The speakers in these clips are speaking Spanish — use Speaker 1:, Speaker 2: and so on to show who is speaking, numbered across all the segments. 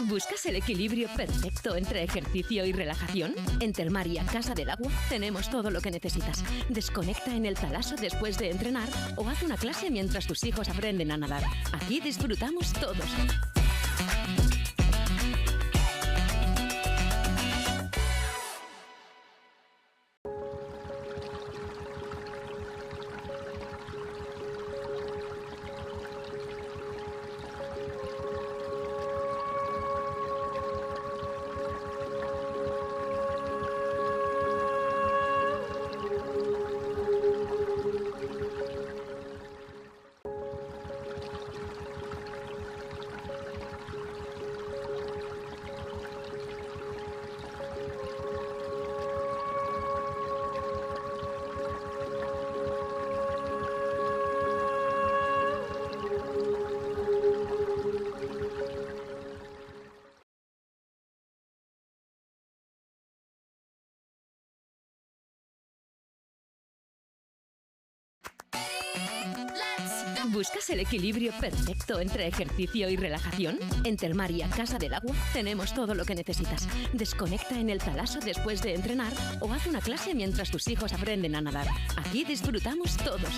Speaker 1: ¿Buscas el equilibrio perfecto entre ejercicio y relajación? En Termaria Casa del Agua tenemos todo lo que necesitas. Desconecta en el Talaso después de entrenar o haz una clase mientras tus hijos aprenden a nadar. Aquí disfrutamos todos. ¿Buscas el equilibrio perfecto entre ejercicio y relajación? En Termaria Casa del Agua tenemos todo lo que necesitas. Desconecta en el Talaso después de entrenar o haz una clase mientras tus hijos aprenden a nadar. Aquí disfrutamos todos.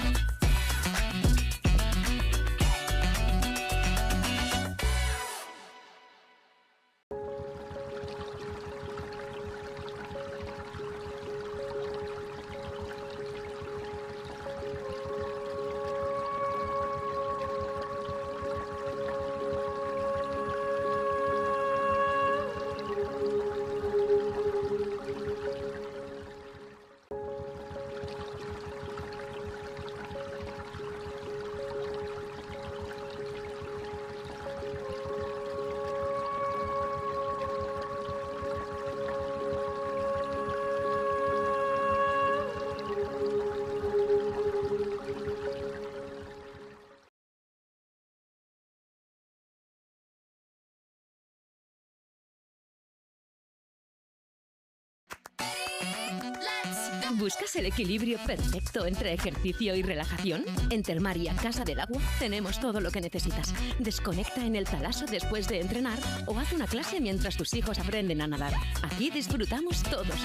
Speaker 1: ¿Buscas el equilibrio perfecto entre ejercicio y relajación? En Termaria Casa del Agua tenemos todo lo que necesitas. Desconecta en el Talaso después de entrenar o haz una clase mientras tus hijos aprenden a nadar. Aquí disfrutamos todos.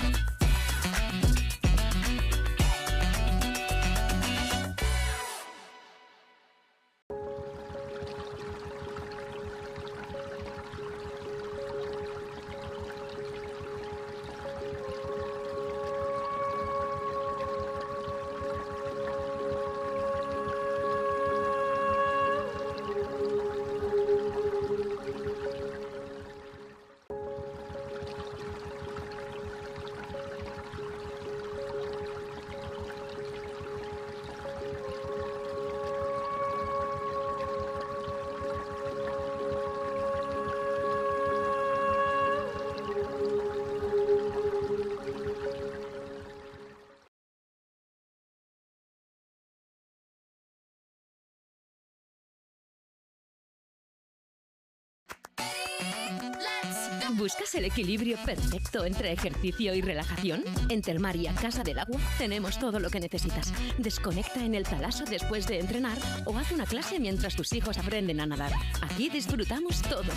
Speaker 1: ¿Buscas el equilibrio perfecto entre ejercicio y relajación? En Termaria Casa del Agua tenemos todo lo que necesitas. Desconecta en el Talaso después de entrenar o haz una clase mientras tus hijos aprenden a nadar. Aquí disfrutamos todos.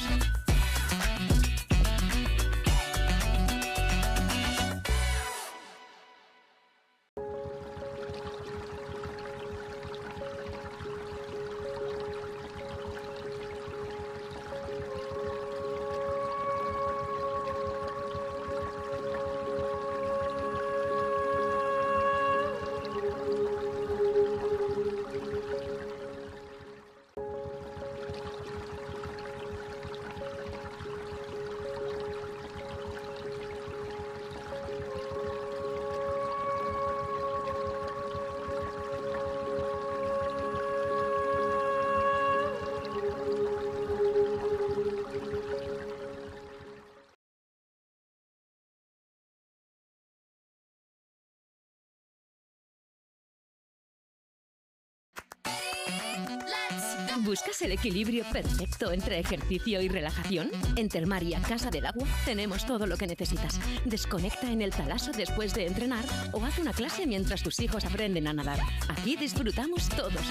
Speaker 1: ¿Buscas el equilibrio perfecto entre ejercicio y relajación? En Termaria Casa del Agua tenemos todo lo que necesitas. Desconecta en el Talaso después de entrenar o haz una clase mientras tus hijos aprenden a nadar. Aquí disfrutamos todos.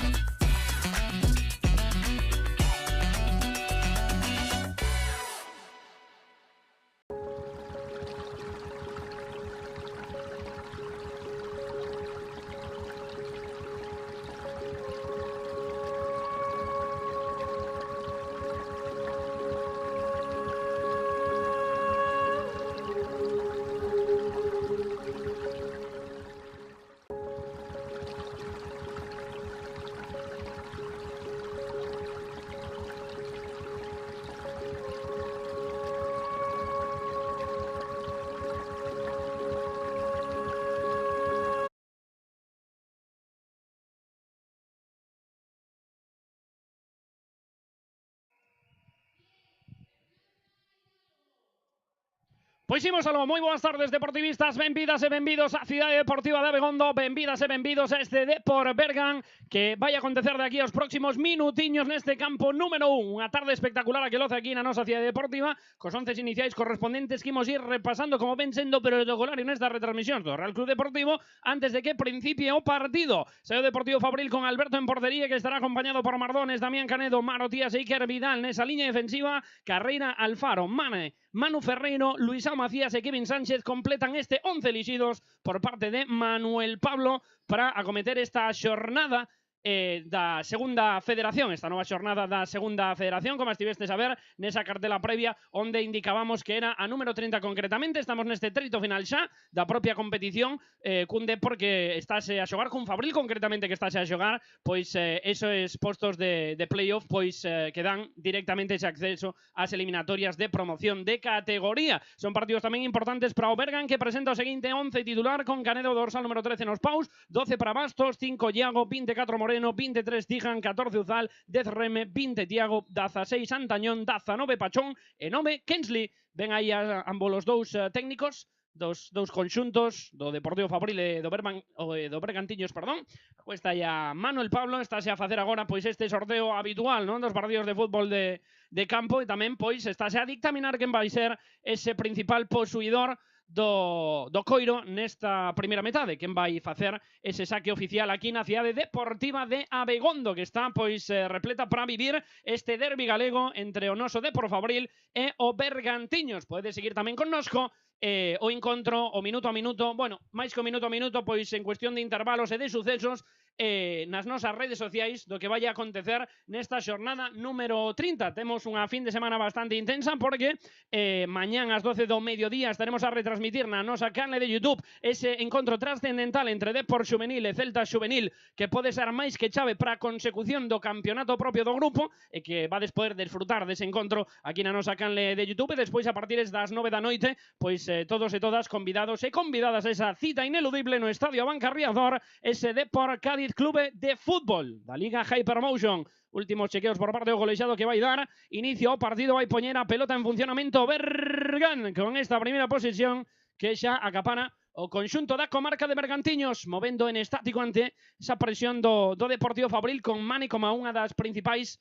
Speaker 2: Pois imos aló, moi boas tardes deportivistas, benvidas e benvidos á Cidade Deportiva de Abegondo, benvidas e benvidos a este Depor Bergan que vai acontecer de aquí aos próximos minutiños neste campo número 1. Unha tarde espectacular a que loce aquí na nosa Cidade Deportiva, cos 11 iniciais correspondentes que imos ir repasando como ven sendo protocolario nesta retransmisión do Real Club Deportivo antes de que principie o partido. Seo Deportivo Fabril con Alberto en portería que estará acompañado por Mardones, Damián Canedo, Maro Tías e Iker Vidal nesa liña defensiva, Carreira, Alfaro, Mane, Manu Ferreiro, Luisao Macías e Kevin Sánchez completan este 11 elixidos por parte de Manuel Pablo para acometer esta xornada da segunda federación, esta nova xornada da segunda federación, como estivestes a ver nesa cartela previa onde indicábamos que era a número 30 concretamente. Estamos neste trito final xa da propia competición, cun Depor que estáse a xogar cun Fabril concretamente que estáse a xogar, pois esos postos de playoff pois que dan directamente ese acceso ás eliminatorias de promoción de categoría. Son partidos tamén importantes para o Bergan que presenta o seguinte 11 titular con Canedo dorsal número 13 nos paus, 12 para Bastos, 5 Iago, 24 Moreno, 23 Tijan, 14 Uzal, 10 Reme, 20 Tiago, 16 Antañón, 19 Pachón e 9 Kensley. Ven aí ambos os dous técnicos dos conxuntos do Deportivo Fabril e do Bergantiños, perdón. Está a Manuel Pablo, estáse a facer agora pois este sorteo habitual, non, dos partidos de fútbol de campo e tamén pois estáse a dictaminar quen vai ser ese principal posuidor do coiro nesta primeira metade, quen vai facer ese saque oficial aquí na Cidade Deportiva de Abegondo, que está pois repleta para vivir este derbi galego entre o noso Depor Fabril e o Bergantiños. Pode seguir tamén connosco o encontro, o minuto a minuto, bueno, máis que o minuto a minuto, pois en cuestión de intervalos e de sucesos nas nosas redes sociais do que vai a acontecer nesta xornada número 30. Temos unha fin de semana bastante intensa porque mañán ás 12 do mediodía estaremos a retransmitir na nosa canle de YouTube ese encontro trascendental entre Depor Xuvenil e Celta Xuvenil que pode ser máis que chave para a consecución do campeonato propio do grupo e que vades poder desfrutar dese encontro aquí na nosa canle de YouTube e despois a partir das 9 da noite pois todos e todas convidados e convidadas a esa cita ineludible no Estadio Abanca Riazor, ese Depor Cádiz Clube de Fútbol da Liga Hypermotion. Últimos chequeos por parte do colexiado que vai dar inicio ao partido, vai poñer a pelota en funcionamento Bergan con esta primeira posesión que xa acapara o conxunto da comarca de Bergantiños, movendo en estático ante esa presión do Deportivo Fabril con Mane como unha das principais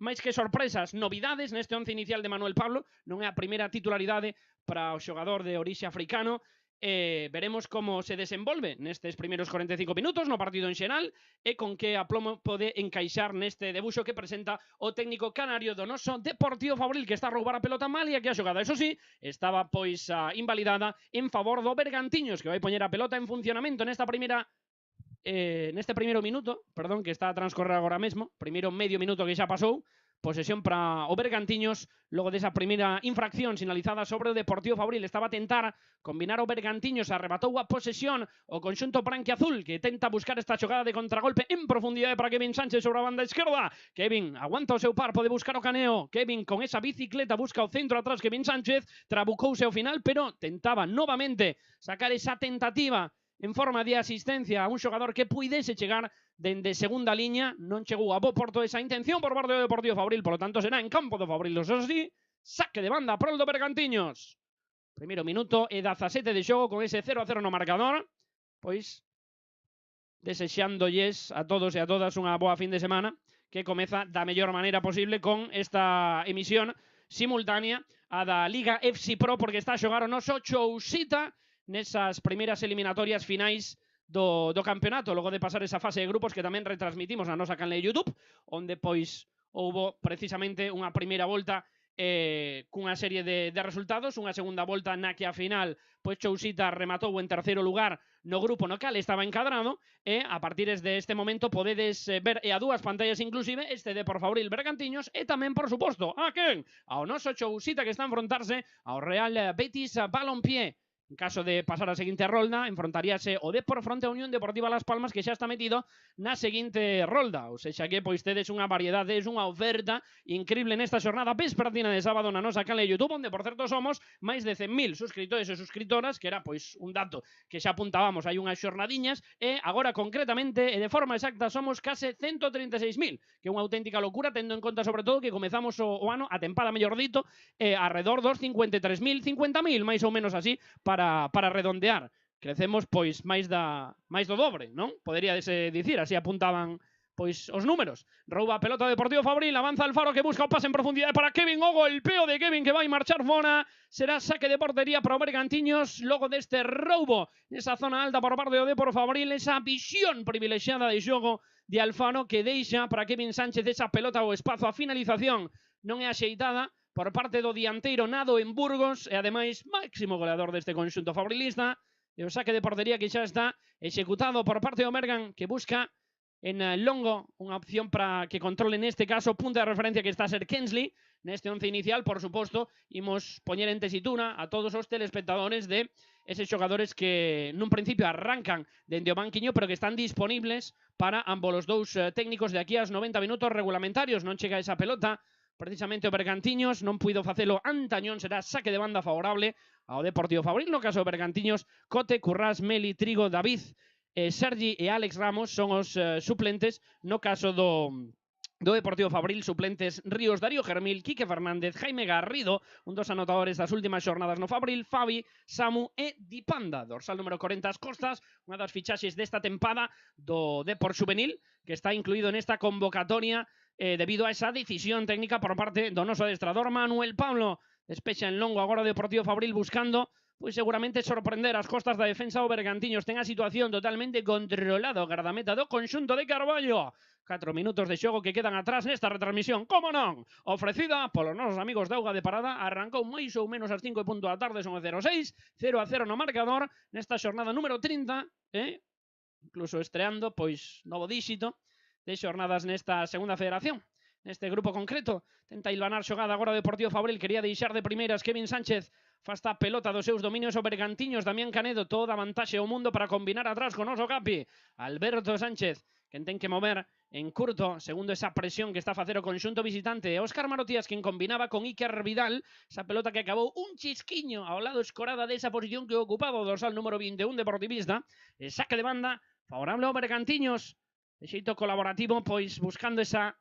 Speaker 2: máis que sorpresas, novidades neste 11 inicial de Manuel Pablo. Non é a primeira titularidade para o xogador de orixe africano. Veremos como se desenvolve nestes primeiros 45 minutos no partido en xeral e con que aplomo pode encaixar neste debuxo que presenta o técnico canario do noso Deportivo Fabril, que está a roubar a pelota mal e que a xogada, eso sí, estaba pois invalidada en favor do Bergantiños, que vai poñer a pelota en funcionamento neste primeiro minuto, perdón, que está a transcorrer agora mesmo, primeiro medio minuto que xa pasou. Posesión para o Bergantiños logo desa primeira infracción sinalizada sobre o Deportivo Fabril. Estaba a tentar combinar o Bergantiños, arrebatou a posesión o conxunto branquiazul que tenta buscar esta xogada de contragolpe en profundidade para Kevin Sánchez sobre a banda esquerda. Kevin aguanta o seu par, pode buscar o caneo. Kevin con esa bicicleta busca o centro atrás. Kevin Sánchez trabucouse ao final, pero tentaba novamente sacar esa tentativa en forma de asistencia a un xogador que puidese chegar dende segunda liña. Non chegou a bo porto esa intención por parte do Deportivo Fabril, por lo tanto será en campo do Fabril. Eso sí, saque de banda prol do Bergantiños. Primeiro minuto e 17 de xogo con ese 0-0 no marcador. Pois desexándolles a todos e a todas unha boa fin de semana que comeza da mellor maneira posible con esta emisión simultánea a da Liga FC Pro, porque está a xogar o noso Chousita nesas primeiras eliminatorias finais do campeonato, logo de pasar esa fase de grupos que tamén retransmitimos na nosa canle de YouTube, onde pois houbo precisamente unha primeira volta cunha serie de resultados, unha segunda volta na que a final pois Chousita rematou en terceiro lugar no grupo no cal estaba encadrado e a partir de este momento podedes ver a dúas pantallas inclusive este Depor Fabril Bergantiños e tamén, por suposto, a quen? Ao noso Chousita que está a enfrontarse ao Real Betis Balompié En caso de pasar a seguinte rolda, enfrontaríase o Depor fronte a Unión Deportiva Las Palmas, que xa está metido na seguinte rolda. Ou seja que, pois, tedes unha variedade, unha oferta increíble nesta xornada vespertina de sábado na nosa canle de YouTube, onde, por certo, somos máis de 100.000 suscriptores e suscriptoras, que era, pois, un dato que xa apuntábamos hai unhas xornadiñas, e agora, concretamente, e de forma exacta, somos case 136.000, que é unha auténtica locura, tendo en conta, sobre todo, que comezamos o ano, a tempada, mellor dito, alrededor dos 53.000, 50.000, máis ou menos así, para redondear. Crecemos pois máis do dobre, non? Poderíase dicir, así apuntaban pois os números. Rouba a pelota Deportivo Fabril, avanza Alfaro que busca o pase en profundidade para Kevin, o golpeo de Kevin que vai marchar fora. Será saque de portería para o Bergantiños logo deste roubo nesa zona alta por parte do Depor Fabril, esa visión privilexiada de xogo de Alfaro que deixa para Kevin Sánchez esa pelota ao espazo. A finalización non é axeitada por parte do dianteiro Nado en Burgos e ademais máximo goleador deste conxunto fabrilista, e o saque de portería que xa está executado por parte do Bergan, que busca en longo unha opción para que controle neste caso punta de referencia que está a ser Kensley. Neste 11 inicial, por suposto, imos poñer en tesitura a todos os telespectadores de eses xogadores que nun principio arrancan dende o banquiño, pero que están disponibles para ambos os dous técnicos de aquí aos 90 minutos regulamentarios. Non chega esa pelota precisamente o Bergantiños, non puido facelo antañón, será saque de banda favorable ao Deportivo Fabril. No caso do Bergantiños, Cote, Currás, Meli, Trigo, David, Sergi e Alex Ramos son os suplentes. No caso do Deportivo Fabril, suplentes Ríos, Darío Germil, Quique Fernández, Jaime Garrido, un dos anotadores das últimas xornadas no Fabril, Fabi, Samu e Dipanda. Dorsal número 40 as costas, unha das fichaxes desta tempada do Depor Juvenil, que está incluído nesta convocatoria debido a esa decisión técnica por parte do noso adestrador Manuel Pablo. Despexa en longo agora o Deportivo Fabril buscando pois seguramente sorprender as costas da defensa. O Bergantiños ten a situación totalmente controlada o gardameta do conxunto de Carballo. 4 minutos de xogo que quedan atrás nesta retransmisión, como non, ofrecida polos nosos amigos de Auga de Parada. Arrancou máis ou menos ás 5 da tarde, son 0-6, 0-0 no marcador nesta xornada número 30, incluso estreando pois novo díxito de xornadas nesta segunda federación. Neste grupo concreto, tenta hilvanar xogada agora o Deportivo Fabril, quería deixar de primeiras Kevin Sánchez, fasta a pelota dos seus dominios o Bergantiños, Damián Canedo, toda a vantaxe ao mundo para combinar atrás con oso Capi, Alberto Sánchez, quen ten que mover en curto, segundo esa presión que está a facer o conxunto visitante, Óscar Marotías, quen combinaba con Iker Vidal, esa pelota que acabou un chisquiño ao lado escorada desa posición que ocupaba o dorsal número 21 deportivista, e saque de banda favorable ao Bergantiños, de xeito colaborativo, pois buscando esa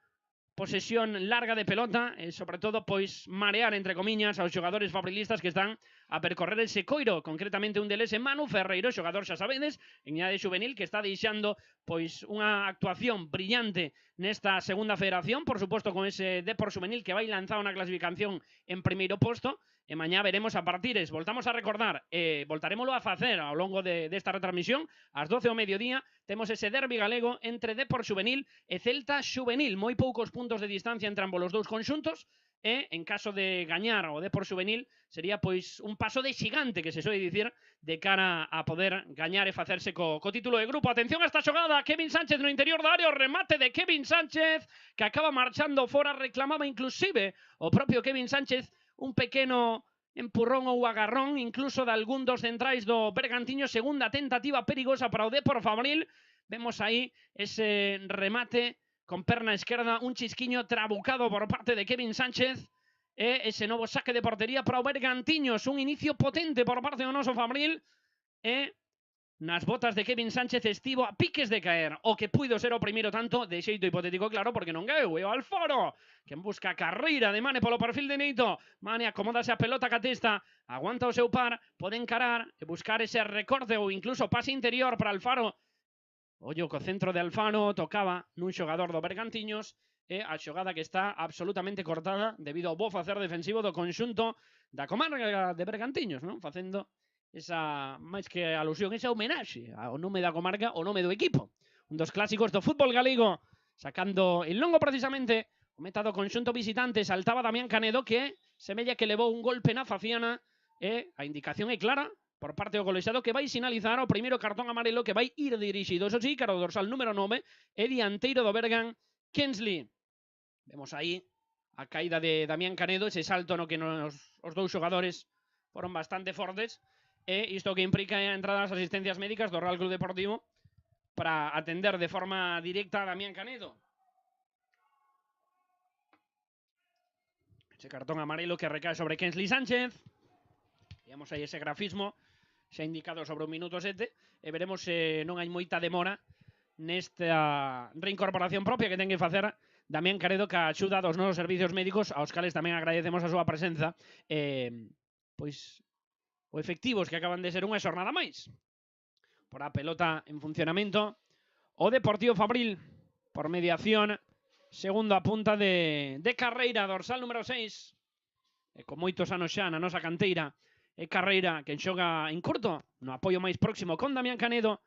Speaker 2: posesión larga de pelota e, sobre todo, pois marear, entre comiñas, aos xogadores fabrilistas que están a percorrer ese coiro, concretamente un deles é Manu Ferreiro, xogador, xa sabedes, en idade juvenil, que está deixando pois unha actuación brillante nesta segunda federación, por suposto con ese Depor Juvenil que vai lanzar unha clasificación en primeiro posto, e mañá veremos a partires. Voltamos a recordar, voltarémolo a facer ao longo desta retransmisión, ás 12 ao mediodía, temos ese derbi galego entre Depor Juvenil e Celta Juvenil, moi poucos puntos de distancia entre ambos os dous conxuntos, e en caso de gañar o Depor Juvenil sería pois un paso de xigante, que se soe dicir, de cara a poder gañar e facerse co título de grupo. Atención a esta xogada, Kevin Sánchez no interior da área, o remate de Kevin Sánchez que acaba marchando fora, reclamaba inclusive o propio Kevin Sánchez un pequeno empurrón ou agarrón incluso de algún dos centrais do Bergantiño. Segunda tentativa perigosa para o Depor Fabril, vemos aí ese remate con perna esquerda, un chisquiño trabucado por parte de Kevin Sánchez, e ese novo saque de portería para o Bergantiños, un inicio potente por parte do noso Fabril, e nas botas de Kevin Sánchez estivo a piques de caer o que puido ser o primeiro tanto, de xeito hipotético, claro, porque non caeu, e o Alfaro, quen busca a carreira de Mane polo perfil de Neito. Mane acomódase a pelota ca testa, aguanta o seu par, pode encarar e buscar ese recorte ou incluso pase interior para Alfaro. Ollo co centro de Alfaro, tocaba nun xogador do Bergantiños, e a xogada que está absolutamente cortada debido ao bo facer defensivo do conxunto da comarca de Bergantiños, non? Facendo esa, máis que alusión, esa homenaxe ao nome da comarca, o nome do equipo. Un dos clásicos do fútbol galego, sacando en longo precisamente o meta do conxunto visitante. Saltaba Damián Canedo, que semella que levou un golpe na faciana, e a indicación é clara por parte do colexiado, que vai sinalizar o primeiro cartón amarelo que vai ir dirixido, eso sí, cara o dorsal número 9, e dianteiro do Bergan, Kensley. Vemos aí a caída de Damián Canedo, ese salto no que os dous xogadores foron bastante fortes, e isto que implica a entrada das asistencias médicas do Real Club Deportivo para atender de forma directa a Damián Canedo. Ese cartón amarelo que recae sobre Kensley Sánchez. Veamos aí ese grafismo xa indicado sobre o minuto 7 e veremos se non hai moita demora nesta reincorporación propia que ten que facer Damián Canedo, que axuda dos novos servicios médicos aos cales tamén agradecemos a súa presenza, pois o efectivos que acaban de ser unha xornada máis. Por a pelota en funcionamento o Deportivo Fabril por mediación, segundo a punta de Carreira, dorsal número 6, e con moitos anos xa na nosa canteira. É Carreira quen xoga en curto, no apoio máis próximo con Damián Canedo,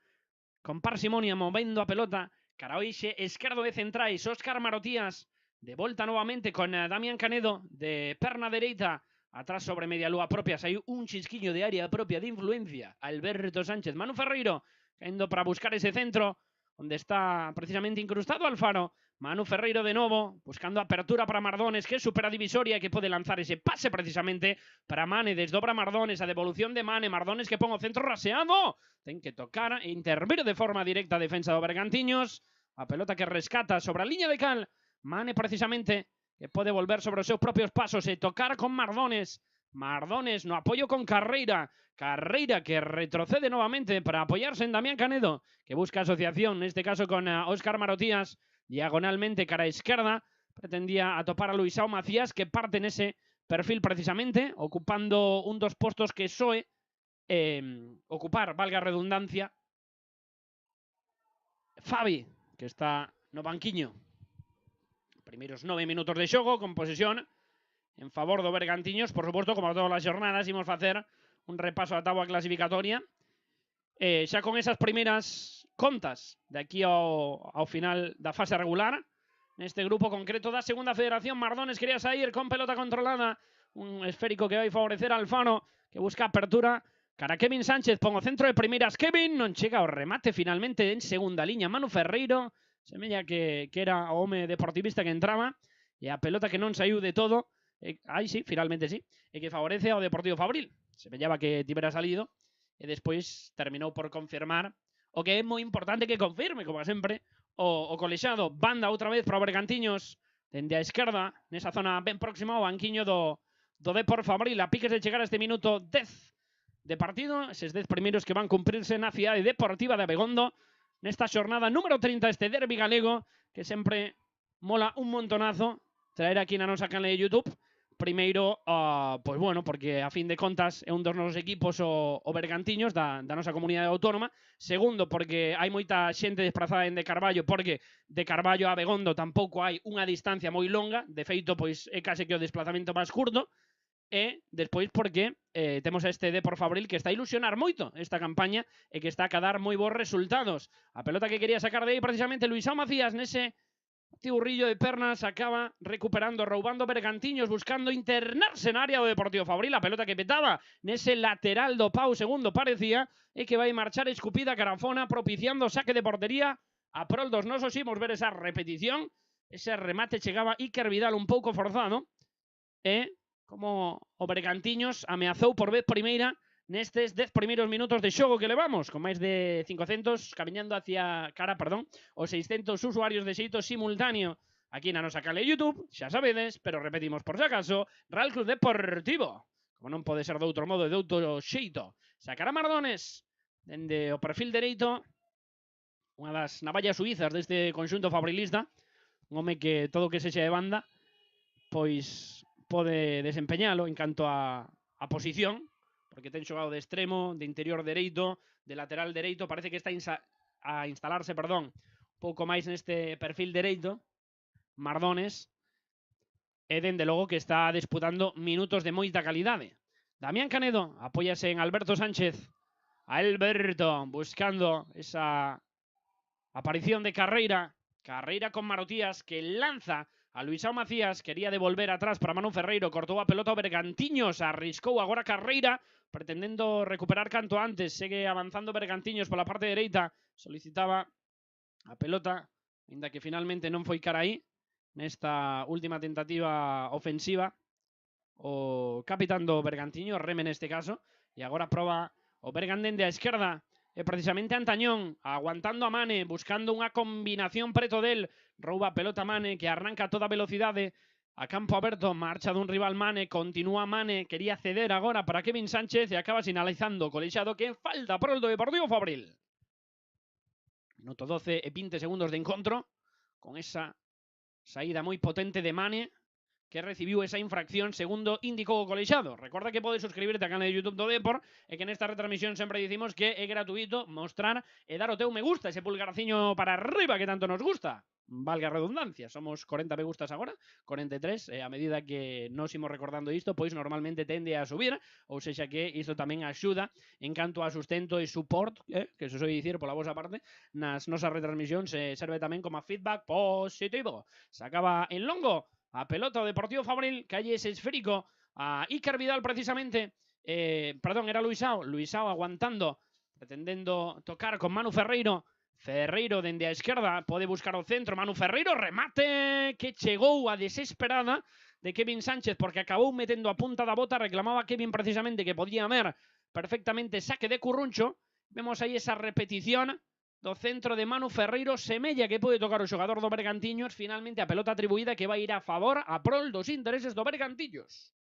Speaker 2: con parsimonia movendo a pelota cara ao eixe esquerdo de centrais. Óscar Marotías de volta novamente con Damián Canedo de perna dereita, atrás sobre media lúa propia. Hai un chisquiño de área propia de influencia. Alberto Sánchez, Manu Ferreiro caendo para buscar ese centro onde está precisamente incrustado Alfaro. Manu Ferreiro de novo, buscando apertura para Mardones, que supera divisoria e que pode lanzar ese pase precisamente para Mane. Desdobra Mardones, a devolución de Mane. Mardones que pon o centro raseado. Ten que tocar e intervir de forma directa a defensa do Bergantiños. A pelota que rescata sobre a liña de cal. Mane precisamente que pode volver sobre os seus propios pasos e tocar con Mardones. Mardones no apoio con Carreira. Carreira que retrocede novamente para apoyarse en Damián Canedo, que busca asociación, neste caso con Óscar Marotías, diagonalmente cara a esquerda. Pretendía atopar a Luisao Macías, que parte nese perfil precisamente, ocupando un dos postos que soe ocupar, valga a redundancia, Fabi, que está no banquiño. Primeiros 9 minutos de xogo con posesión en favor do Bergantiños. Por suposto, como todas as jornadas, imos facer un repaso a táboa clasificatoria xa con esas primeiras contas de aquí ao final da fase regular. Neste grupo concreto da segunda federación, Mardones quería sair con pelota controlada, un esférico que vai favorecer a Alfano, que busca apertura cara a Kevin Sánchez, pon o centro de primeiras, Kevin non chega ao remate finalmente en segunda liña. Manu Ferreiro, semella que era o home deportivista que entraba, e a pelota que non saiu de todo, sí, finalmente sí, e que favorece ao Deportivo Fabril. Semellaba que tivera salido, e despois terminou por confirmar o que é moi importante que confirme, como sempre, o colexado. Banda outra vez para o Bergantiños, dende a esquerda, nesa zona ben próxima ao banquiño do Depor Fabril. A piques de chegar a este minuto 10 de partido, eses 10 primeiros que van cumprirse na cidade deportiva de Abegondo, nesta xornada número 30, este derbi galego, que sempre mola un montonazo traer aquí na nosa canal de YouTube. Primeiro, pois bueno, porque a fin de contas é un dos nosos equipos o Bergantiños da nosa comunidade autónoma. Segundo, porque hai moita xente desplazada en De Carballo, porque de Carballo a Abegondo tampouco hai unha distancia moi longa. De feito, pois é case que o desplazamento máis curto. E despois porque temos a este Depor Fabril que está a ilusionar moito esta campaña e que está a dar moi bons resultados. A pelota que quería sacar de aí precisamente Luisao Macías nese tiburrillo de pernas, acaba recuperando, roubando Bergantiños, buscando internarse na área do Deportivo Fabril. A pelota que petaba nese lateral do Pau segundo parecía, e que vai marchar escupida Carafona, propiciando saque de portería a prol dos nosos. Imos ver esa repetición, ese remate chegaba Iker Vidal un pouco forzado, e como o Bergantiños ameazou por vez primeira nestes 10 primeiros minutos de xogo que levamos, con máis de 500 camiñando hacia os 600 usuarios de xeito simultáneo aquí na nosa canal de YouTube, xa sabedes, pero repetimos por si acaso, Real Club Deportivo, como non pode ser de outro modo e de outro xeito. Sacará Mardones dende o perfil dereito, unha das navallas suizas deste conxunto fabrilista, un home que todo o que sexa de banda pois pode desempeñalo en canto a posición, porque ten xogado de extremo, de interior dereito, de lateral dereito. Parece que está a instalarse, un pouco máis neste perfil dereito, Mardones, e dende logo que está disputando minutos de moita calidade. Damián Canedo apóyase en Alberto Sánchez. Alberto buscando esa aparición de Carreira. Carreira con Marotías, que lanza a Luisao Macías, quería devolver atrás para Manu Ferreiro, cortou a pelota ao Bergantiños, arriscou agora Carreira, pretendendo recuperar canto antes. Segue avanzando Bergantiños pola parte dereita, solicitaba a pelota, ainda que finalmente non foi cara aí, nesta última tentativa ofensiva, o capitán do Bergantiños, Reme neste caso, e agora proba o Bergan dende a esquerda, precisamente Antañón, aguantando a Mane, buscando unha combinación preto del, rouba a pelota Mane, que arranca a toda velocidade, a campo aberto, marcha dun rival Mane, continúa Mane, quería ceder agora para Kevin Sánchez e acaba sinalizando o colexado que falta por o do Deportivo Fabril. Minuto 12 e 20 segundos de encontro, con esa saída moi potente de Mane, que recibiu esa infracción segundo indicou o colexado. Recorda que podes suscribirte ao canal de YouTube do Depor e que nesta retransmisión sempre dicimos que é gratuito mostrar e dar o teu me gusta, ese pulgarciño para arriba que tanto nos gusta. Valga a redundancia, somos 40 me gustas agora, 43, e a medida que nos imos recordando isto, pois normalmente tende a subir, ou sexa que isto tamén axuda en canto a sustento e support, que se soe dicir pola vosa parte, nas nosas retransmisións, serve tamén como feedback positivo. Se acaba en longo, a pelota do Deportivo Fabril, calle ese esférico a Iker Vidal precisamente, perdón, era Luisao aguantando, pretendendo tocar con Manu Ferreiro, Ferreiro dende a esquerda, pode buscar o centro, Manu Ferreiro, remate que chegou a desesperada de Kevin Sánchez, porque acabou metendo a punta da bota, reclamaba Kevin precisamente que podía haber perfectamente saque de Curruncho, vemos aí esa repetición do centro de Manu Ferreiro, semella que pode tocar o xogador do Bergantiños, finalmente a pelota atribuída que vai ir a favor, a prol dos intereses do Bergantiños.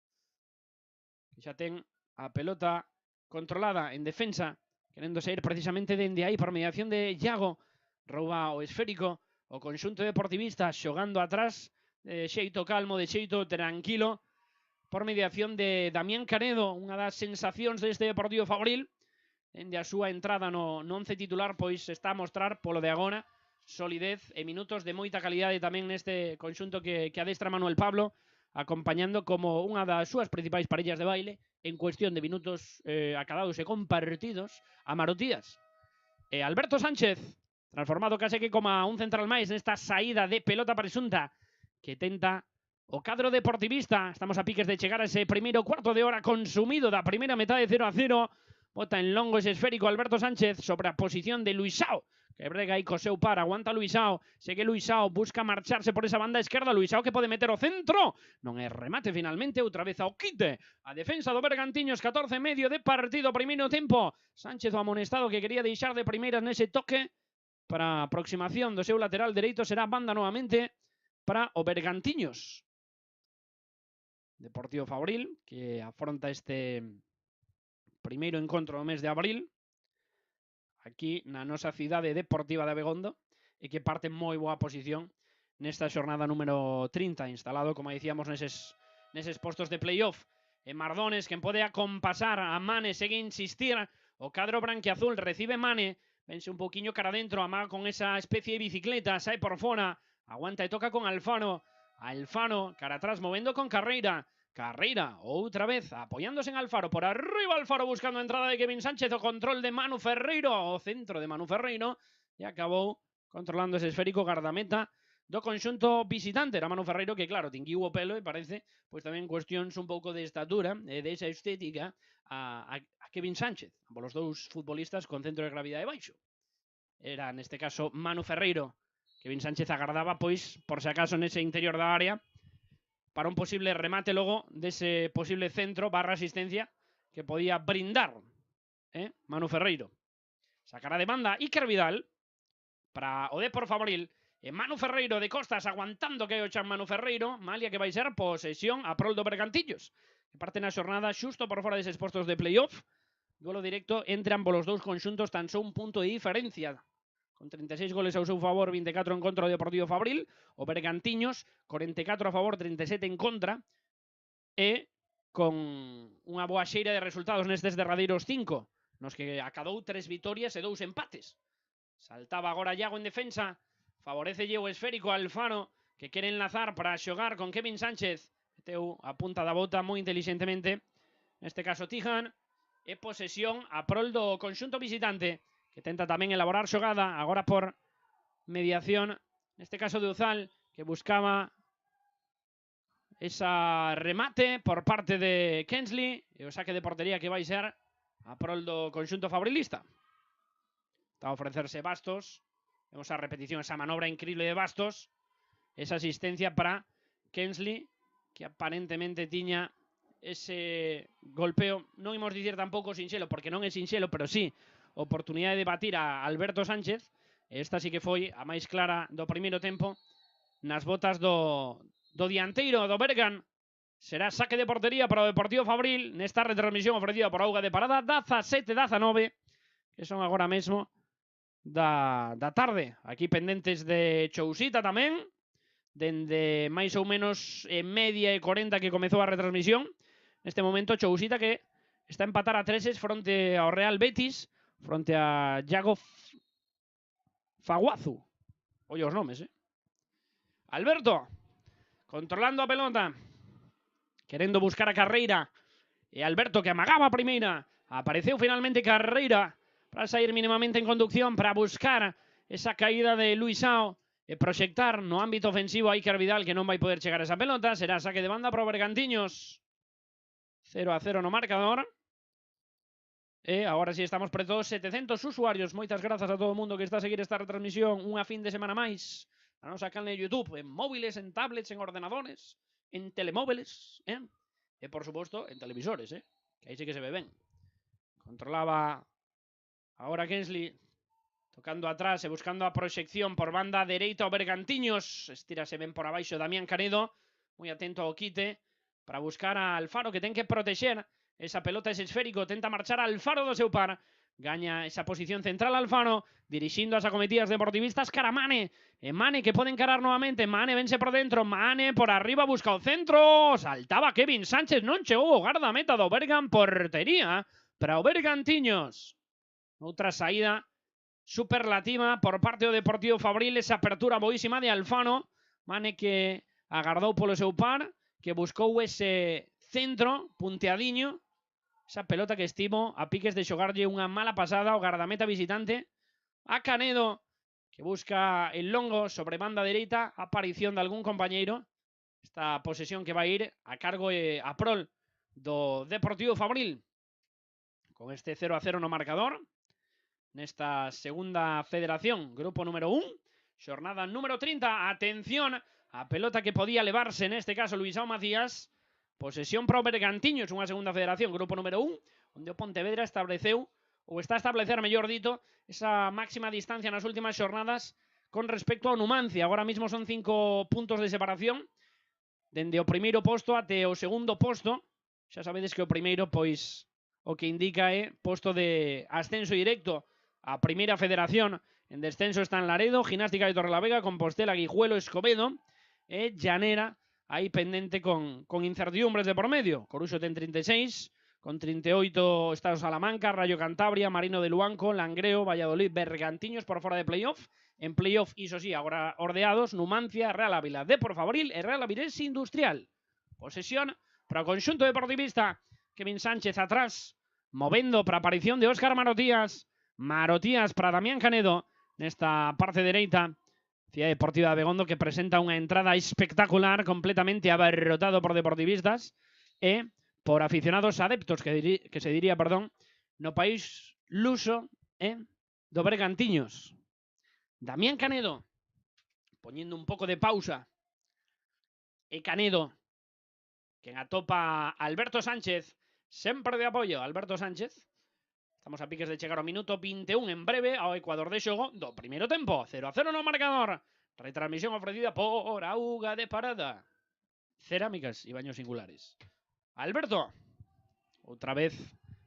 Speaker 2: Xa ten a pelota controlada en defensa, querendo sair precisamente dende aí por mediación de Iago, rouba o esférico, o conxunto deportivista xogando atrás, de xeito calmo, de xeito tranquilo, por mediación de Damián Canedo, unha das sensacións deste Deportivo Fabril, dende a súa entrada no 11 titular, pois está a mostrar polo de agora solidez e minutos de moita calidade tamén neste conxunto que adestra Manuel Pablo, acompañando como unha das súas principais parellas de baile en cuestión de minutos acadados e compartidos a Marotías. Alberto Sánchez, transformado case que como un central máis nesta saída de pelota presunta que tenta o cadro deportivista. Estamos a piques de chegar a ese primeiro cuarto de hora consumido da primeira metade 0-0. Bota en longo ese esférico Alberto Sánchez sobre a posición de Luisao, que brega aí co seu par, aguanta Luisao, segue Luisao, busca marcharse por esa banda esquerda, Luisao que pode meter o centro, non é remate finalmente, outra vez ao quite, a defensa do Bergantiños, 14 medio de partido, primeiro tempo, Sánchez o amonestado que quería deixar de primeiras nese toque, para a aproximación do seu lateral dereito, será banda novamente para o Bergantiños. Deportivo Fabril, que afronta este primeiro encontro do mes de abril, aquí na nosa cidade deportiva de Abegondo, e que parte en moi boa posición nesta xornada número 30, instalado, como dicíamos, neses postos de playoff. E Mardones, quen pode acompasar a Mane, segue insistir, o cadro branquiazul recibe Mane, vense un pouquiño cara dentro, amaga con esa especie de bicicleta, sae por fora, aguanta e toca con Alfano, cara atrás, movendo con Carreira, outra vez, apoyándose en Alfaro, por arriba Alfaro buscando a entrada de Kevin Sánchez, o control de Manu Ferreiro, o centro de Manu Ferreiro, e acabou controlando ese esférico gardameta do conxunto visitante. Era Manu Ferreiro que, claro, tinguiu o pelo e parece, pois tamén cuestións un pouco de estatura e de esa estética a Kevin Sánchez, ambos os dous futbolistas con centro de gravidade baixo. Era, neste caso, Manu Ferreiro. Kevin Sánchez agardaba, pois, por se acaso, nese interior da área, para un posible remate logo dese posible centro barra asistencia que podía brindar Manu Ferreiro. Sacará de banda Iker Vidal para o Depor Fabril. Manu Ferreiro de costas aguantando que o chan Manu Ferreiro. Malia que vai ser posesión a prol do Bergantiños, que parte na xornada xusto por fora deses postos de playoff. Duelo directo entre ambos os dous conxuntos, tan só un punto de diferencia. Con 36 goles ao seu favor, 24 en contra do Deportivo Fabril. O Bergantiños, 44 a favor, 37 en contra. E con unha boa xeira de resultados nestes derradeiros 5, nos que acadou 3 vitorias e 2 empates. Saltaba agora Iago en defensa. Favorece o esférico Alfano, que quere enlazar para xogar con Kevin Sánchez. Meteu a punta da bota moi inteligentemente. Neste caso Tijan. E posesión a prol do conxunto visitante, que tenta tamén elaborar xogada, agora por mediación, neste caso de Uzal, que buscaba esa remate por parte de Kensley, e o saque de portería que vai ser a prol do conxunto fabrilista. Está a ofrecerse Bastos, vemos a repetición, esa manobra increíble de Bastos, esa asistencia para Kensley, que aparentemente tiña ese golpeo, non imos dicir tampouco sinxelo, porque non é sinxelo, pero sí oportunidade de batir a Alberto Sánchez. Esta sí que foi a máis clara do primeiro tempo nas botas do dianteiro do Bergan. Será saque de portería para o Deportivo Fabril nesta retransmisión ofrecida por Auga de Parada 17-19, que son agora mesmo da tarde. Aquí pendentes de Chousita tamén, dende máis ou menos media e 40 que comezou a retransmisión. Neste momento Chousita que está a empatar a 3 fronte ao Real Betis, fronte a Yago Faguazu. Oye os nomes, Alberto, controlando a pelota, querendo buscar a Carreira. E Alberto que amagaba a primeira. Apareceu finalmente Carreira para sair mínimamente en conducción, para buscar esa caída de Luisao e proxectar no ámbito ofensivo a Iker Vidal, que non vai poder chegar a esa pelota. Será saque de banda para o Bergantiños. 0-0 no marcador. E agora si estamos preto dos 700 usuarios. Moitas grazas a todo o mundo que está a seguir esta retransmisión unha fin de semana máis. A nosa canal de YouTube, en móviles, en tablets, en ordenadores, en telemóviles, e por suposto en televisores, que aí sí que se ve ben. Controlaba agora Kensley, tocando atrás e buscando a proxección por banda dereita o Bergantiños. Estírase ben por abaixo Damián Canedo, moi atento ao quite, para buscar a Alfaro, que ten que protexer esa pelota, ese esférico. Tenta marchar Alfaro do seu par, gaña esa posición central Alfaro, dirixindo as acometidas deportivistas cara a Mane. E Mane que pode encarar novamente. Mane vence por dentro, Mane por arriba busca o centro, saltaba Kevin Sánchez, non chegou o gardameta do Bergan. Portería para o Bergantiños. Outra saída superlativa por parte do Deportivo Fabril, esa apertura boísima de Alfano. Mane que agardou polo seu par, que buscou ese centro punteadiño, esa pelota que estimo a piques de xogarlle unha mala pasada ao gardameta visitante, a Canedo, que busca el longo sobre banda dereita, aparición de algún compañeiro. Esta posesión que vai ir a cargo e a prol do Deportivo Fabril. Con este 0-0 no marcador, nesta segunda federación, grupo número 1, xornada número 30. Atención, a pelota que podía levarse neste caso Luisao Macías. Posesión para o Bergantiños, unha segunda federación, grupo número 1, onde o Pontevedra estableceu, ou está a establecer, mellor dito, esa máxima distancia nas últimas xornadas con respecto ao Numancia. Agora mesmo son 5 puntos de separación, dende o primeiro posto até o segundo posto. Xa sabedes que o primeiro, pois, o que indica é posto de ascenso directo a primeira federación. En descenso están Laredo, Gimnástica de Torrelavega, Compostela, Guijuelo, Escobedo e Llanera, aí pendente con incertidumbres de por medio. Coruxo ten 36, con 38 está o Salamanca, Rayo Cantabria, Marino de Luanco, Langreo, Valladolid, Bergantiños por fora de playoff. En playoff, iso sí, agora ordeados, Numancia, Real Ávila, Depor Fabril e Real Avilés Industrial. Posesión para o conxunto deportivista. Kevin Sánchez atrás, movendo para a aparición de Óscar Marotías. Marotías para Damián Canedo nesta parte dereita. Cidade Deportiva de Abegondo, que presenta unha entrada espectacular, completamente abarrotado por deportivistas e por aficionados adeptos, que se diría, no país luso do Bergantiños. Damián Canedo, poñendo un pouco de pausa, e Canedo, que atopa Alberto Sánchez, sempre de apoio Alberto Sánchez. Estamos a piques de chegar ao minuto 21 en breve ao Ecuador de xogo do primeiro tempo. 0-0 no marcador. Retransmisión ofrecida por Auga de Parada. Cerámicas y baños singulares. Alberto, outra vez,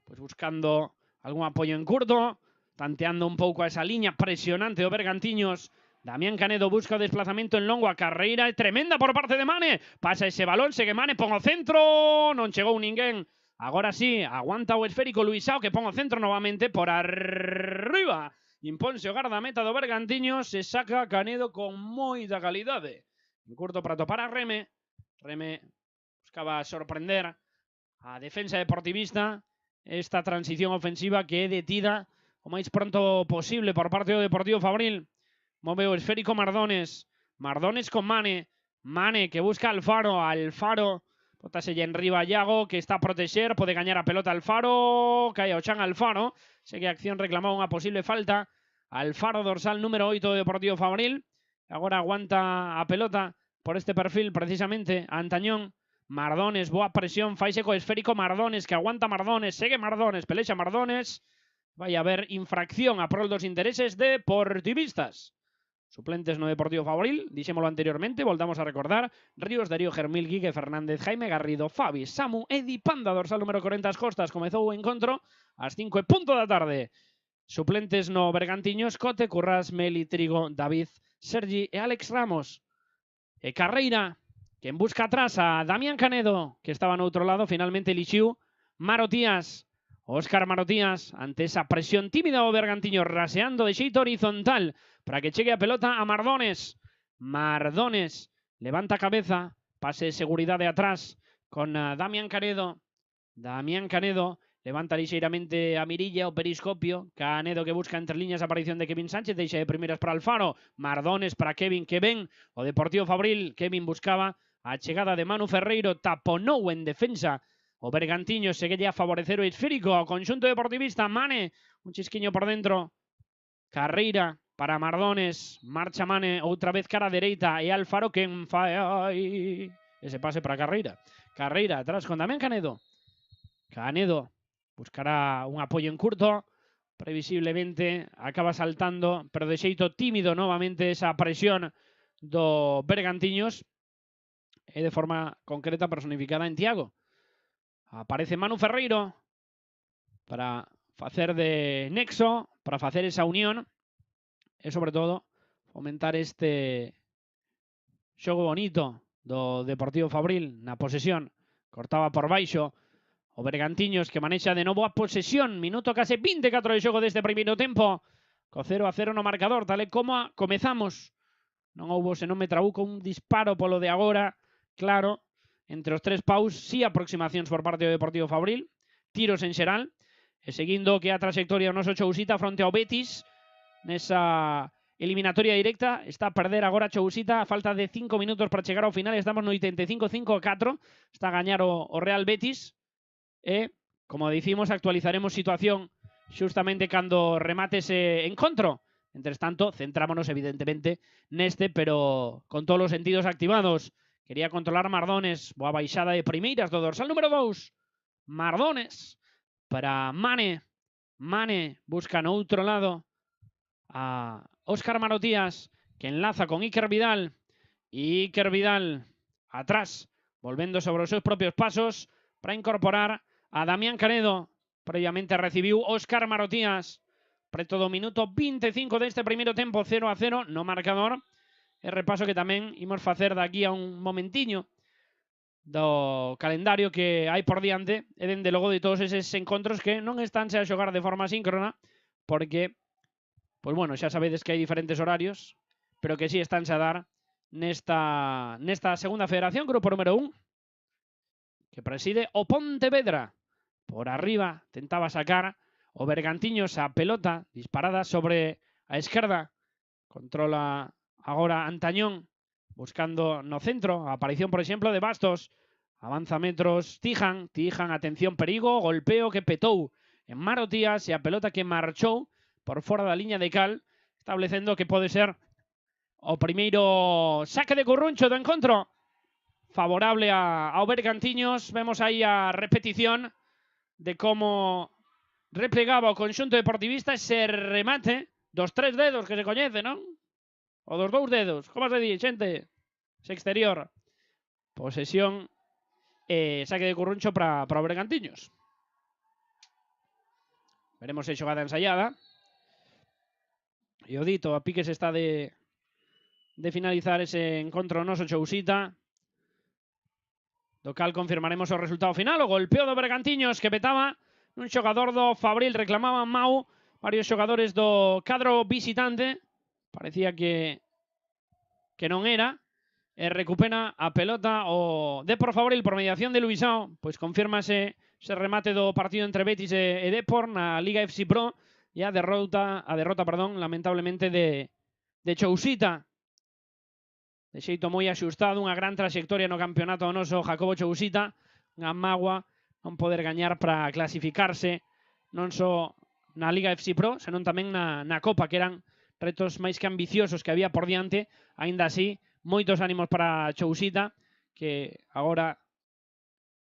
Speaker 2: pues buscando algún apoio en curto, tanteando un pouco a esa liña presionante do Bergantiños. Damián Canedo busca o desplazamento en longo, a carreira tremenda por parte de Mane. Pasa ese balón, segue Mane, pon o centro, non chegou ninguén. Agora sí, aguanta o esférico Luisao, que pon o centro novamente por arriba. Imponse o gardameta do Bergantiños, se saca Canedo con moita calidade. En curto para topar a Reme. Reme buscaba sorprender a defensa deportivista. Esta transición ofensiva que é detida o máis pronto posible por parte do Deportivo Fabril. Move o esférico Mardones. Mardones con Mane. Mane que busca Alfaro. Alfaro. Bótaselle en riba Iago, que está a protexer, pode gañar a pelota Alfaro, cae ao chan Alfaro, segue a acción, reclamaba unha posible falta. Alfaro, dorsal número 8 do Deportivo Fabril, agora aguanta a pelota por este perfil, precisamente, a Antañón, Mardones, boa presión, faise co esférico Mardones, que aguanta Mardones, segue Mardones, pelexa Mardones. Vai haber infracción a prol dos intereses deportivistas. Suplentes no Deportivo Fabril, dixémolo anteriormente, voltamos a recordar. Ríos, Darío, Germil, Guille, Fernández, Jaime Garrido, Fabi, Samu, Edi, Panda, dorsal número 40 as Costas. Comezou o encontro ás 5:00 da tarde. Suplentes no Bergantiños, Cote, Currás, Meli, Trigo, David, Sergi e Alex Ramos. E Carreira, que en busca atrás a Damián Canedo, que estaba no outro lado, finalmente elixiu Marotías. Óscar Marotías, ante esa presión tímida o Bergantiños, raseando de xeito horizontal para que chegue a pelota a Mardones. Mardones levanta a cabeza, pase de seguridade atrás con Damián Canedo. Damián Canedo levanta lixeiramente a mirilla, o periscopio. Canedo que busca entre líneas a aparición de Kevin Sánchez, deixa de primeiras para Alfaro. Mardones para Kevin, que ven o Deportivo Fabril. Kevin buscaba a chegada de Manu Ferreiro, taponou en defensa o Bergantiños, seguelle a favorecer o esférico ao conxunto deportivista. Mane, un chisquiño por dentro. Carreira para Mardones, marcha Mane outra vez cara dereita e Alfaro quen fai ese pase para Carreira. Carreira atrás con Damián Canedo. Canedo buscará un apoio en curto, previsiblemente acaba saltando, pero de xeito tímido novamente esa presión do Bergantiños. E de forma concreta personificada en Tiago. Aparece Manu Ferreiro para facer de nexo, para facer esa unión e, sobre todo, fomentar este xogo bonito do Deportivo Fabril na posesión. Cortaba por baixo o Bergantiños, que manexa de novo a posesión. Minuto case 24 de xogo deste primeiro tempo. Co 0-0 no marcador, tal e como comezamos. Non houbo, se non me trabuco, un disparo polo de agora. Claro, entre os tres paus, sí aproximacións por parte do Deportivo Fabril, tiros en xeral, e seguindo que a trayectoria do noso Chousita fronte ao Betis, nesa eliminatoria directa, está a perder agora Chousita a falta de 5 minutos para chegar ao final, estamos no 85-5-4, está a gañar o Real Betis, e, como dicimos, actualizaremos situación xustamente cando remate ese encontro. Entre tanto, centrámonos evidentemente neste, pero con todos os sentidos activados. Quería controlar Mardones, boa baixada de primeiras do dorsal número 2. Mardones para Mane. Mane busca no outro lado a Óscar Marotías, que enlaza con Iker Vidal. Iker Vidal atrás, volvendo sobre os seus propios pasos para incorporar a Damián Canedo. Previamente recibiu Óscar Marotías. Preto do minuto 25 deste primeiro tempo, 0-0 no marcador. E repaso que tamén imos facer daqui a un momentiño do calendario que hai por diante e dende logo de todos eses encontros que non estánse a xogar de forma síncrona porque, pois bueno, xa sabedes que hai diferentes horarios, pero que sí estánse a dar nesta segunda federación, grupo número 1, que preside o Pontevedra. Por arriba tentaba sacar o Bergantiños a pelota disparada sobre a esquerda. Controla agora Antañón, buscando no centro. A aparición, por exemplo, de Bastos. Avanza metros Tijan. Tijan, atención, perigo. Golpeo que petou en Marotías e a pelota que marchou por fora da liña de cal, establecendo que pode ser o primeiro saque de Curruncho do encontro. Favorable ao Bergantiños. Vemos aí a repetición de como replegaba o conxunto deportivista ese remate dos 3 dedos que se coñece, non? O dos 2 dedos, como se di, xente? Ese exterior. Posesión e saque de Curruncho para o Bergantiños. Veremos se xogada ensaiada. E o dito, a piques está de finalizar ese encontro noso Chousita. Do cal confirmaremos o resultado final. O golpeo do Bergantiños que petaba un xogador do Fabril, reclamaba Mau varios xogadores do cadro visitante. Parecía que non era. E recupera a pelota o Depor Fabril por mediación de Luisao. Pois confírmase ese remate do partido entre Betis e Depor na Liga FC Pro. E a derrota, lamentablemente, de Chousita. De xeito moi axustado, unha gran trayectoria no campeonato noso Jacobo Chousita. Unha mágoa non poder gañar para clasificarse non só na Liga FC Pro, senón tamén na Copa, que eran retos máis que ambiciosos que había por diante. Aínda así, moitos ánimos para Chousita, que agora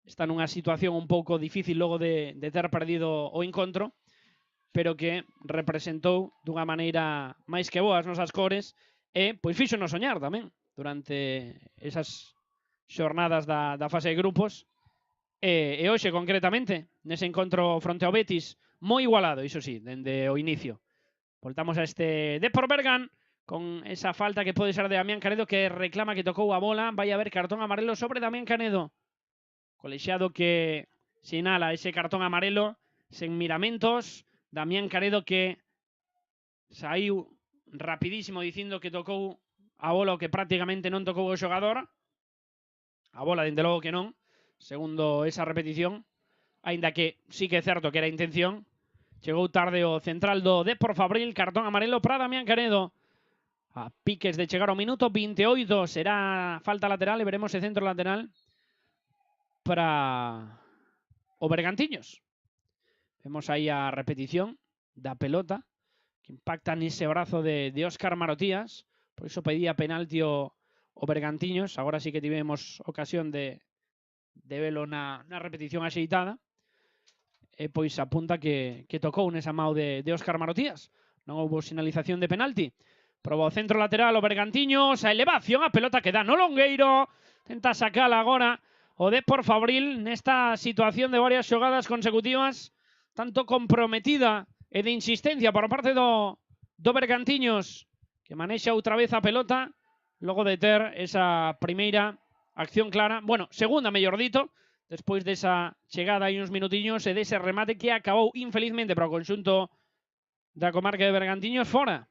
Speaker 2: está nunha situación un pouco difícil logo de ter perdido o encontro, pero que representou dunha maneira máis que boa as nosas cores e pois fíxonos soñar tamén durante esas xornadas da fase de grupos e hoxe concretamente nese encontro fronte ao Betis moi igualado, iso sí, dende o inicio. Voltamos a este Depor Bergan con esa falta que pode ser de Damián Canedo, que reclama que tocou a bola. Vai haber cartón amarelo sobre Damián Canedo. Colexiado que sinala ese cartón amarelo sen miramentos. Damián Canedo que saiu rapidísimo dicindo que tocou a bola o que prácticamente non tocou o xogador. A bola, dende logo que non, segundo esa repetición, aínda que sí que é certo que era intención. Chegou tarde o central do Depor Fabril, cartón amarelo para Damián Canedo. A piques de chegar ao minuto 28, será falta lateral e veremos ese centro lateral para o Bergantiños. Vemos aí a repetición da pelota que impacta nese brazo de Óscar Marotías. Por iso pedía penalti o Bergantiños. Agora sí que tivemos ocasión de velo na repetición axeitada. E pois apunta que tocou nesa mão de Óscar Marotías. Non houve sinalización de penalti. Proba o centro lateral o Bergantiños, a elevación, a pelota que dá no longueiro. Tenta sacala agora o Depor Fabril nesta situación de varias xogadas consecutivas, tanto comprometida e de insistencia por parte do Bergantiños, que manexa outra vez a pelota, logo de ter esa primeira acción clara, bueno, segunda, mellor dito, despois desa chegada hai uns minutiños e dese remate que acabou infelizmente para o conxunto da comarca de Bergantiños fora.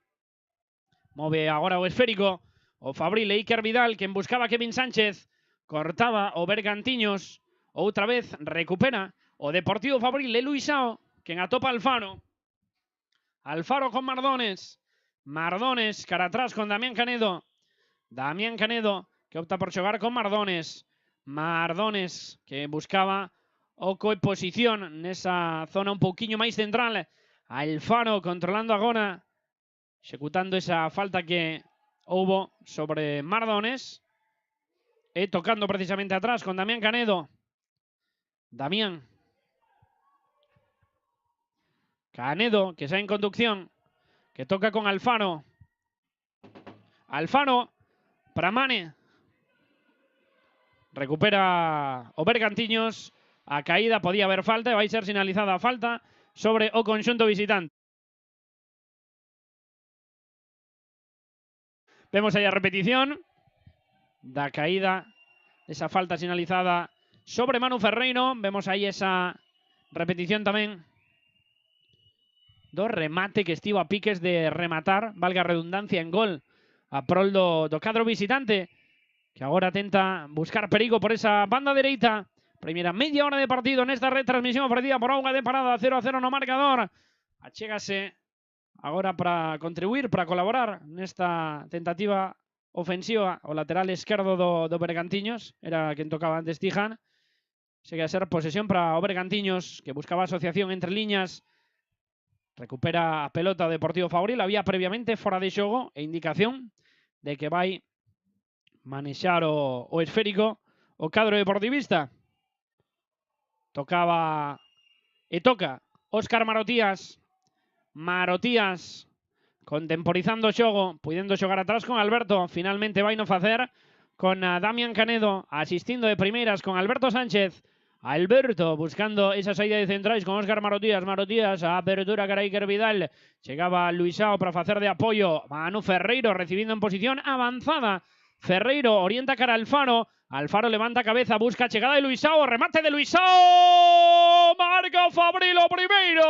Speaker 2: Move agora o esférico o Fabril e Iker Vidal, quen buscaba Kevin Sánchez, cortaba o Bergantiños, outra vez recupera o Deportivo Fabril e Luisao, quen atopa Alfaro. Alfaro con Mardones, Mardones cara atrás con Damián Canedo, Damián Canedo que opta por xogar con Mardones, Mardones que buscaba o coposición nesa zona un pouquiño máis central, Alfaro controlando agora, executando esa falta que houbo sobre Mardones e tocando precisamente atrás con Damián Canedo. Damián Canedo que sai en conducción, que toca con Alfaro. Alfaro para Mane. Recupera o Bergantiños. A caída podía haber falta e vai ser sinalizada a falta sobre o conxunto visitante. Vemos aí a repetición da caída desa falta sinalizada sobre Manu Ferreiro. Vemos aí esa repetición tamén do remate que estivo a piques de rematar, valga a redundancia, en gol a prol do cadro visitante, que agora tenta buscar perigo por esa banda dereita. Primeira media hora de partido nesta retransmisión ofrecida por Auga de Parada, 0-0 no marcador. Achégase agora para contribuir, para colaborar nesta tentativa ofensiva o lateral esquerdo do Bergantiños, era quen tocaba antes Tijan. Segue a ser posesión para o Bergantiños, que buscaba asociación entre liñas. Recupera a pelota o Deportivo Fabril, había previamente fora de xogo e indicación de que vai manexar o esférico o cadro deportivista. Tocaba e toca Óscar Marotías. Marotías contemporizando o xogo, puidendo xogar atrás con Alberto. Finalmente vai no facer con Damián Canedo, asistindo de primeiras con Alberto Sánchez. Alberto buscando esa saída de centrais con Óscar Marotías. Marotías a apertura cara a Iker Vidal. Chegaba Luisao para facer de apoio. Manu Ferreiro recibindo en posición avanzada. Ferreiro orienta cara a Alfaro. Alfaro levanta cabeza, busca chegada de Luisao. Remate de Luisao. Marca Fabril o primeiro.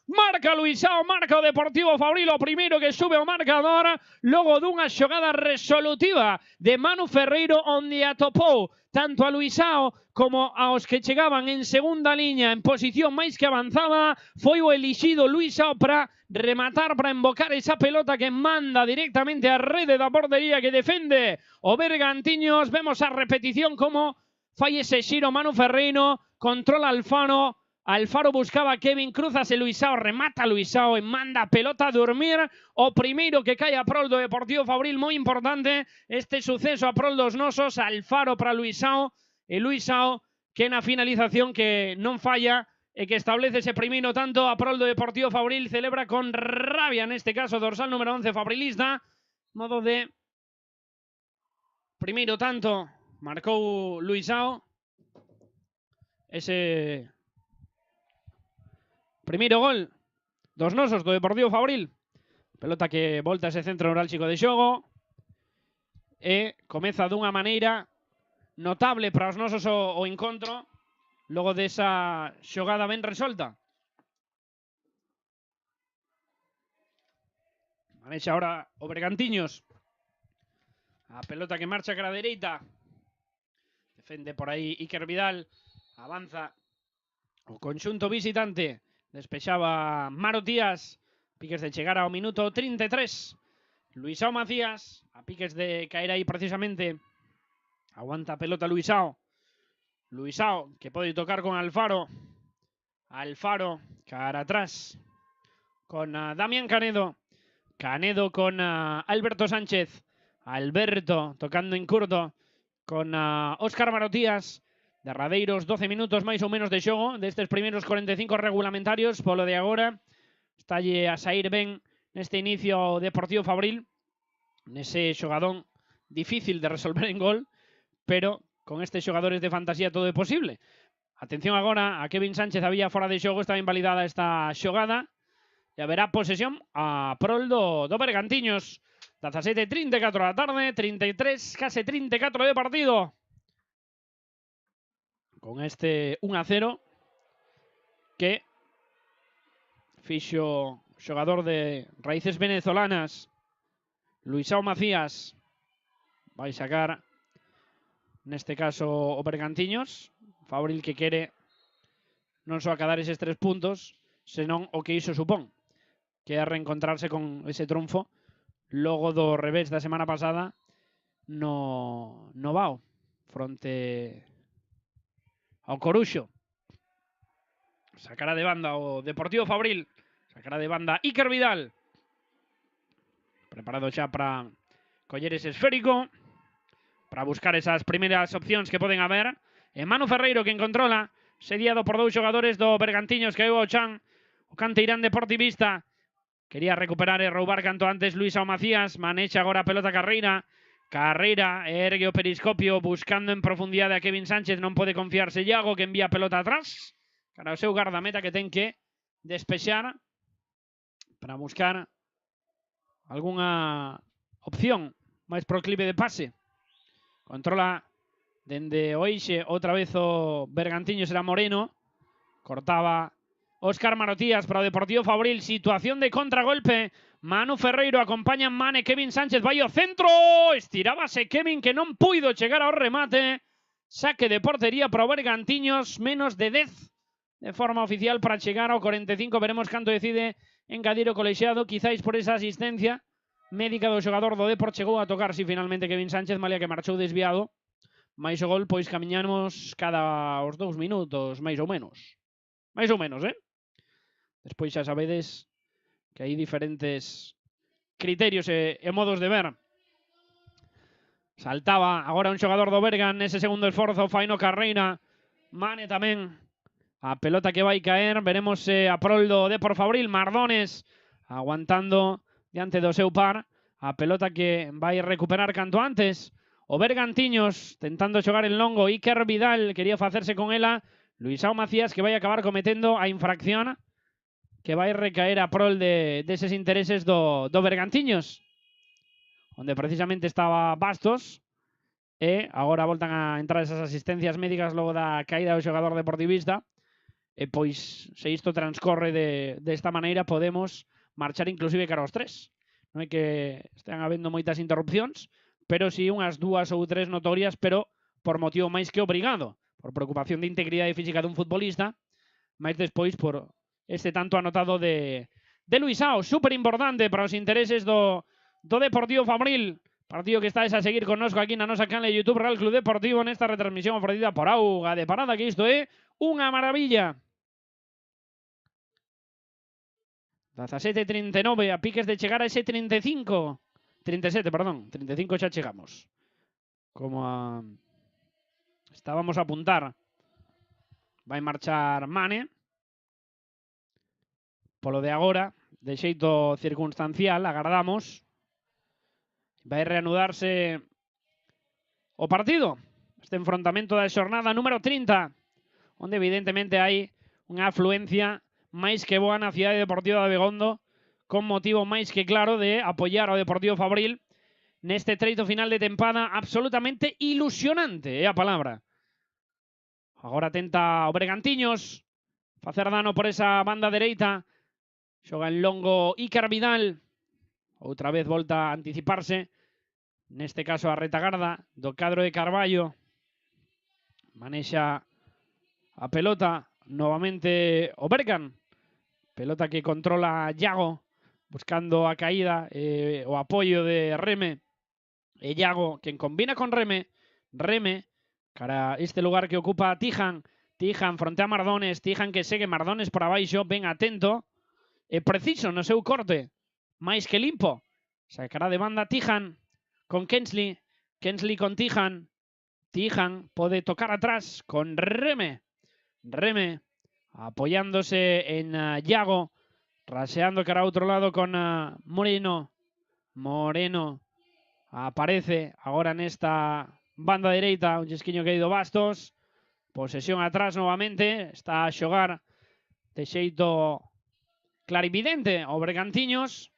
Speaker 2: Marca Luisao, marca o Deportivo Fabril o primeiro que sube ao marcador logo dunha xogada resolutiva de Manu Ferreiro onde atopou tanto a Luisao como aos que chegaban en segunda liña en posición máis que avanzada. Foi o elixido Luisao para rematar, para embocar esa pelota que manda directamente á rede da portería que defende o Bergantiños. Vemos a repetición como fai ese xiro Manu Ferreiro, controla Alfaro. Alfaro buscaba a Kevin, cruzase Luisao, remata Luisao e manda a pelota a dormir. O primeiro que cae a prol do Deportivo Fabril, moi importante este suceso a prol dos nosos. Alfaro para Luisao e Luisao que na finalización que non falla e que establece ese primeiro tanto a prol do Deportivo Fabril, celebra con rabia neste caso dorsal número 11 fabrilista. Modo de primeiro tanto marcou Luisao. Ese primeiro gol dos nosos do Deportivo Fabril. Pelota que volta ese centro neurálxico de xogo e comeza dunha maneira notable para os nosos o encontro logo desa xogada ben resolta. Manexa ahora o Bergantiños. A pelota que marcha cara a dereita. Defende por aí Iker Vidal. Avanza o conxunto visitante. Despexaba Maro Tías. Piques de chegar ao minuto 33. Luisao Macías. A piques de caer aí precisamente. Aguanta a pelota Luisao. Luisao que pode tocar con Alfaro. Alfaro cara atrás. Con Damián Canedo. Canedo con Alberto Sánchez. Alberto tocando en curto con Óscar Marotías. Derradeiros 12 minutos máis ou menos de xogo destes primeiros 45 regulamentarios. Polo de agora estalle a sair ben neste inicio Deportivo Fabril, nese xogadón difícil de resolver en gol, pero con estes xogadores de fantasía todo é posible. Atención agora a Kevin Sánchez, había fora de xogo, estaba invalidada esta xogada e haberá posesión a prol do Bergantiños. 17:34 da tarde, 33, case 34 de partido. Con este 1-0 que fixo xogador de raíces venezolanas Luisao Macías. Vai sacar neste caso o Bergantiños. Fabril que quere non só acadar eses 3 puntos, senón o que iso supón, que é reencontrarse con ese triunfo logo do revés da semana pasada no Vao, fronte ao Coruxo. Sacará de banda o Deportivo Fabril. Sacará de banda Iker Vidal. Preparado xa para coller ese esférico, para buscar esas primeiras opcións que poden haber. E Manu Ferreiro que controla, sediado por 2 xogadores do Bergantiños que o chan. O canteirán deportivista quería recuperar e roubar canto antes Luisao Macías. Manexa agora a pelota Carreira. Carreira ergue o periscopio buscando en profundidade a Kevin Sánchez. Non pode confiarse Iago, que envía a pelota atrás cara ao seu gardameta, que ten que despexar para buscar algunha opción máis proclive de pase. Controla dende o eixe outra vez o Bergantiños, era Moreno. Cortaba Óscar Marotías para o Deportivo Fabril. Situación de contragolpe. Manu Ferreiro acompaña Mane. Kevin Sánchez vai ao centro. Estirábase Kevin, que non puido chegar ao remate. Saque de portería para o Bergantiños. Menos de 10 de forma oficial para chegar ao 45. Veremos canto decide engadir o colexiado. Quizáis por esa asistencia médica do xogador do Depor chegou a tocar si finalmente Kevin Sánchez, malia que marchou desviado. Mais o gol, pois camiñamos cada os 2 minutos, máis ou menos. Mais ou menos, Despois xa sabedes que hai diferentes criterios e modos de ver. Saltaba agora un xogador do Bergan nese segundo esforzo, Faino Carreira. Mane tamén. A pelota que vai caer, veremos a prol do Depor Fabril. Mardones aguantando diante do seu par. A pelota que vai recuperar canto antes o Bergantiños, tentando xogar en longo. Iker Vidal quería facerse con ela. Luisao Macías que vai acabar cometendo a infracción que vai recaer a prol deses intereses do Bergantiños, onde precisamente estaba Bastos, e agora voltan a entrar esas asistencias médicas logo da caída do xogador deportivista, e pois se isto transcorre desta maneira podemos marchar inclusive cara aos 3. Non é que estean habendo moitas interrupcións, pero si unhas 2 ou 3 notorias, pero por motivo máis que obrigado, por preocupación de integridade física dun futbolista, máis despois por este tanto anotado de Luisao, súper importante para os intereses do Deportivo Fabril. Partido que estáis a seguir connosco aquí na nosa canle de YouTube Real Club Deportivo nesta retransmisión ofrecida por Auga de Parada, que isto é unha maravilla. 17:39, a piques de chegar a ese 35. 37, perdón. 35 xa chegamos. Como estábamos a apuntar. Vai marchar Mane. Polo de agora, de xeito circunstancial, agardamos. Vai reanudarse o partido. Este enfrontamento da xornada número 30. Onde evidentemente hai unha afluencia máis que boa na Cidade Deportiva de Abegondo, con motivo máis que claro de apoiar ao Deportivo Fabril neste treito final de tempada absolutamente ilusionante, é a palabra. Agora tenta o Bergantiños facer dano por esa banda dereita. Xoga en longo Iker Vidal. Outra vez volta a anticiparse. Neste caso a retagarda do cadro de Carballo. Manexa a pelota novamente o Bergan. Pelota que controla Yago, buscando a caída, o apoio de Reme. E Yago, quen combina con Reme. Reme, cara este lugar que ocupa Tijan. Tijan fronte a Mardones. Tijan que segue Mardones por abaixo. Ben atento. E preciso no seu corte. Máis que limpo. Sacará de banda Tijan con Kensley. Kensley con Tijan. Tijan pode tocar atrás con Reme. Reme apoyándose en Yago, raseando cara a outro lado con Moreno. Moreno aparece agora nesta banda dereita, un chesquiño que ha ido Bastos. Posesión atrás novamente, está a xogar de xeito clarividente o Bergantiños,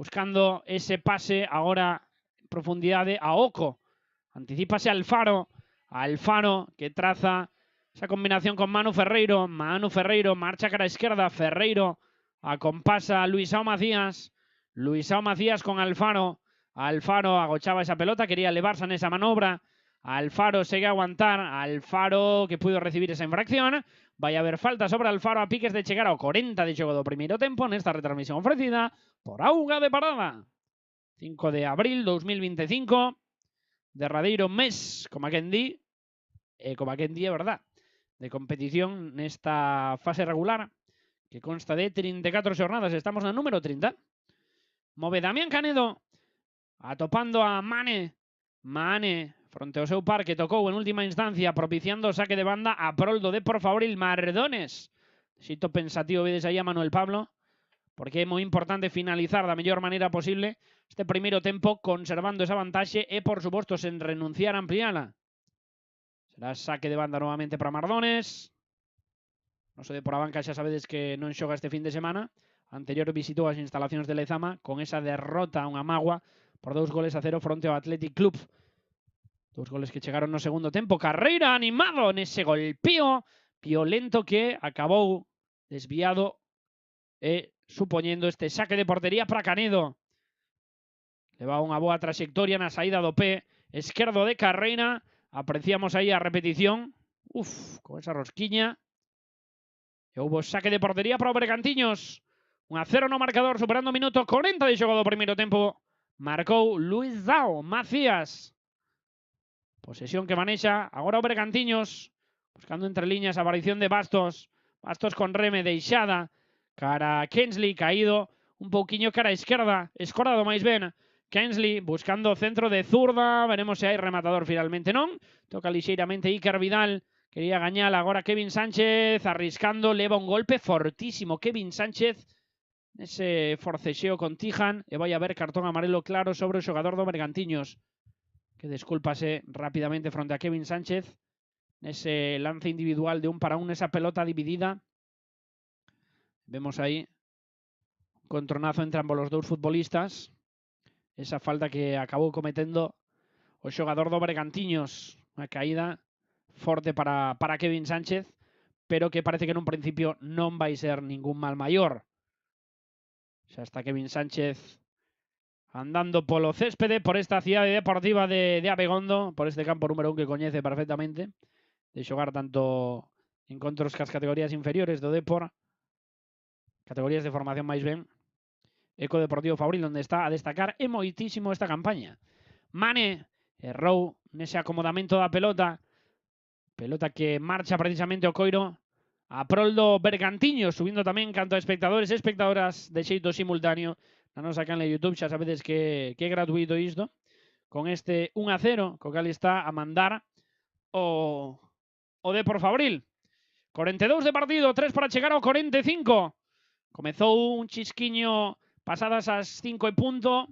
Speaker 2: buscando ese pase agora en profundidade a Oco. Anticípase Alfaro. Alfaro que traza esa combinación con Manu Ferreiro. Manu Ferreiro marcha cara a esquerda. Ferreiro acompasa a Luisao Macías. Luisao Macías con Alfaro. Alfaro agochaba esa pelota. Quería elevarse en esa manobra. Alfaro segue a aguantar. Alfaro que pudo recibir esa infracción. Vai haber falta sobre Alfaro a piques de chegar ao 40 de xogo do primeiro tempo nesta retransmisión ofrecida por Auga de Parada. 5 de abril 2025. Derradeiro mes, como a quen di, como a quen di é verdad, de competición nesta fase regular que consta de 34 xornadas. Estamos na número 30. Move Damián Canedo atopando a Mane. Mane fronte ao seu par que tocou en última instancia, propiciando o saque de banda a prol do Depor Fabril. Mardones. Xito pensativo vedes aí a Manuel Pablo, porque é moi importante finalizar da mellor maneira posible este primeiro tempo conservando esa vantaxe e, por suposto, sen renunciar a ampliala. Será saque de banda novamente para Mardones. Noso de por a banca xa sabedes que non xoga este fin de semana. Anterior visitou as instalacións de Lezama con esa derrota a unha mágoa por 2-0 fronte ao Athletic Club. 2 goles que chegaron no segundo tempo. Carreira animado nese golpeo violento que acabou desviado e supoñendo este saque de portería para Canedo. Leva unha boa trayectoria na saída do pé esquerdo de Carreira. Apreciamos aí a repetición. Con esa rosquiña. E houve saque de portería para o Bergantiños. 1-0 no marcador, superando o minuto 40 de xogo do primeiro tempo. Marcou Luisao Macías. Posesión que manexa agora o Bergantiños. Buscando entre liñas a aparición de Bastos. Bastos con Reme deixada. Cara Kensley, caído un pouquiño cara a esquerda. Escorado máis ben. Kensley buscando o centro de zurda. Veremos se hai rematador finalmente non. Toca lixeiramente Iker Vidal. Quería gañar agora Kevin Sánchez. Arriscando, leva un golpe fortísimo Kevin Sánchez. Ese forcexeo con Tijan. E vai haber cartón amarelo claro sobre o xogador do Bergantiños, que descúlpase rápidamente fronte a Kevin Sánchez. Nese lance individual de 1 para 1, esa pelota dividida. Vemos aí un contronazo entre ambos os dous futbolistas. Esa falta que acabou cometendo o xogador do Bergantiños. Unha caída forte para Kevin Sánchez, pero que parece que nun principio non vai ser ningún mal maior. Xa está Kevin Sánchez andando polo céspede por esta cidade deportiva de Abegondo, por este campo número 1 que coñece perfectamente, de xogar tanto encontros cas categorías inferiores do Depor, categorías de formación máis ben, Eco Deportivo Fabril, onde está a destacar e moitísimo esta campaña. Mane errou nese acomodamento da pelota. Pelota que marcha precisamente o coiro a prol do Bergantiños, subindo tamén canto a espectadores e espectadoras de xeito simultáneo na nosa canle de YouTube. Xa sabedes que é gratuito isto, con este 1-0, co cal está a mandar o Depor Fabril. 42 de partido, 3 para chegar ao 45. Comezou un chisquiño pasadas as 5 e punto,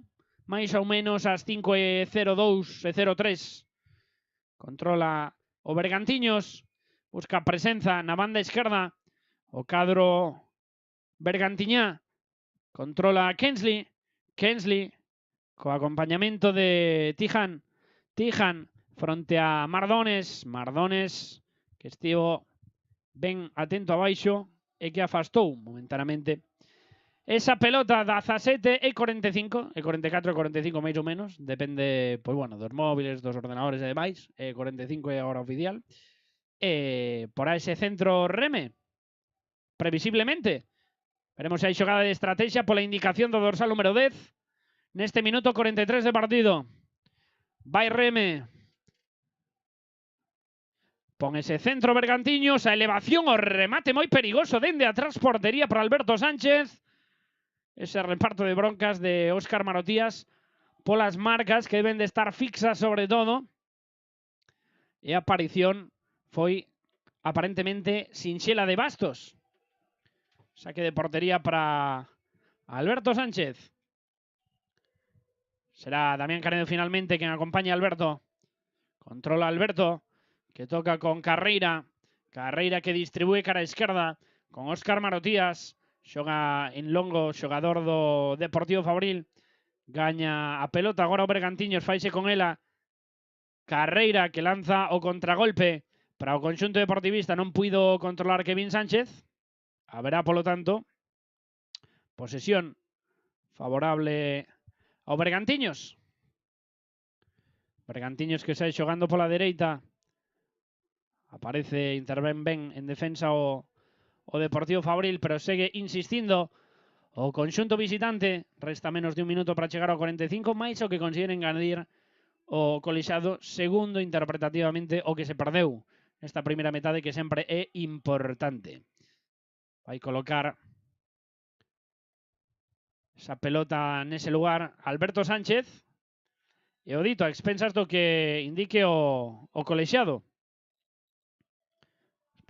Speaker 2: máis ou menos as 5:02 e 03. Controla o Bergantiños, busca presenza na banda esquerda. O cadro bergantiñá controla Kensley. Kensley co acompañamento de Tijan. Tijan fronte a Mardones. Mardones que estivo ben atento abaixo e que afastou momentáneamente esa pelota da 17 e 45, e 44 e 45 máis ou menos, depende, pois bueno, dos móviles, dos ordenadores e demais, e 45 é a hora oficial. E por a ese centro Reme, previsiblemente, veremos se hai xogada de estrategia pola indicación do dorsal número 10, neste minuto 43 de partido. Vai Reme. Pon ese centro Bergantiños, a elevación, o remate moi perigoso dende atrás, portería para Alberto Sánchez. Ese reparto de broncas de Óscar Marotías polas marcas que deben de estar fixas sobre todo. E a aparición foi aparentemente sinxela de Bastos. Saque de portería para Alberto Sánchez. Será Damián Canedo finalmente quen acompaña a Alberto. Controla Alberto, que toca con Carreira. Carreira que distribúe cara a esquerda con Óscar Marotías. Xoga en longo, xogador do Deportivo Fabril. Gaña a pelota agora o Bergantiños, faise con ela. Carreira que lanza o contragolpe para o conxunto deportivista. Non puido controlar Kevin Sánchez. Haberá, polo tanto, posesión favorable ao Bergantiños. Bergantiños que sai xogando pola dereita. Aparece, intervén ben en defensa o Deportivo Fabril, pero segue insistindo o conxunto visitante. Resta menos de un minuto para chegar ao 45, máis o que consiguen engadir o Colexado, segundo interpretativamente o que se perdeu nesta primeira metade, que sempre é importante. Vai colocar esa pelota nese lugar Alberto Sánchez. E o dito a expensas do que indique o Colexado.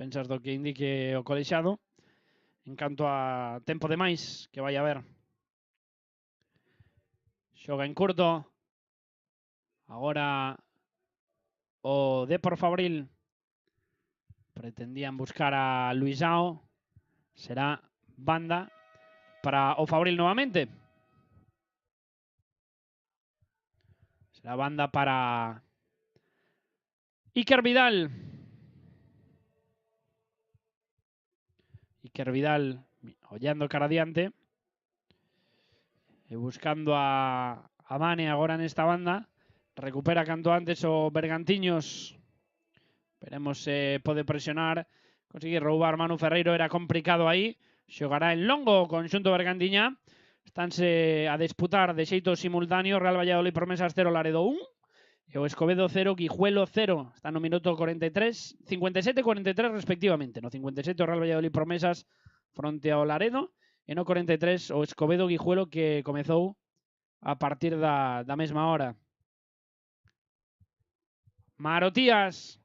Speaker 2: Pensas do que indique o Colexado en canto a tempo de máis que vai haber. Xoga en curto. Agora o Depor Fabril pretendían buscar a Luisao. Será banda para o Fabril novamente. Será banda para Iker Vidal. Iker Vidal ollando cara adiante e buscando a Mane agora nesta banda. Recupera canto antes o Bergantiños. Veremos se pode presionar. Conseguir roubar Manu Ferreiro, era complicado aí. Xogará en longo o conxunto bergantiñá. Estánse a disputar de xeito simultáneo Real Valladolid Promesas 0, Laredo 1. E o Escobedo 0, Guijuelo 0. Está no minuto 43, 57 e 43 respectivamente. No 57 o Real Valladolid Promesas fronte ao Laredo. E no 43 o Escobedo Guijuelo, que comezou a partir da mesma hora. Marotías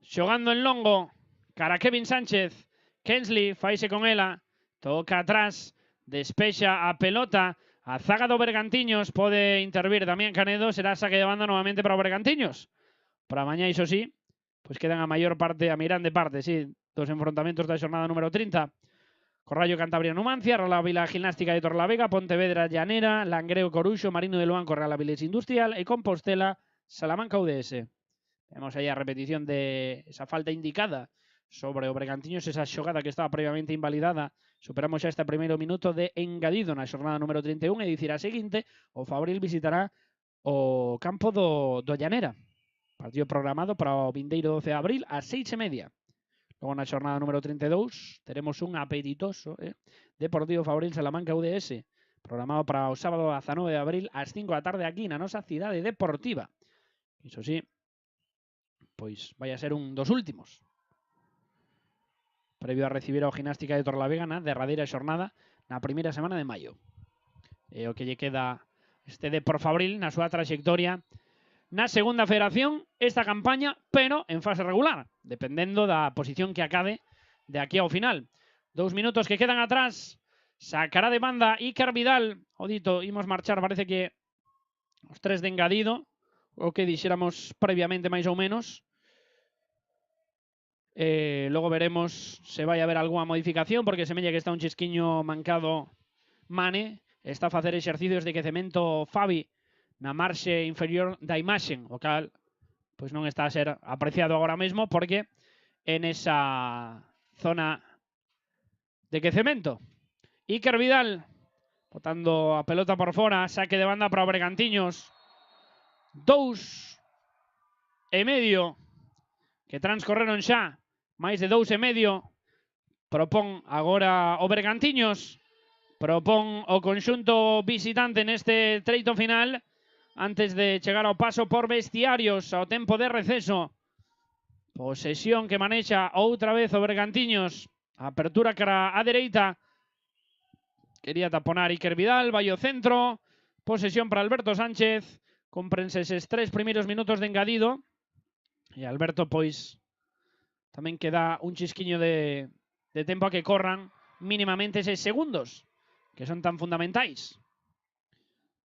Speaker 2: xogando en longo. Cara Kevin Sánchez. Kensley faise con ela. Toca atrás. Despexa a pelota. A zaga do Bergantiños, pode intervir Damián Canedo, será saque de banda novamente para o Bergantiños. Para mañá, iso sí, pois quedan a maior parte, a mirande parte, sí, dos enfrontamentos da xornada número 30. Corrallo Cantabria Numancia, Real Vila Gimnástica de Torrelavega, Pontevedra Llanera, Langreo Coruxo, Marino de Luanco, Real Avilés Industrial e Compostela, Salamanca UDS. Vemos aí a repetición de esa falta indicada sobre o Bergantiños, esa xogada que estaba previamente invalidada. Superamos xa este primeiro minuto de engadido na xornada número 31 e dicir a seguinte, o Fabril visitará o campo do Llanera. Partido programado para o vindeiro 12 de abril ás 6:30. Logo na xornada número 32 teremos un apetitoso Deportivo Fabril Salamanca UDS, programado para o sábado 19 de abril ás 5 da tarde aquí na nosa cidade deportiva. Iso sí, pois vai a ser un dos últimos previo a recibir a Gimnástica de Torrelavega na derradeira xornada na primeira semana de maio. E o que lle queda este Depor Fabril na súa traxectoria na segunda federación esta campaña, pero en fase regular, dependendo da posición que acabe de aquí ao final. 2 minutos que quedan atrás, sacará de banda Iker Vidal. O dito, imos marchar, parece que os 3 de engadido, o que dixéramos previamente máis ou menos. Logo veremos se vai haber algunha modificación, porque semella que está un chisquiño mancado Mane, está a facer exercicios de quecemento Fabi na marxe inferior da imaxen, o cal pois non está a ser apreciado agora mesmo porque en esa zona de quecemento. Iker Vidal botando a pelota por fora, saque de banda para o Bergantiños. 2,5 que transcorreron xa, máis de 2,5. Propón agora o Bergantiños, propón o conxunto visitante neste treito final, antes de chegar ao paso por vestiarios, ao tempo de receso. Posesión que manexa outra vez o Bergantiños. Apertura cara á dereita. Quería taponar Iker Vidal, vai ao centro. Posesión para Alberto Sánchez. Cómprense eses 3 primeiros minutos de engadido. E Alberto, pois, tamén queda un chisquiño de tempo a que corran mínimamente eses segundos, que son tan fundamentais.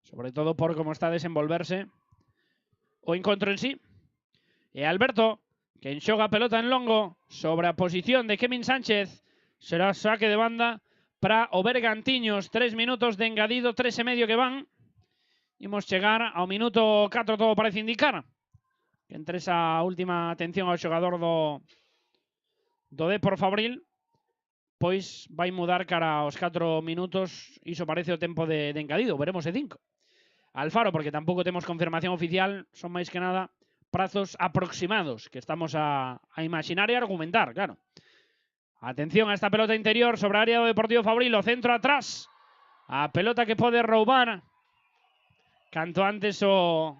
Speaker 2: Sobre todo por como está a desenvolverse o encontro en sí. E Alberto, que enxoga a pelota en longo sobre a posición de Kevin Sánchez, será saque de banda para o Bergantiños. 3 minutos de engadido, 3,5 que van. Imos chegar ao minuto 4, todo parece indicar. Que entre esa última atención ao xogador do Depor Fabril, pois vai mudar cara aos 4 minutos, iso parece o tempo de engadido, veremos de 5. Alfaro, porque tampouco temos confirmación oficial, son máis que nada prazos aproximados que estamos a imaginar e argumentar, claro. Atención a esta pelota interior sobre a área do Deportivo Fabril, o centro atrás, a pelota que pode roubar canto antes o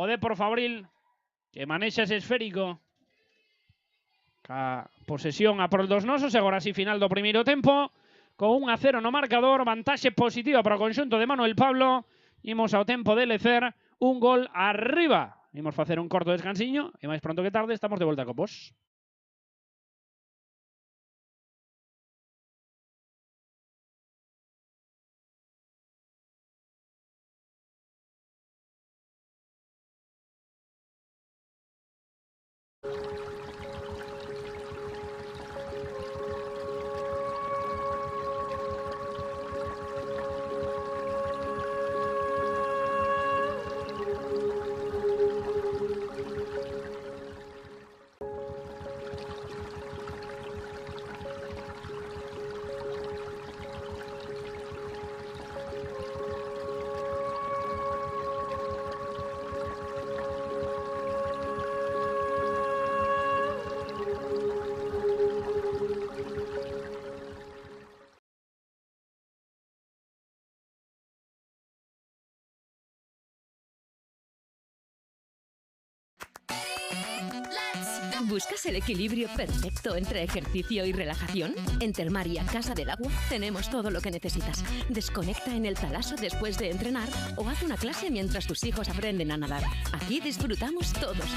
Speaker 2: Depor Fabril, que manexa ese esférico. Ca posesión a por dos nosos, agora sí final do primeiro tempo, con 1-0 no marcador, vantaxe positiva para o conxunto de Manuel Pablo. Imos ao tempo de lecer, un gol arriba. Imos facer un corto descansiño e máis pronto que tarde estamos de volta con vos.
Speaker 1: ¿Buscas el equilibrio perfecto entre ejercicio y relajación? En Termaria Casa del Agua tenemos todo lo que necesitas. Desconecta en el talaso después de entrenar o haz una clase mientras tus hijos aprenden a nadar. Aquí disfrutamos todos.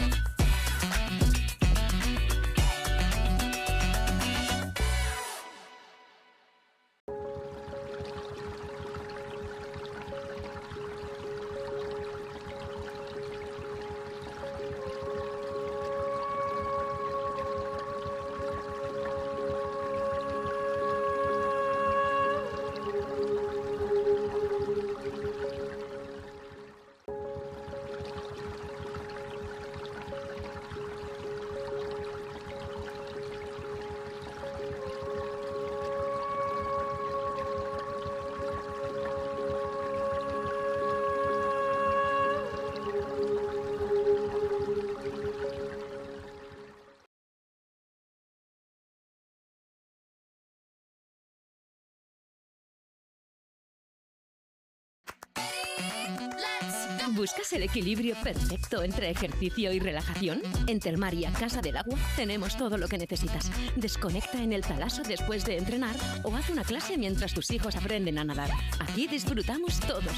Speaker 1: ¿Buscas el equilibrio perfecto entre ejercicio y relajación? En Termaria Casa del Agua tenemos todo lo que necesitas. Desconecta en el talaso después de entrenar o haz una clase mientras tus hijos aprenden a nadar. Aquí disfrutamos todos.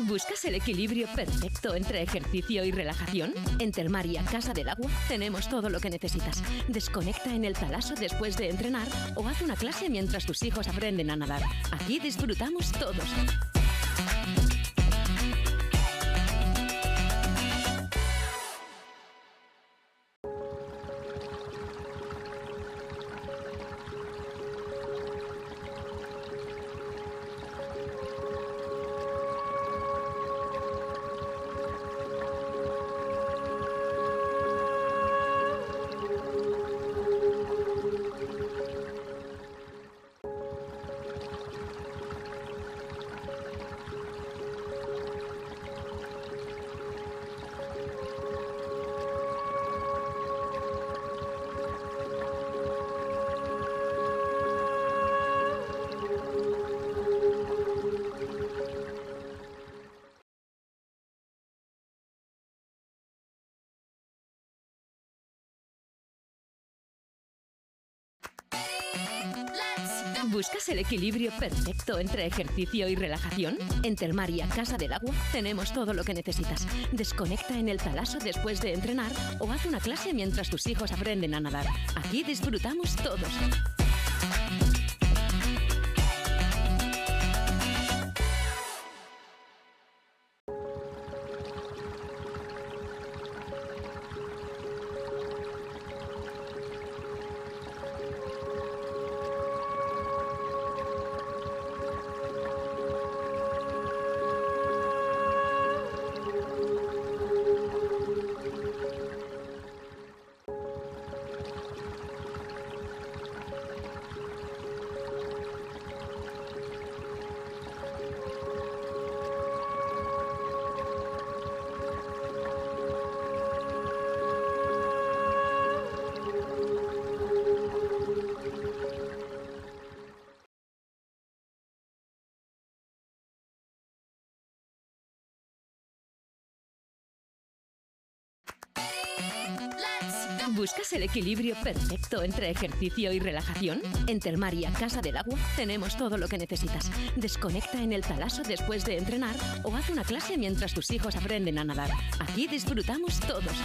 Speaker 1: ¿Buscas el equilibrio perfecto entre ejercicio y relajación? En Termaria Casa del Agua tenemos todo lo que necesitas. Desconecta en el talaso después de entrenar o haz una clase mientras tus hijos aprenden a nadar. Aquí disfrutamos todos. ¿Buscas el equilibrio perfecto entre ejercicio y relajación? En Termaria Casa del Agua tenemos todo lo que necesitas. Desconecta en el talaso después de entrenar o haz una clase mientras tus hijos aprenden a nadar. Aquí disfrutamos todos. ¿Buscas el equilibrio perfecto entre ejercicio y relajación? En Termaria Casa del Agua tenemos todo lo que necesitas. Desconecta en el talaso después de entrenar o haz una clase mientras tus hijos aprenden a nadar. Aquí disfrutamos todos.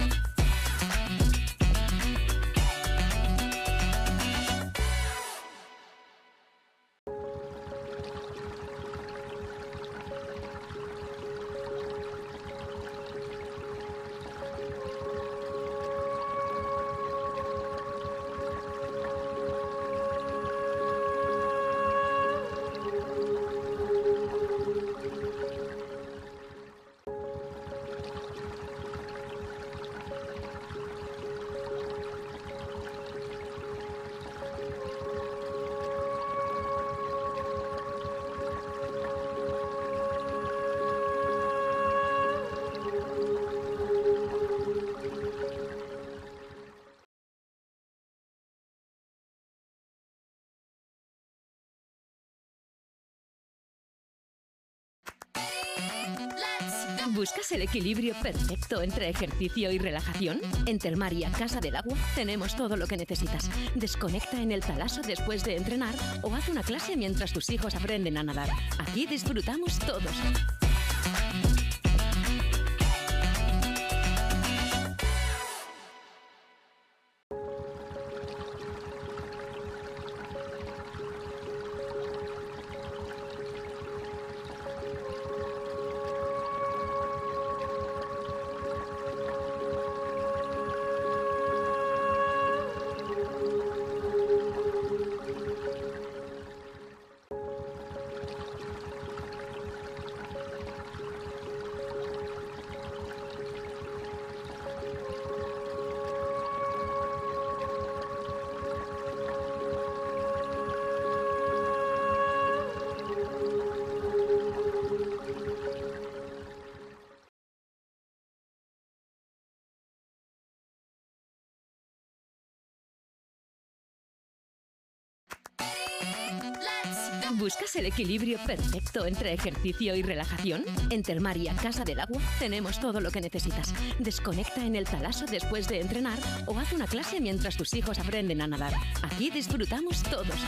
Speaker 1: ¿Buscas el equilibrio perfecto entre ejercicio y relajación? En Termaria Casa del Agua tenemos todo lo que necesitas. Desconecta en el talaso después de entrenar o haz una clase mientras tus hijos aprenden a nadar. Aquí disfrutamos todos. ¿Buscas el equilibrio perfecto entre ejercicio y relajación? En Termaria Casa del Agua tenemos todo lo que necesitas. Desconecta en el talaso después de entrenar o haz una clase mientras tus hijos aprenden a nadar. Aquí disfrutamos todos.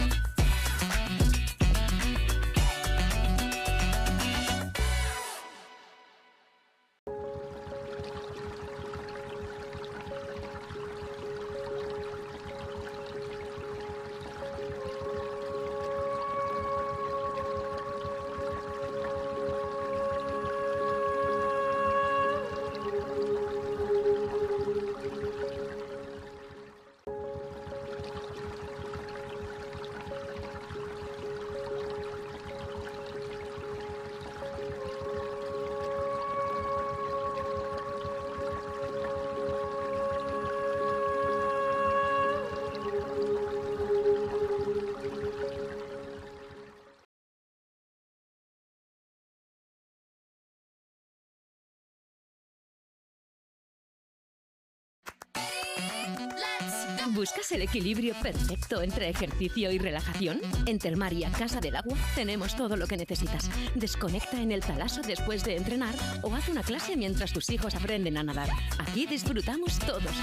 Speaker 1: ¿Buscas el equilibrio perfecto entre ejercicio y relajación? En Termaria Casa del Agua tenemos todo lo que necesitas. Desconecta en el talaso después de entrenar o haz una clase mientras tus hijos aprenden a nadar. Aquí disfrutamos todos.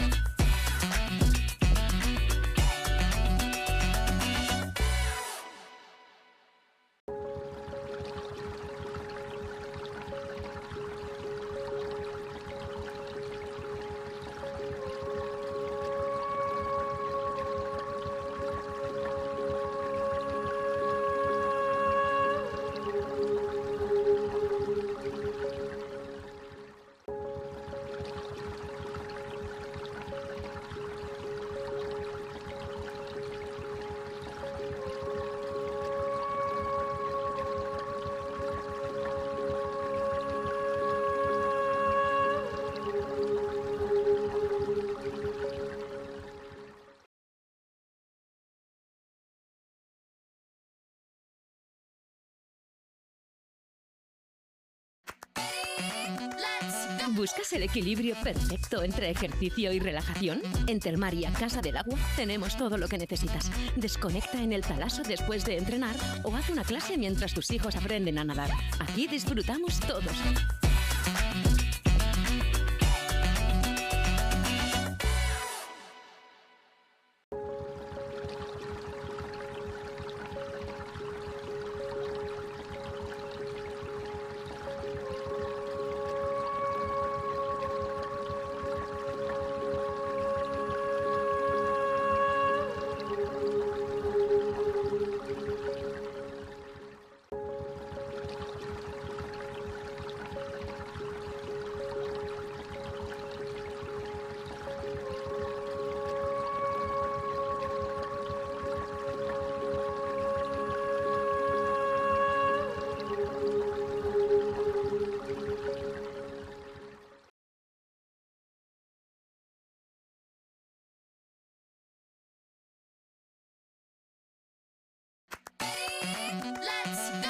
Speaker 1: ¿Buscas el equilibrio perfecto entre ejercicio y relajación? En Termaria Casa del Agua tenemos todo lo que necesitas. Desconecta en el talaso después de entrenar o haz una clase mientras tus hijos aprenden a nadar. Aquí disfrutamos todos.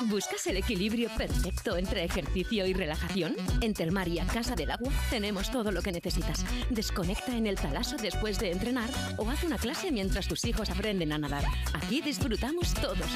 Speaker 1: ¿Buscas el equilibrio perfecto entre ejercicio y relajación? En Termaria Casa del Agua tenemos todo lo que necesitas. Desconecta en el talaso después de entrenar o haz una clase mientras tus hijos aprenden a nadar. Aquí disfrutamos todos.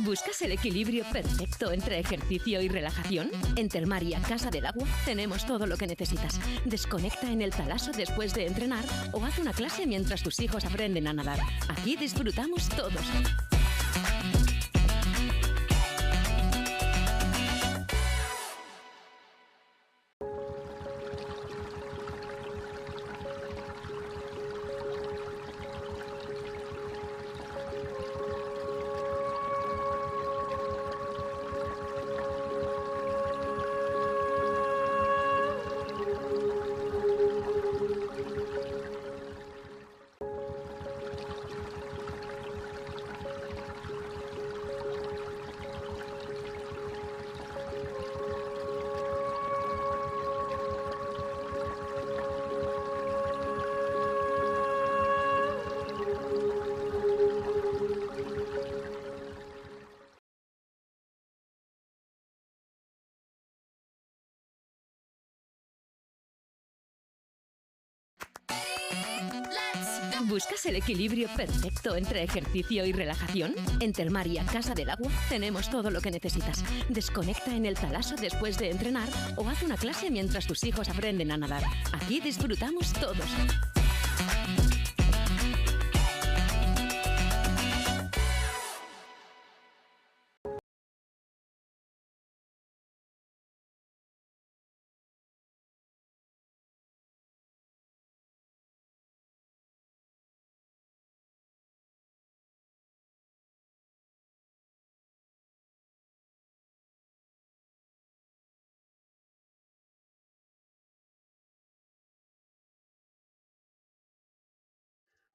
Speaker 1: ¿Buscas el equilibrio perfecto entre ejercicio y relajación? En Termaria Casa del Agua tenemos todo lo que necesitas. Desconecta en el talaso después de entrenar o haz una clase mientras tus hijos aprenden a nadar. Aquí disfrutamos todos. ¿Buscas el equilibrio perfecto entre ejercicio y relajación? En Termaria Casa del Agua tenemos todo lo que necesitas. Desconecta en el talaso después de entrenar o haz una clase mientras tus hijos aprenden a nadar. Aquí disfrutamos todos.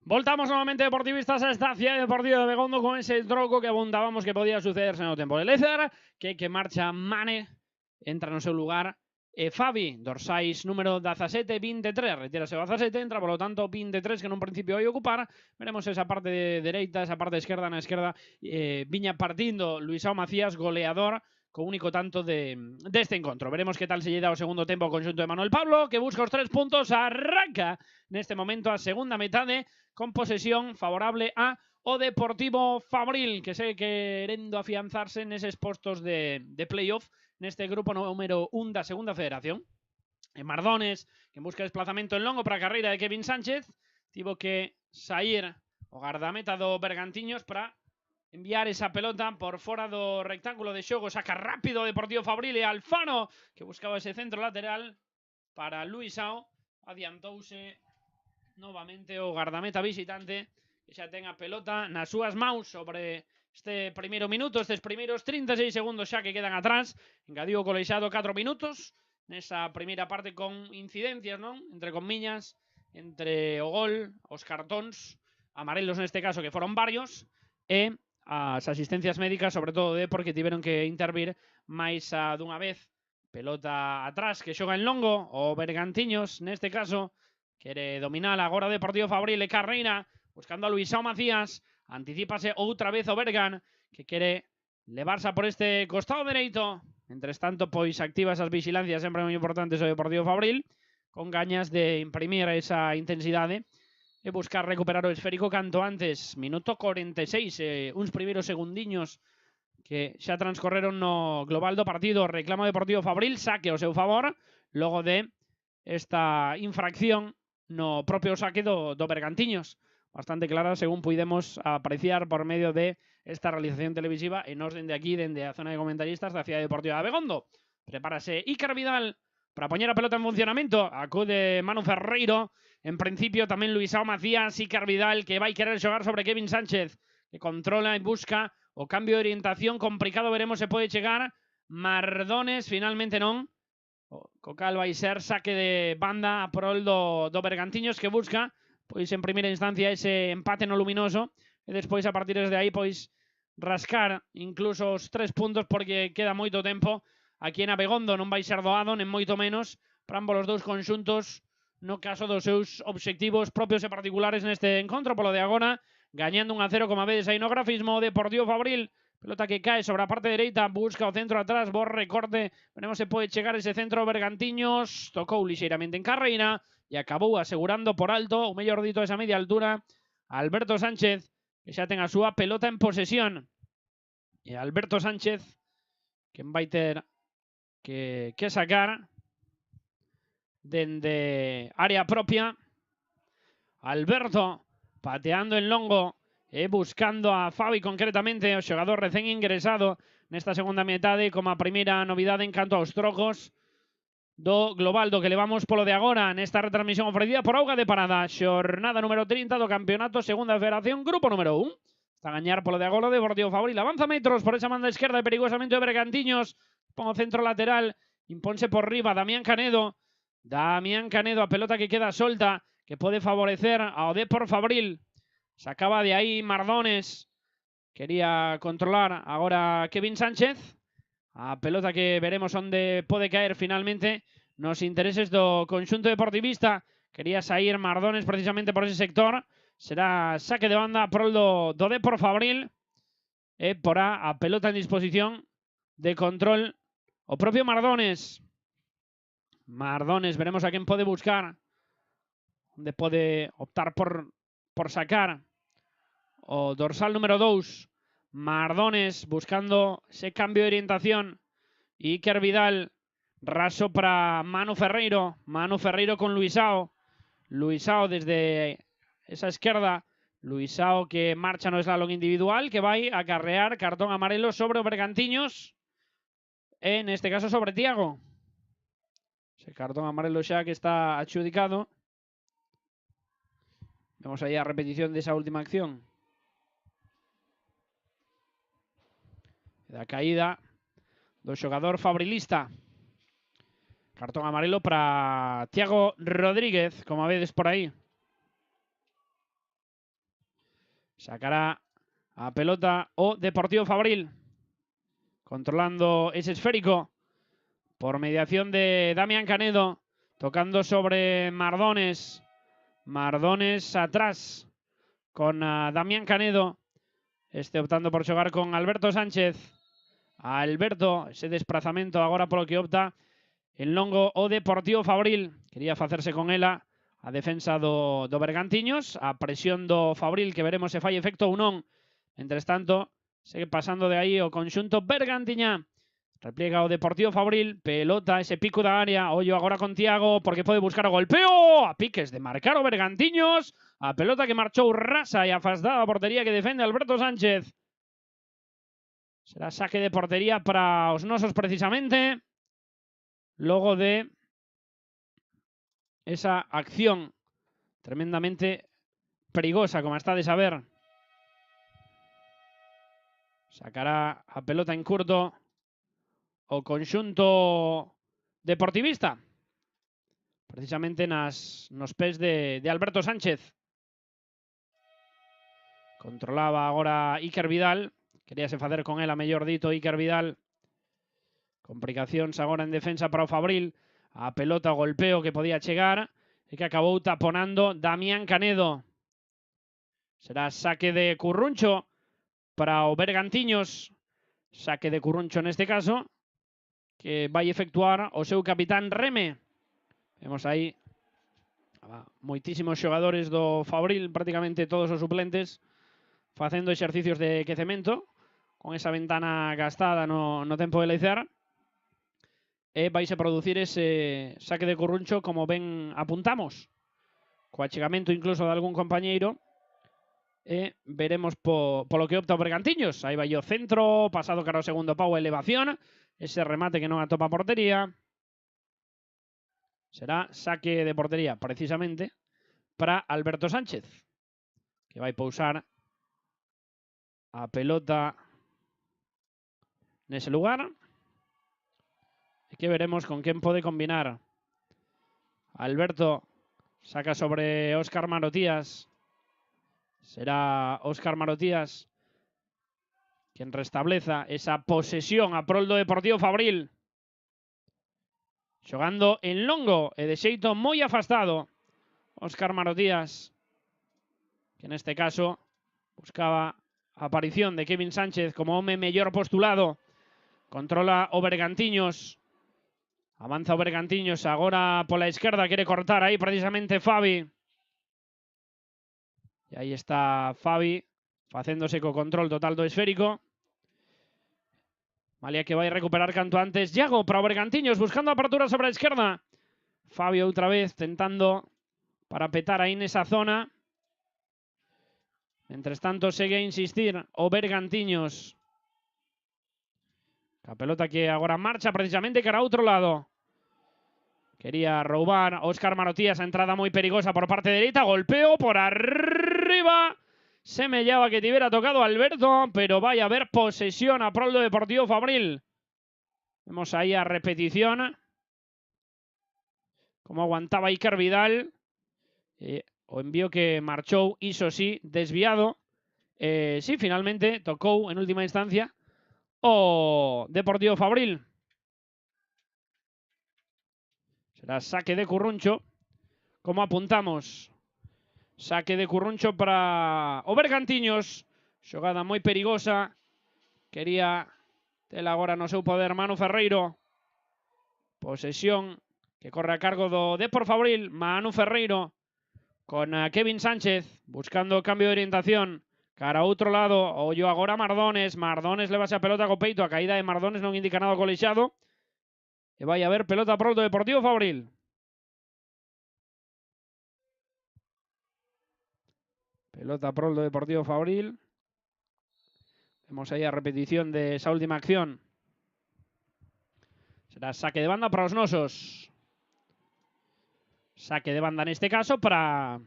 Speaker 2: Voltamos nuevamente, deportivistas, a esta ciudad deportiva de Begondo con ese troco que apuntábamos que podía sucederse no tempo de Lecer, que marcha Mane, entra no seu lugar Fabi, dorsais número 17-23, retírase o 17, entra polo tanto 23 que nun principio vai ocupar. Veremos esa parte de dereita, esa parte esquerda. Na esquerda viña partindo Luisao Macías, goleador, co único tanto deste encontro. Veremos que tal se lle dá o segundo tempo ao conxunto de Manuel Pablo, que busca os 3 puntos, arranca neste momento a segunda metade con posesión favorable a o Deportivo Fabril, que segue querendo afianzarse neses postos de playoff neste grupo número 1 da segunda federación. Mardones, que busca desplazamento en longo para a carreira de Kevin Sánchez, tivo que sair o guardameta do Bergantiños para enviar esa pelota por fora do rectángulo de xogo. Saca rápido o Deportivo Fabril e Alfano, que buscaba ese centro lateral para Luisao. Adiantouse novamente o guardameta visitante, que xa ten a pelota nas súas maus sobre este primeiro minuto, estes primeiros 36 segundos xa que quedan atrás. Engadiu o colexado 4 minutos nesa primeira parte con incidencias, non? Entre comillas, entre o gol, os cartóns amarelos neste caso, que foron varios, e as asistencias médicas, sobre todo porque tiveron que intervir máis dunha vez. Pelota atrás que xoga en longo o Bergantiños, neste caso quere dominar agora o Deportivo Fabril e Carreira, buscando a Luisao Macías. Anticípase outra vez o Bergan, que quere levarse por este costado dereito. Mentres tanto, pois activa esas vigilancias sempre moi importantes o Deportivo Fabril, con gañas de imprimir esa intensidade e buscar recuperar o esférico canto antes. Minuto 46, uns primeiros segundiños que xa transcorreron no global do partido. Reclama o Deportivo Fabril, saque ao seu favor, logo de esta infracción no propio saque do Bergantiños. Bastante clara, según puidemos apreciar por medio de esta realización televisiva e nos dende aquí, dende a zona de comentaristas da Cidade Deportiva de Begondo. Prepárase Iker Vidal para poñer a pelota en funcionamento. Acude Manu Ferreiro. En principio tamén Luisao Macías, Iker Vidal, que vai querer xogar sobre Kevin Sánchez, que controla e busca o cambio de orientación. Complicado, veremos se pode chegar. Mardones, finalmente non. Co cal vai ser saque de banda a prol do Bergantiños, que busca pois en primeira instancia ese empate no Luminoso e despois a partir de aí pois rascar incluso os 3 puntos, porque queda moito tempo aquí en Abegondo. Non vai ser doado, nen moito menos, para ambos os dous conxuntos no caso dos seus obxectivos propios e particulares neste encontro. Polo de agora, gañando 1-0, como vedes aí no grafismo, Deportivo Fabril. Pelota que cae sobre a parte dereita, busca o centro atrás, bo recorte, veremos se pode chegar ese centro Bergantiños, tocou lixeiramente en Carreira e acabou asegurando por alto, ou mellor dito, esa media altura, Alberto Sánchez, que xa ten a súa pelota en posesión. E Alberto Sánchez, que vai ter que sacar dende área propia. Alberto pateando en longo e buscando a Fabi concretamente, o xogador recén ingresado nesta segunda metade, como a primeira novidade en canto aos trocos do global do que levamos polo de agora nesta retransmisión ofrecida por Auga de Parada. Xornada número 30 do campeonato segunda federación, grupo número 1. Está a gañar polo de agora o Deportivo Fabril. Avanza metros por esa banda esquerda e perigosamente o Bergantiños. Pon o centro lateral, imponse por riba Damián Canedo. Damián Canedo, a pelota que queda solta, que pode favorecer ao Depor Fabril. Sacaba de aí Mardones. Quería controlar agora Kevin Sánchez. A pelota que veremos onde pode caer finalmente nos intereses do conxunto deportivista. Quería sair Mardones precisamente por ese sector. Será saque de banda por do Depor Fabril. E porá a pelota en disposición de control o propio Mardones. Mardones, veremos a quen pode buscar. Onde pode optar por por sacar. O dorsal número 2. Mardones buscando ese cambio de orientación. Iker Vidal. Raso para Manu Ferreiro. Manu Ferreiro con Luisao. Luisao desde esa izquierda. Luisao que marcha no slalom individual, que va a acarrear cartón amarelo sobre Bergantiños. En este caso sobre Tiago. Ese cartón amarelo ya que está adjudicado. Vemos ahí a repetición de esa última acción. Da caída do xogador fabrilista. Cartón amarelo para Tiago Rodríguez, como veis por ahí. Sacará a pelota o Deportivo Fabril. Controlando ese esférico. Por mediación de Damián Canedo. Tocando sobre Mardones. Mardones atrás. Con Damián Canedo. Optando por xogar con Alberto Sánchez. Alberto, ese desplazamiento agora polo que opta en longo o Deportivo Fabril. Quería facerse con ela a defensa do Bergantiños. A presión do Fabril, que veremos se fai efecto ou non. Mentres tanto, segue pasando de aí o conxunto bergantiñá. Repliega o Deportivo Fabril. Pelota, ese pico da área. Ollo agora con Tiago, porque pode buscar o golpeo. A piques de marcar o Bergantiños. A pelota que marchou rasa e afastada a portería que defende Alberto Sánchez. Será saque de portería para os nosos precisamente. Logo de esa acción tremendamente perigosa, como está de saber. Sacará a pelota en curto o conxunto deportivista. Precisamente nos pés de Alberto Sánchez. Controlaba agora Iker Vidal. Queríase facer con ela, mellor dito, Iker Vidal. Complicacións agora en defensa para o Fabril. A pelota, o golpeo que podía chegar e que acabou taponando Damián Canedo. Será saque de Curruncho para o Bergantiños. Saque de Curruncho neste caso, que vai efectuar o seu capitán Reme. Vemos aí moitísimos xogadores do Fabril, prácticamente todos os suplentes, facendo exercicios de quecemento, con esa ventana gastada no tempo de lecer. E vais a producir ese saque de Curruncho, como ben apuntamos, co achegamento incluso de algún compañeiro. E veremos polo que opta o Bergantiños. Aí vai o centro, pasado cara ao segundo pau, elevación. Ese remate que non atopa portería. Será saque de portería, precisamente, para Alberto Sánchez, que vai pousar a pelota nese lugar. E que veremos con quen pode combinar. Alberto saca sobre Óscar Marotías. Será Óscar Marotías quen restableza esa posesión a prol do Deportivo Fabril. Xogando en longo e de xeito moi afastado. Óscar Marotías, que neste caso buscaba a aparición de Kevin Sánchez como home mellor postulado. Controla o Bergantiños. Avanza o Bergantiños agora pola esquerda, quere cortar aí precisamente Fabi. E aí está Fabi facéndose co control total do esférico. Malia que vai recuperar canto antes Iago para o Bergantiños, buscando apertura sobre a esquerda. Fabi outra vez tentando para petar aí nesa zona. Mentres tanto segue a insistir o Bergantiños. A pelota que agora marcha precisamente cara a outro lado. Quería roubar Óscar Marotías, a entrada moi perigosa por parte dereita. Golpeo por arriba. Semellaba que tivera tocado Alberto, pero vai a haber posesión a prol do Deportivo Fabril. Vemos aí a repetición. Como aguantaba Iker Vidal. O envío que marchou, iso sí, desviado. Sí, finalmente tocou en última instancia o Deportivo Fabril. Será saque de Curruncho. Como apuntamos, saque de Curruncho para o Bergantiños. Xogada moi perigosa. Quería ter agora no seu poder Manu Ferreiro. Posesión que corre a cargo do Depor Fabril. Manu Ferreiro con Kevin Sánchez, buscando cambio de orientación, cara a outro lado, ollo agora Mardones, Mardones leva a pelota co peito, a caída de Mardones non indica nada colexado, e vai a haber pelota pro do Deportivo Fabril. Pelota pro do Deportivo Fabril. Vemos aí a repetición de esa última acción. Será saque de banda para os nosos. Saque de banda neste caso para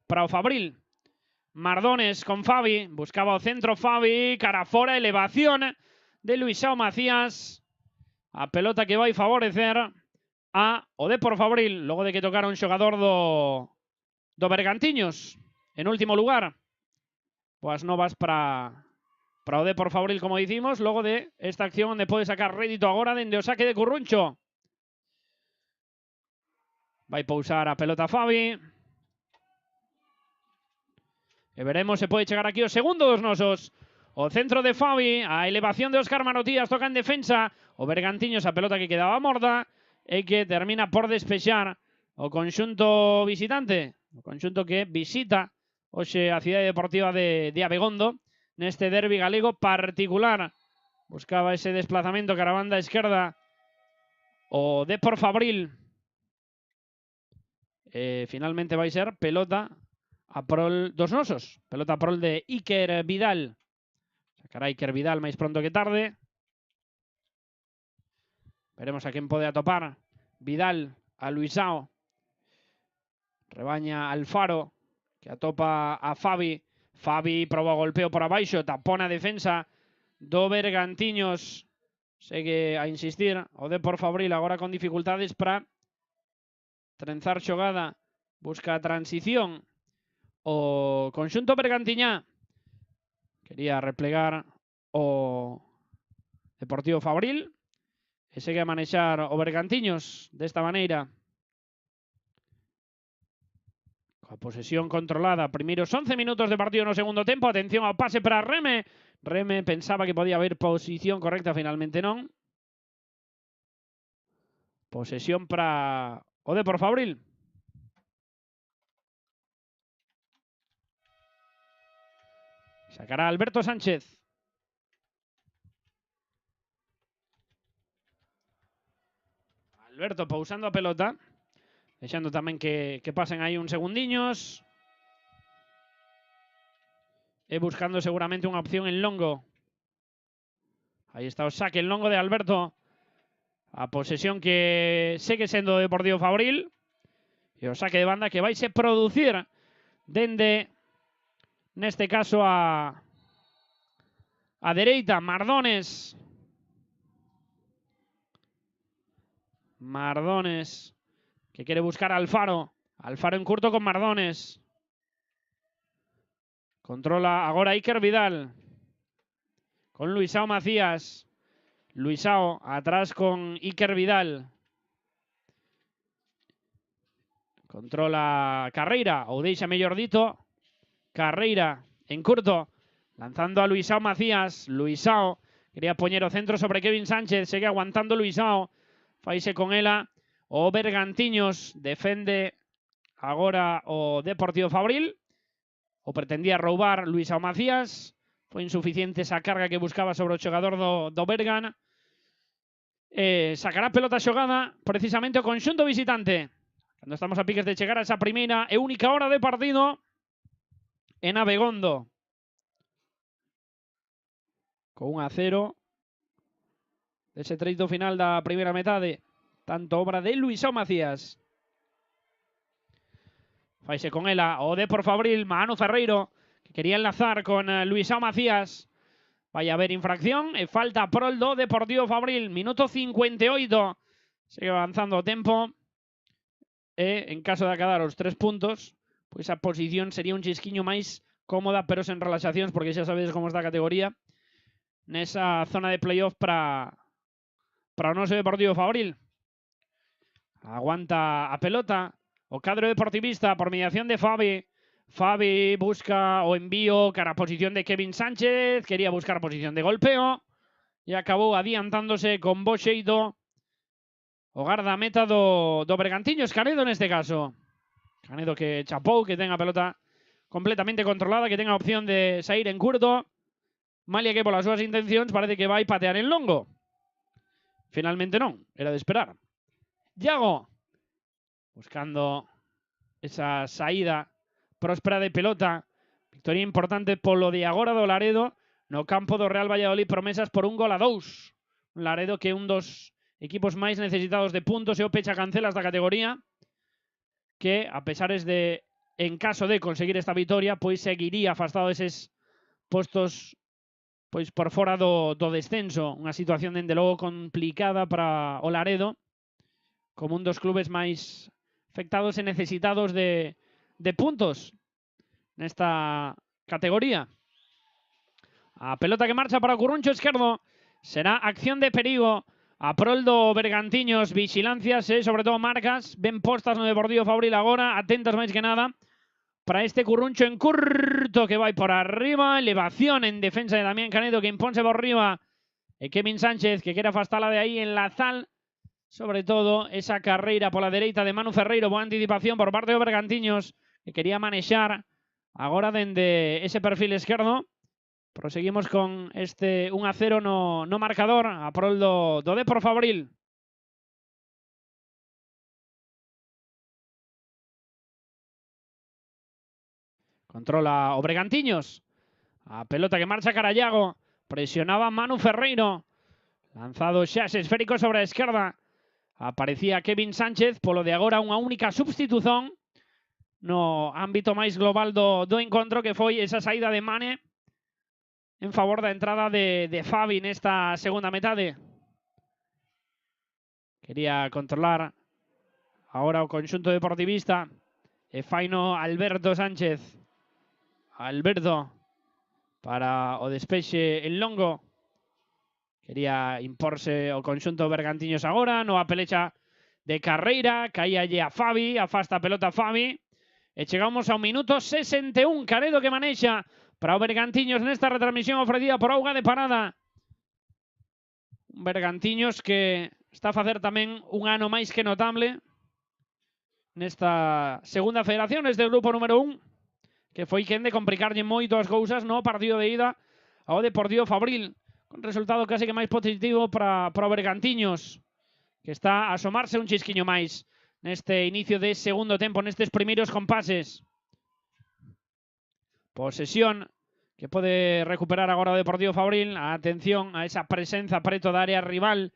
Speaker 2: o Fabril. Mardones con Fabi, buscaba o centro Fabi, cara fora, elevación de Luisao Macías. A pelota que vai favorecer a o Depor Fabril, logo de que tocara un xogador do Bergantiños. En último lugar, boas novas para o Depor Fabril, como dicimos, logo de esta acción onde pode sacar rédito agora dende o saque de Curruncho. Vai pousar a pelota Fabi. E veremos se pode chegar aquí o segundo dos nosos. O centro de Fabi, a elevación de Óscar Manotías, toca en defensa. O Bergantiños, a pelota que quedaba morda e que termina por despexar o conxunto visitante. O conxunto que visita hoxe a Cidade Deportiva de Abegondo neste derbi galego particular. Buscaba ese desplazamento cara a banda esquerda o Depor Fabril. Finalmente vai ser pelota a prol dos nosos. Pelota a prol de Iker Vidal. Sacará Iker Vidal máis pronto que tarde. Veremos a quen pode atopar. Vidal a Luisao. Rebaña Alfaro, que atopa a Fabi. Fabi proba golpeo por abaixo, tapona a defensa do Bergantiños. Segue a insistir o Depor Fabril agora con dificultades para trenzar xogada. Busca a transición o conxunto bergantiñá. Quería replegar o Deportivo Fabril e segue a manexar o Bergantiños desta maneira. Coa posesión controlada. Primeiros 11 minutos de partido no segundo tempo. Atención ao pase para Reme. Reme pensaba que podía haber posición correcta, finalmente non. Posesión para o Depor Fabril. Sacará Alberto Sánchez. Alberto pausando a pelota. Deixando tamén que pasen aí uns segundiños. E buscando seguramente unha opción en longo. Aí está o saque en longo de Alberto. A posesión que segue sendo Deportivo Fabril. E o saque de banda que vai se producir dende, neste caso, a dereita. Mardones. Mardones, que quere buscar a Alfaro. Alfaro en curto con Mardones. Controla agora Iker Vidal. Con Luisao Macías. Luisao atrás con Iker Vidal. Controla Carreira, ou deixa mellor dito. Carreira en curto, lanzando a Luisao Macías. Luisao quería poñer o centro sobre Kevin Sánchez. Segue aguantando Luisao. Faise con ela o Bergantiños. Defende agora o Deportivo Fabril. O pretendía roubar Luisao Macías. Foi insuficiente esa carga que buscaba sobre o xogador do Bergan. Sacará pelota xogada precisamente o conxunto visitante. Cando estamos a piques de chegar a esa primeira e única hora de partido en Abegondo. Con 1-0 dese treito final da primeira metade. Tanto obra de Luisao Macías. Faise con ela o Depor Fabril. Manu Ferreiro, que quería enlazar con Luisao Macías. Vai haber infracción e falta prol do Deportivo Fabril. Minuto 58. Sigue avanzando o tempo. E en caso de acadar os 3 puntos, pois a posición sería un chisquiño máis cómoda, pero sen relaxacións, porque xa sabedes como está a categoría. Nesa zona de playoff para o noso Deportivo Fabril. Aguanta a pelota o cadro deportivista por mediación de Fabi. Fabi busca o envío cara a posición de Kevin Sánchez. Quería buscar posición de golpeo e acabou adiantándose con bo xeito o gardameta do Bergantiños, Canedo neste caso. Canedo que chapou, que tenga pelota completamente controlada, que tenga opción de salir en curto. Malia que polas súas intencións parece que vai patear en longo. Finalmente non, era de esperar. Iago, buscando esa saída próspera de pelota. Victoria importante polo de agora do Laredo no campo do Real Valladolid, promesas por 1-2. Un Laredo que é un dos equipos máis necesitados de puntos e o pecha cancelas da categoría, que a pesares de, en caso de conseguir esta vitoria, pois seguiría afastado deses postos pois por fora do descenso. Unha situación dende logo complicada para o Laredo, como un dos clubes máis afectados e necesitados de puntos nesta categoría. A pelota que marcha para o Curruncho esquerdo será acción de perigo a prol do Bergantiños. Vigilancias e sobre todo marcas ben postas no Deportivo Fabril agora, atentas máis que nada para este Curruncho en curto que vai por arriba. Elevación en defensa de Damián Canedo, que imponse por arriba, e Kevin Sánchez que quere afastala de aí en la zal. Sobre todo esa carreira pola dereita de Manu Ferreiro, boa anticipación por parte do Bergantiños, que quería manexar agora dende ese perfil esquerdo. Proseguimos con este 1-0 no marcador a prol do Depor Fabril. Controla o Bergantiños. A pelota que marcha cara a Iago. Presionaba Manu Ferreiro. Lanzado xa esférico sobre a esquerda. Aparecía Kevin Sánchez, polo de agora unha única substitución no ámbito máis global do encontro, que foi esa saída de Mane en favor da entrada de Fabi nesta segunda metade. Quería controlar agora o conxunto deportivista e faino Alberto Sánchez. Alberto para o despexe en longo. Quería imporse o conxunto Bergantiños agora, nova pelecha de carreira, caíalle a Fabi, afasta a pelota a Fabi, e chegamos ao minuto 61, Canedo que manexa para o Bergantiños nesta retransmisión ofrecida por Auga de Parada. Un Bergantiños que está a facer tamén un ano máis que notable nesta segunda federación, este grupo número 1, que foi quen de complicarlle moito as cousas no partido de ida ao Deportivo Fabril, con resultado case que máis positivo para o Bergantiños, que está a asomarse un chisquiño máis neste inicio de segundo tempo, nestes primeiros compases. Posesión que pode recuperar agora o Deportivo Fabril. Atención a esa presenza preto da área rival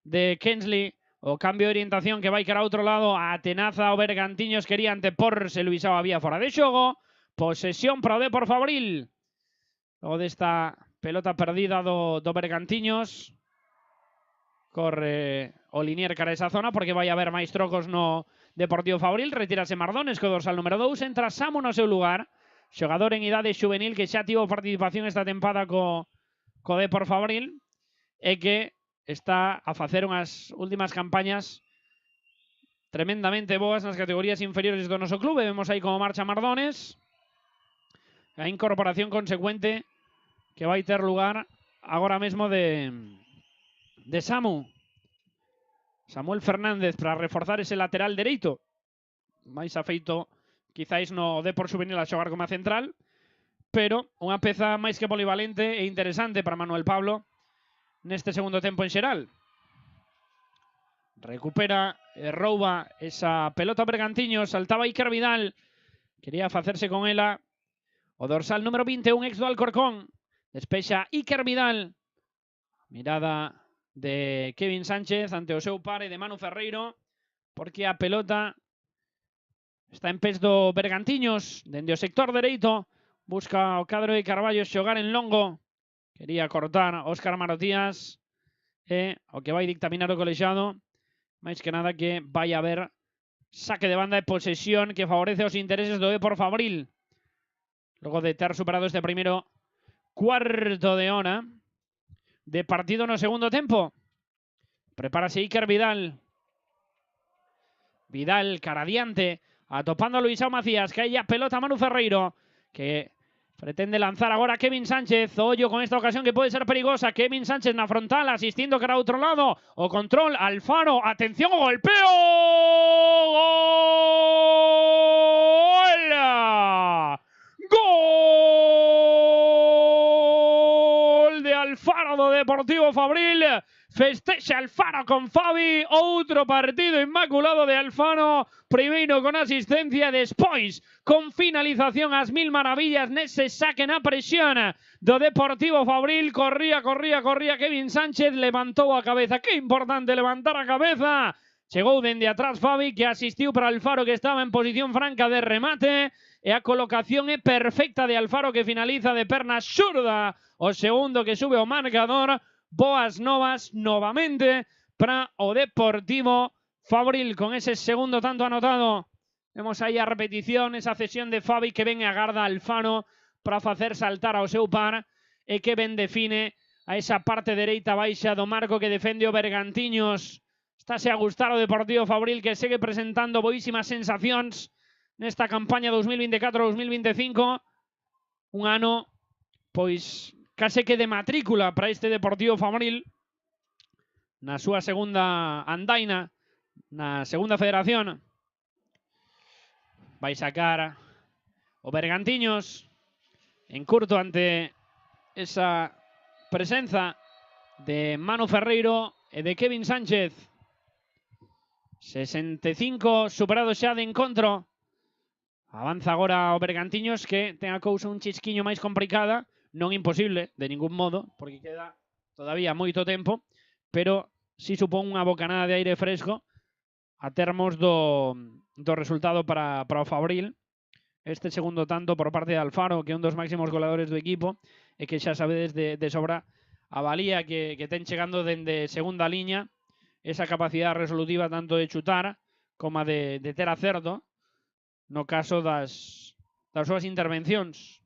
Speaker 2: de Kensley. O cambio de orientación que vai cara a outro lado. A tenaza o Bergantiños quería anteporse. Luisao había fora de xogo. Posesión para o Deportivo Fabril. Logo desta pelota perdida do Bergantiños. Corre o Linier cara a esa zona porque vai haber máis trocos no Deportivo Fabril. Retírase Mardones co dorsal número 2. Entra Samu no seu lugar. Xogador en idade juvenil que xa tivo participación esta tempada co Depor Fabril e que está a facer unhas últimas campañas tremendamente boas nas categorías inferiores do noso clube. Vemos aí como marcha Mardones. A incorporación consecuente que vai ter lugar agora mesmo de Samu. Samuel Fernández para reforzar ese lateral dereito. Mais afeito quizáis no Depor Juvenil a xogar como a central, pero unha peza máis que polivalente e interesante para Manuel Pablo neste segundo tempo en xeral. Recupera e rouba esa pelota Bergantiños. Saltaba Iker Vidal, quería facerse con ela o dorsal número 21, ex do Alcorcón. Despexa Iker Vidal. Mirada de Kevin Sánchez ante o seu pare de Manu Ferreiro, porque a pelota está en pés do Bergantiños. Dende o sector dereito busca o cadro de Carballo xogar en longo. Quería cortar Óscar Marotías e o que vai dictaminar o colexiado, máis que nada que vai haber saque de banda de posesión que favorece os intereses do Depor Fabril. Logo de ter superado este primeiro cuarto de hora de partido no segundo tempo. Prepárase Iker Vidal. Vidal cara adiante, atopando a Luisao Macías, que hai a pelota a Manu Ferreiro, que pretende lanzar agora Kevin Sánchez. Ollo con esta ocasión que pode ser perigosa. Kevin Sánchez na frontal, asistindo cara a outro lado. O control, Alfaro, atención o golpeo. ¡Gol! Alfaro do Deportivo Fabril. Festexa Alfaro con Fabi. Outro partido inmaculado de Alfaro. Primeiro con asistencia, despois con finalización ás mil maravillas nese saque na presión do Deportivo Fabril. Corría Kevin Sánchez, levantou a cabeza. Que importante levantar a cabeza. Chegou dende atrás Fabi, que asistiu para Alfaro, que estaba en posición franca de remate. E a colocación é perfecta de Alfaro, que finaliza de perna xurda. O segundo que sube o marcador. Boas novas novamente para o Deportivo Fabril con ese segundo tanto anotado. Vemos aí a repetición, esa cesión de Fabi que ven e agarda Alfaro para facer saltar ao seu par e que ben define a esa parte dereita baixa do marco que defende o Bergantiños. Estáse a gustar o Deportivo Fabril, que segue presentando boísimas sensacións nesta campaña 2024-2025. Un ano, pois, case que de matrícula para este Deportivo Fabril na súa segunda andaina, na segunda federación. Vai sacar o Bergantiños en curto ante esa presenza de Manu Ferreiro e de Kevin Sánchez. 65 superado xa de encontro. Avanza agora o Bergantiños, que ten a cousa un chisquiño máis complicada. Non imposible, de ningún modo, porque queda todavía moito tempo, pero si supón unha bocanada de aire fresco a termos do resultado para o Fabril. Este segundo tanto por parte de Alfaro, que é un dos máximos goleadores do equipo, e que xa sabedes de sobra a valía que ten chegando dende segunda liña, esa capacidade resolutiva tanto de chutar como de ter acerto no caso das súas intervencións.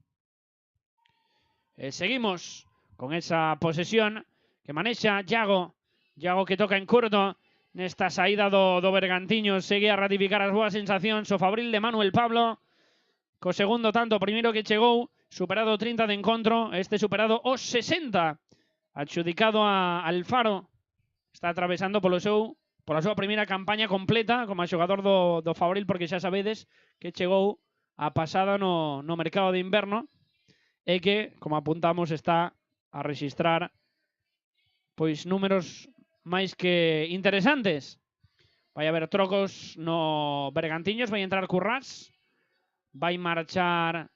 Speaker 2: Seguimos con esa posesión que manexa Yago. Yago que toca en curto nesta saída do Bergantiños. Segue a ratificar as boas sensacións o Fabril de Manuel Pablo. Co segundo tanto, primeiro que chegou, superado 30 de encontro. Este superado os 60. Adxudicado a Alfaro. Está atravesando pola súa primeira campaña completa como xogador do Fabril, porque xa sabedes que chegou a pasada no mercado de inverno. E que, como apuntamos, está a rexistrar pois números máis que interesantes. Vai haber trocos no Bergantiños, vai entrar Currás, vai marchar,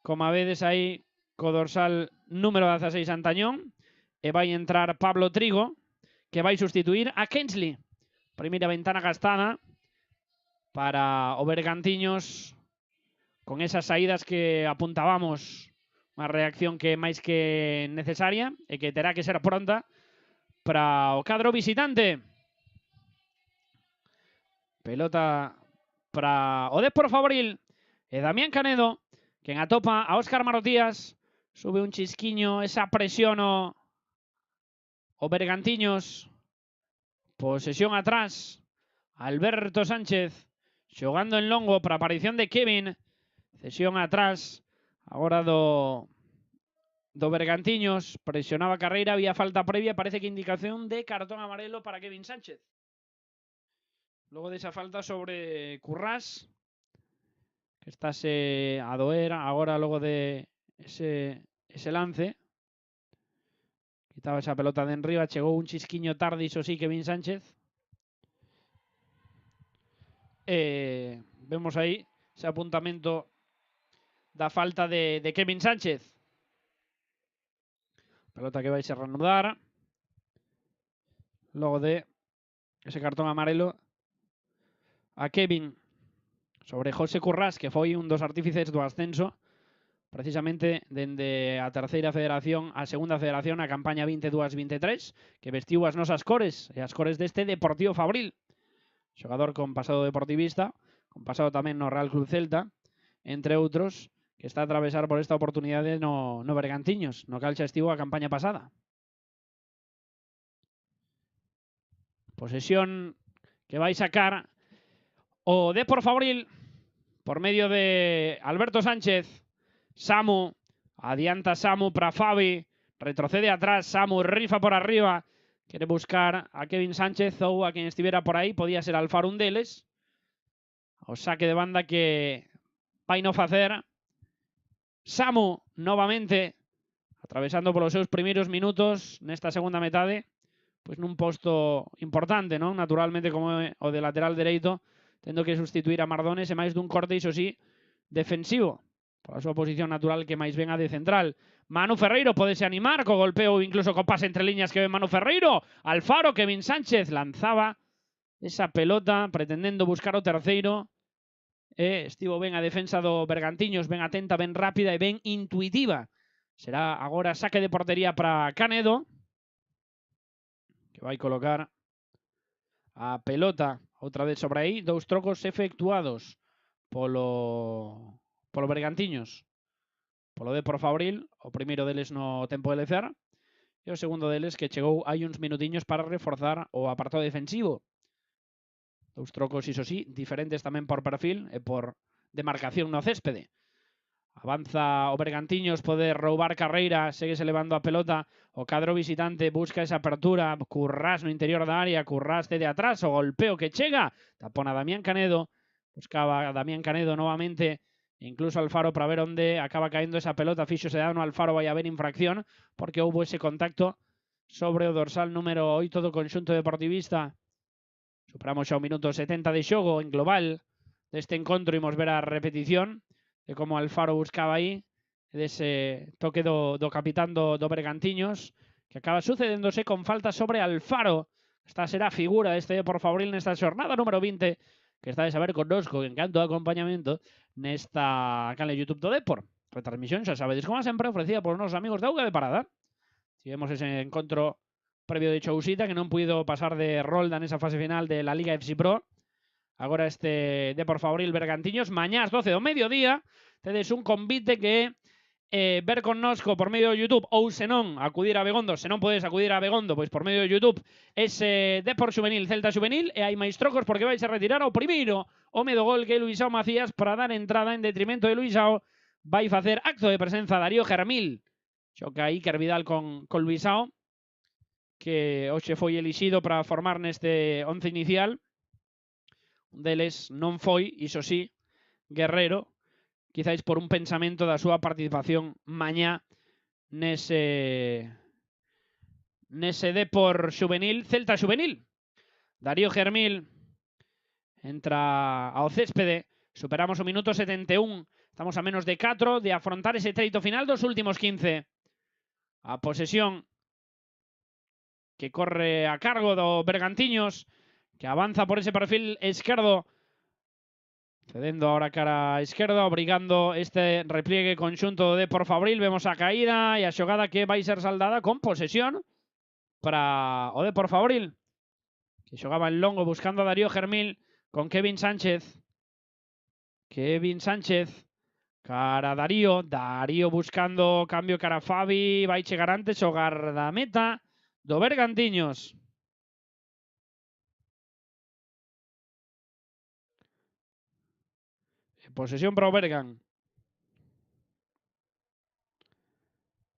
Speaker 2: como vedes aí, co dorsal número 16 Antañón, e vai entrar Pablo Trigo, que vai sustituir a Kensley. Primeira ventana gastada para o Bergantiños, con esas saídas que apuntábamos. Unha reacción que é máis que necesaria e que terá que ser pronta para o cadro visitante. Pelota para o Depor Fabril e Damián Canedo, quen atopa a Óscar Marotías. Sube un chisquiño, esa presión o Bergantiños. Posesión atrás. Alberto Sánchez xogando en longo para a aparición de Kevin. Cesión atrás. Agora do Bergantiños, presionaba Carreira, había falta previa, parece que indicación de cartón amarelo para Kevin Sánchez. Logo desa falta sobre Currás, que estáse a doer agora logo de ese lance. Quitaba esa pelota de enriba, chegou un chisquiño tarde, iso sí, Kevin Sánchez. Vemos aí ese apuntamento da falta de Kevin Sánchez. Pelota que vai se reanudar. Logo de ese cartón amarelo a Kevin sobre José Currás, que foi un dos artífices do ascenso precisamente dende a terceira federación a segunda federación, a campaña 22-23, que vestiu as nosas cores e as cores deste Deportivo Fabril. Xogador con pasado deportivista, con pasado tamén no Real Club Celta, entre outros, que está a atravesar por esta oportunidade no Bergantiños, no cal xa estivo a campaña pasada. Posesión que vai sacar o Depor Fabril por medio de Alberto Sánchez. Samu, adianta Samu para Fabi, retrocede atrás, Samu rifa por arriba, quere buscar a Kevin Sánchez ou a quen estivera por aí, podía ser Alfaro un deles. O saque de banda que vai no facer Samu novamente atravesando polos seus primeiros minutos nesta segunda metade, pois nun posto importante, non? Naturalmente como o de lateral dereito, tendo que sustituir a Mardones e máis dun corte, iso sí, defensivo, pola súa posición natural que máis ven a de central. Manu Ferreiro podese animar co golpeo ou incluso co pase entre liñas que ve Manu Ferreiro. Alfaro, Kevin Sánchez lanzaba esa pelota pretendendo buscar o terceiro. Estivo ben a defensa do Bergantiños, ben atenta, ben rápida e ben intuitiva. Será agora saque de portería para Canedo, que vai colocar a pelota outra vez sobre aí. Dous trocos efectuados polo Bergantiños, polo Depor Fabril. O primeiro deles no tempo de lecer e o segundo deles que chegou hai uns minutiños para reforzar o apartado defensivo. Dous trocos, iso sí, diferentes tamén por perfil e por demarcación no céspede. Avanza o Bergantiños, pode roubar carreira, seguese levando a pelota. O cadro visitante busca esa apertura. Currás no interior da área, Currás de atrás, o golpeo que chega. Tapona Damián Canedo. Buscaba a Damián Canedo novamente, incluso Alfaro para ver onde acaba caendo esa pelota. Fíxose dano Alfaro, vai haber infracción, porque houbo ese contacto sobre o dorsal número 8 do conxunto deportivista. Superamos xa o minuto 70 de xogo en global deste encontro. Imos ver a repetición de como Alfaro buscaba aí, dese toque do capitán do Bergantiños, que acaba sucedéndose con falta sobre Alfaro. Esta será a figura deste Depor Fabril nesta xornada número 20, que está de saber connosco en canto de acompañamento nesta canle YouTube do Depor. Retransmisión, xa sabedes, como sempre, ofrecida por nosos amigos de Auga de Parada. Tivemos ese encontro previo de Chousita, que non puido pasar de rolda nesa fase final de la Liga FC Pro. Agora este Depor Fabril Bergantiños, mañá ás 12 do mediodía, tedes un convite que ver connosco por medio de YouTube, ou senón acudir a Begondo. Se non podes acudir a Begondo, pois por medio de YouTube, ese Depor Xuvenil, Celta Xuvenil, e hai máis trocos porque vais a retirar o primeiro home do gol, que é Luisao Macías, para dar entrada en detrimento de Luisao. Vai facer acto de presenza Darío Germil. Xoca Iker Vidal con Luisao, que hoxe foi elixido para formar neste 11 inicial. Un deles non foi, iso sí, Guerrero, quizáis por un pensamento da súa participación mañá nese Depor Xuvenil, Celta Xuvenil. Darío Germil entra ao céspede, superamos o minuto 71, estamos a menos de 4 de afrontar ese treito final dos últimos 15. A posesión que corre a cargo do Bergantiños, que avanza por ese perfil esquerdo, cedendo ahora cara a esquerda, obrigando este repliegue conxunto de Depor Fabril. Vemos a caída e a xogada que vai ser saldada con posesión para o Depor Fabril, que xogaba en longo buscando a Darío Germil con Kevin Sánchez. Kevin Sánchez cara a Darío. Darío buscando cambio cara a Fabi. Vai chegar antes o gardameta do Bergantiños. Posesión para o Bergan.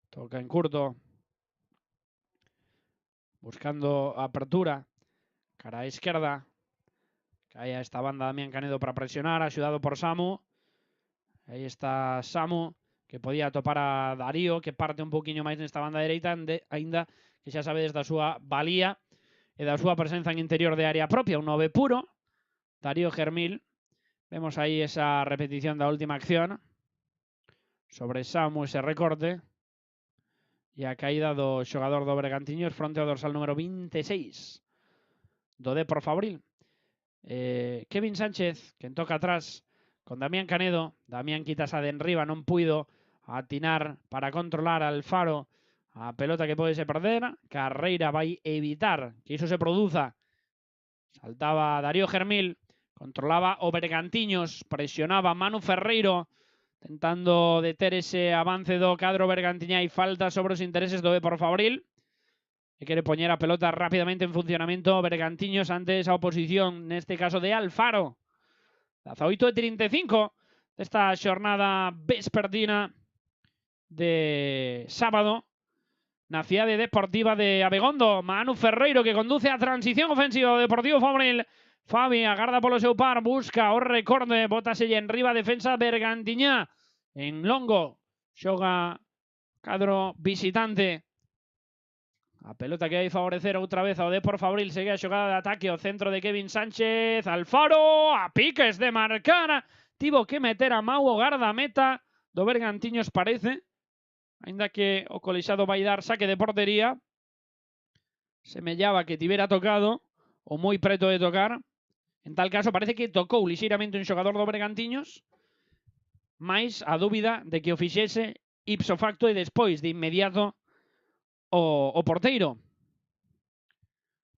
Speaker 2: Toca en curto. Buscando apertura. Cara a esquerda. Cae a esta banda Damián Canedo para presionar, axudado por Samu. Aí está Samu, que podía topar a Darío, que parte un poquinho máis nesta banda dereita, aínda que xa sabedes da súa valía e da súa presenza en interior de área propia. Un 9 puro. Darío Germil. Vemos aí esa repetición da última acción sobre Samu, ese recorte, e a caída do xogador do Bergantiños fronte ao dorsal número 26 do Depor Fabril. Kevin Sánchez, que toca atrás con Damián Canedo. Damián quitas a de enriba, non puido atinar para controlar a Alfaro a pelota que pode se perder. Carreira vai evitar que iso se produza. Saltaba Darío Germil. Controlaba o Bergantiños, presionaba Manu Ferreiro, tentando deter ese avance do cadro bergantiñá e falta sobre os intereses do Depor Fabril. E quere poñer a pelota rápidamente en funcionamento Bergantiños ante esa oposición, neste caso de Alfaro. 18:35 desta xornada vespertina de sábado na cidade deportiva de Abegondo. Manu Ferreiro, que conduce a transición ofensiva do Deportivo Fabril. Fabi agarda polo seu par, busca o recorde, bótaselle en riba a defensa bergantiñá. En longo, xoga cadro visitante. A pelota que vai favorecer outra vez ao Depor Fabril. Segue a xogada de ataque. O centro de Kevin Sánchez. Alfaro. A piques de marcar. Tivo que meter a Mau o gardameta do Bergantiños, parece. Ainda que o colexado vai dar saque de portería. Semellaba que tivera tocado. O moi preto de tocar. En tal caso, parece que tocou lixeiramente un xogador do Bergantiños. Mais a dúbida de que o fixese ipso facto e despois de inmediato o porteiro.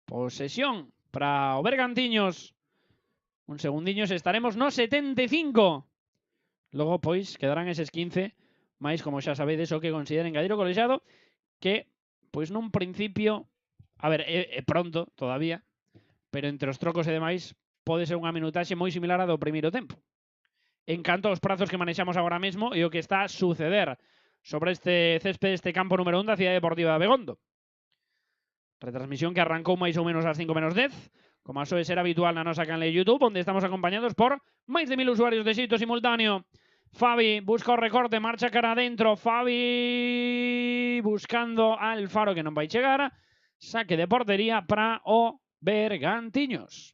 Speaker 2: Posesión para o Bergantiños. Un segundiños, estaremos no 75. Logo, pois, quedarán eses 15. Mais, como xa sabedes, o que consideren engadir o colexado, que, pois, nun principio, a ver, é pronto todavía, pero entre os trocos e demais, pode ser unha minutaxe moi similar a do primeiro tempo. En canto aos prazos que manexamos agora mesmo e o que está a suceder sobre este céspede, este campo número 1 da Cidade Deportiva de Abegondo. Retransmisión que arrancou máis ou menos ás 5 menos 10, como a soe ser habitual na nosa canle de YouTube, onde estamos acompañados por máis de 1000 usuarios de xito simultáneo. Fabi busca o recorte, marcha cara adentro. Fabi buscando a Alfaro, que non vai chegar. Saque de portería para o Bergantiños.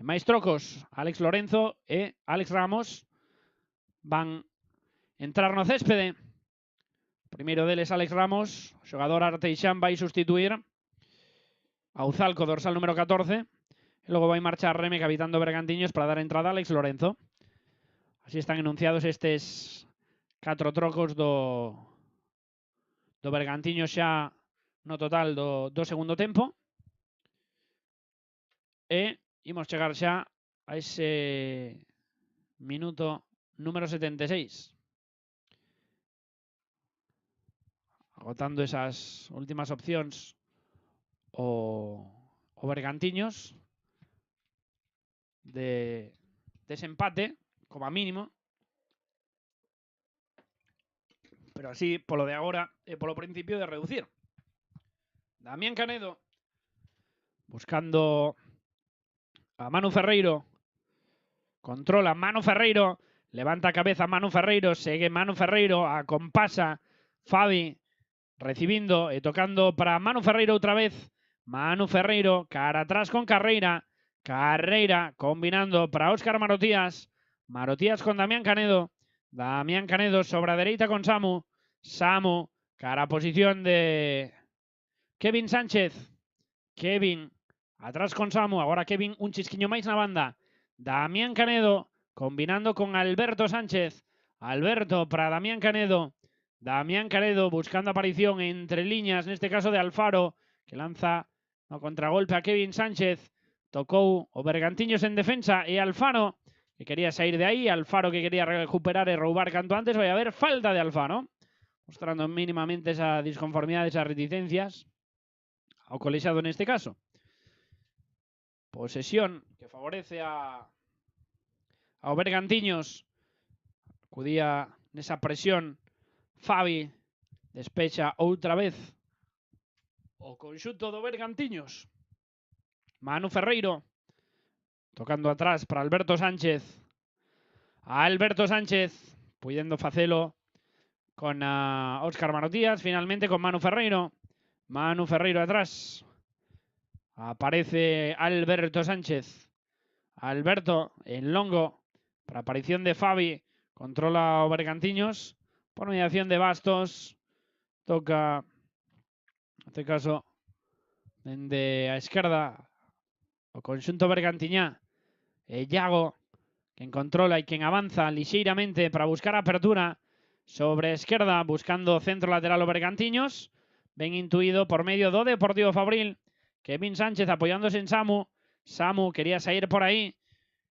Speaker 2: En máis trocos, Alex Lorenzo e Alex Ramos van entrar no céspede. Primeiro deles, Alex Ramos. O xogador Arteixán vai sustituir a Uzalco, dorsal número 14. E logo vai marchar Reme, capitán do Bergantiños, para dar entrada a Alex Lorenzo. Así están enunciados estes 4 trocos do Bergantiños xa no total do segundo tempo. E imos chegar xa a ese minuto número 76. Agotando esas últimas opcións o Bergantiños de desempate, como a mínimo. Pero así, polo de agora e polo principio, de reducir. Damián Canedo buscando a Manu Ferreiro. Controla Manu Ferreiro. Levanta a cabeza Manu Ferreiro. Segue Manu Ferreiro. Acompasa Fabi. Recibindo e tocando para Manu Ferreiro outra vez. Manu Ferreiro. Cara atrás con Carreira. Carreira combinando para Óscar Marotías. Marotías con Damián Canedo. Damián Canedo sobre a dereita con Samu. Samu. Cara a posición de Kevin Sánchez. Kevin atrás con Samu. Agora Kevin un chisquiño máis na banda. Damián Canedo combinando con Alberto Sánchez. Alberto para Damián Canedo. Damián Canedo buscando aparición entre líneas, neste caso de Alfaro, que lanza no contragolpe a Kevin Sánchez. Tocou o Bergantiños en defensa e Alfaro, que quería sair de aí. Alfaro que quería recuperar e roubar canto antes. Vai haber falta de Alfaro, mostrando mínimamente esa disconformidade, esas reticencias ao colexado neste caso. Posesión que favorece ao Bergantiños. Acudía nesa presión Fabi. Despecha outra vez o conxunto do Bergantiños. Manu Ferreiro tocando atrás para Alberto Sánchez. Alberto Sánchez puidendo facelo con Óscar Marotías. Finalmente con Manu Ferreiro. Manu Ferreiro atrás. Aparece Alberto Sánchez. Alberto en longo para aparición de Fabi. Controla o Bergantiños por mediación de Bastos. Toca, en este caso, dende a esquerda o conxunto bergantiñá. E Iago, quen controla e quen avanza lixeiramente para buscar apertura sobre a esquerda, buscando centro lateral o Bergantiños. Ben intuído por medio do Deportivo Fabril. Kevin Sánchez apoiándose en Samu. Samu quería sair por aí.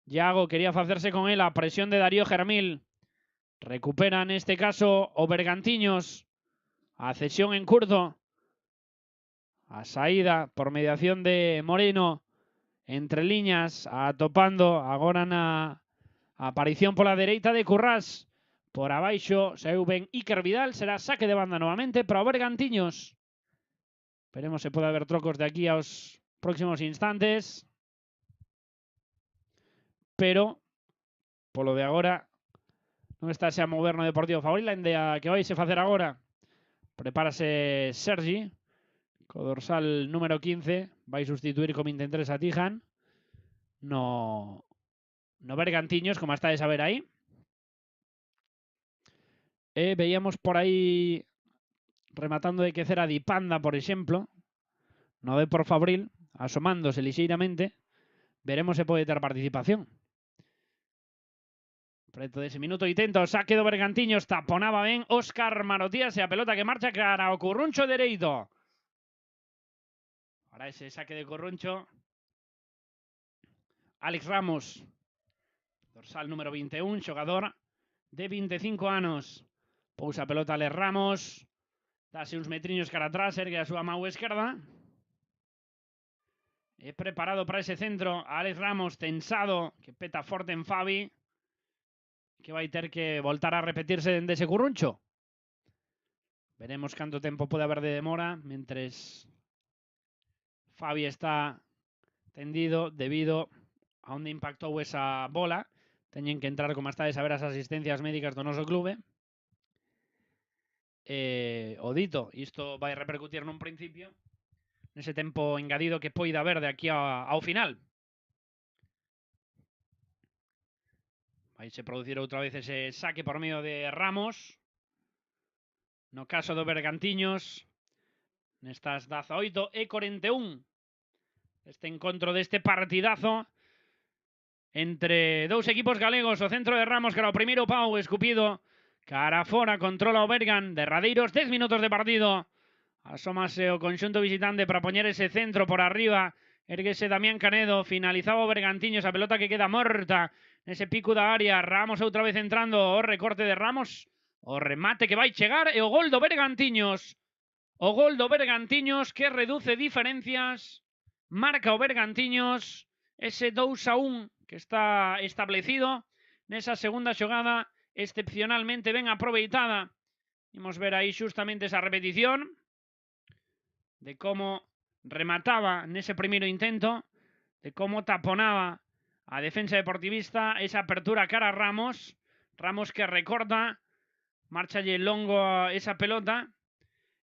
Speaker 2: Iago quería facerse con él. A presión de Darío Germil. Recupera neste caso o Bergantiños. A cesión en curto. A saída por mediación de Moreno. Entre liñas, atopando agora na aparición pola dereita de Currás. Por abaixo, saiu ben Iker Vidal. Será saque de banda novamente para o Bergantiños. Esperemos se pode haber trocos de aquí aos próximos instantes. Pero, polo de agora, Non está a mover no Deportivo Fabril, ainda que vai se facer agora. Prepárase Sergi, co dorsal número 15, vai sustituir como Intentres a Tijan. No Bergantiños, como está de saber aí. Veíamos por aí rematando de quecer a Dipanda, por exemplo, no Depor Fabril, asomándose lixeiramente. Veremos se pode ter participación. Preto dese minuto 80, o saque do Bergantiños, taponaba ben Óscar Marotías e a pelota que marcha cara ao Curruncho dereito. Para ese saque de Curruncho, Alex Ramos, dorsal número 21, xogador de 25 anos. Pousa a pelota Alex Ramos, dase uns metriños cara atrás, ergue a súa mau esquerda. É preparado para ese centro, Alex Ramos tensado, que peta forte en Fabi, que vai ter que voltar a repetirse dende ese Curruncho. Veremos canto tempo pode haber de demora, mentres Fabi está tendido debido a onde impactou esa bola. Teñen que entrar, como está de saber, as asistencias médicas do noso clube. O dito, isto vai repercutir nun principio nese tempo engadido que poida haber de aquí ao final. Vai se producir outra vez ese saque por medio de Ramos. No caso do Bergantiños, nestas 18:41. Este encontro deste partidazo entre dous equipos galegos. O centro de Ramos cara ao primeiro pau, escupido cara fora, controla o Bergan. Derradeiros 10 minutos de partido. Asómase o conxunto visitante para poñer ese centro por arriba. Erguese Damián Canedo, finalizaba o Bergantiños, a pelota que queda morta nese pico da área. Ramos outra vez entrando, o recorte de Ramos, o remate que vai chegar e o gol do Bergantiños. O gol do Bergantiños que reduce diferencias, marca o Bergantiños ese 2-1 que está establecido nesa segunda xogada excepcionalmente ben aproveitada. Imos ver aí xustamente esa repetición de como remataba nese primeiro intento, de como taponaba a defensa deportivista esa apertura cara a Ramos. Ramos que recorta, marchalle longo esa pelota,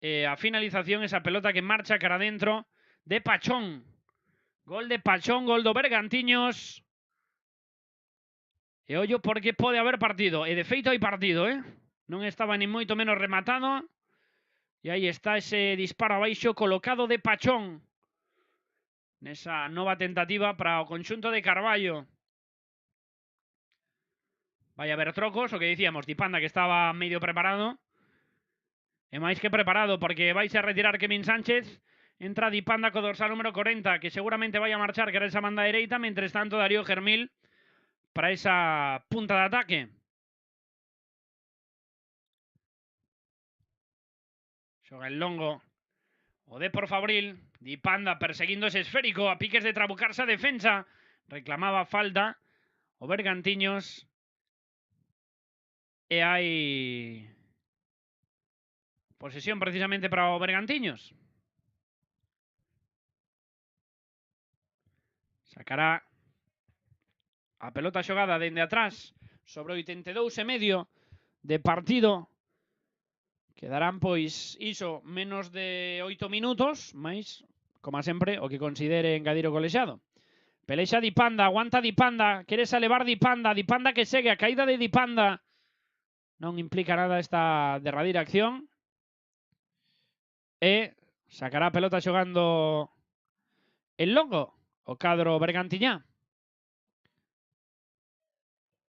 Speaker 2: a finalización esa pelota que marcha cara adentro de Pachón. Gol de Pachón, gol do Bergantiños. E ollo porque pode haber partido, e de feito hai partido, non estaba ni moito menos rematado. E aí está ese disparo abaixo colocado de Pachón nesa nova tentativa para o conxunto de Carballo. Vai haber trocos, o que dicíamos, Dipanda que estaba medio preparado, e máis que preparado, porque vais a retirar Kevin Sánchez. Entra Dipanda co dorsal número 40, que seguramente vai a marchar cara esa banda dereita. Mentres tanto, Darío Germil para esa punta de ataque. Xoga el longo o Depor Fabril. Dipanda perseguindo ese esférico a piques de trabucarse a defensa. Reclamaba falta o Bergantiños. E hai posesión precisamente para o Bergantiños. Sacará a pelota xogada dende atrás sobre 82,5 de partido. Quedarán, pois, iso, menos de 8 minutos, máis, como sempre, o que considere engadir o colexiado. Pelexa Dipanda, aguanta Dipanda, queres elevar Dipanda, Dipanda que segue, a caída de Dipanda. Non implica nada esta derradeira acción. E sacará a pelota xogando el longo, o cadro bergantiñá.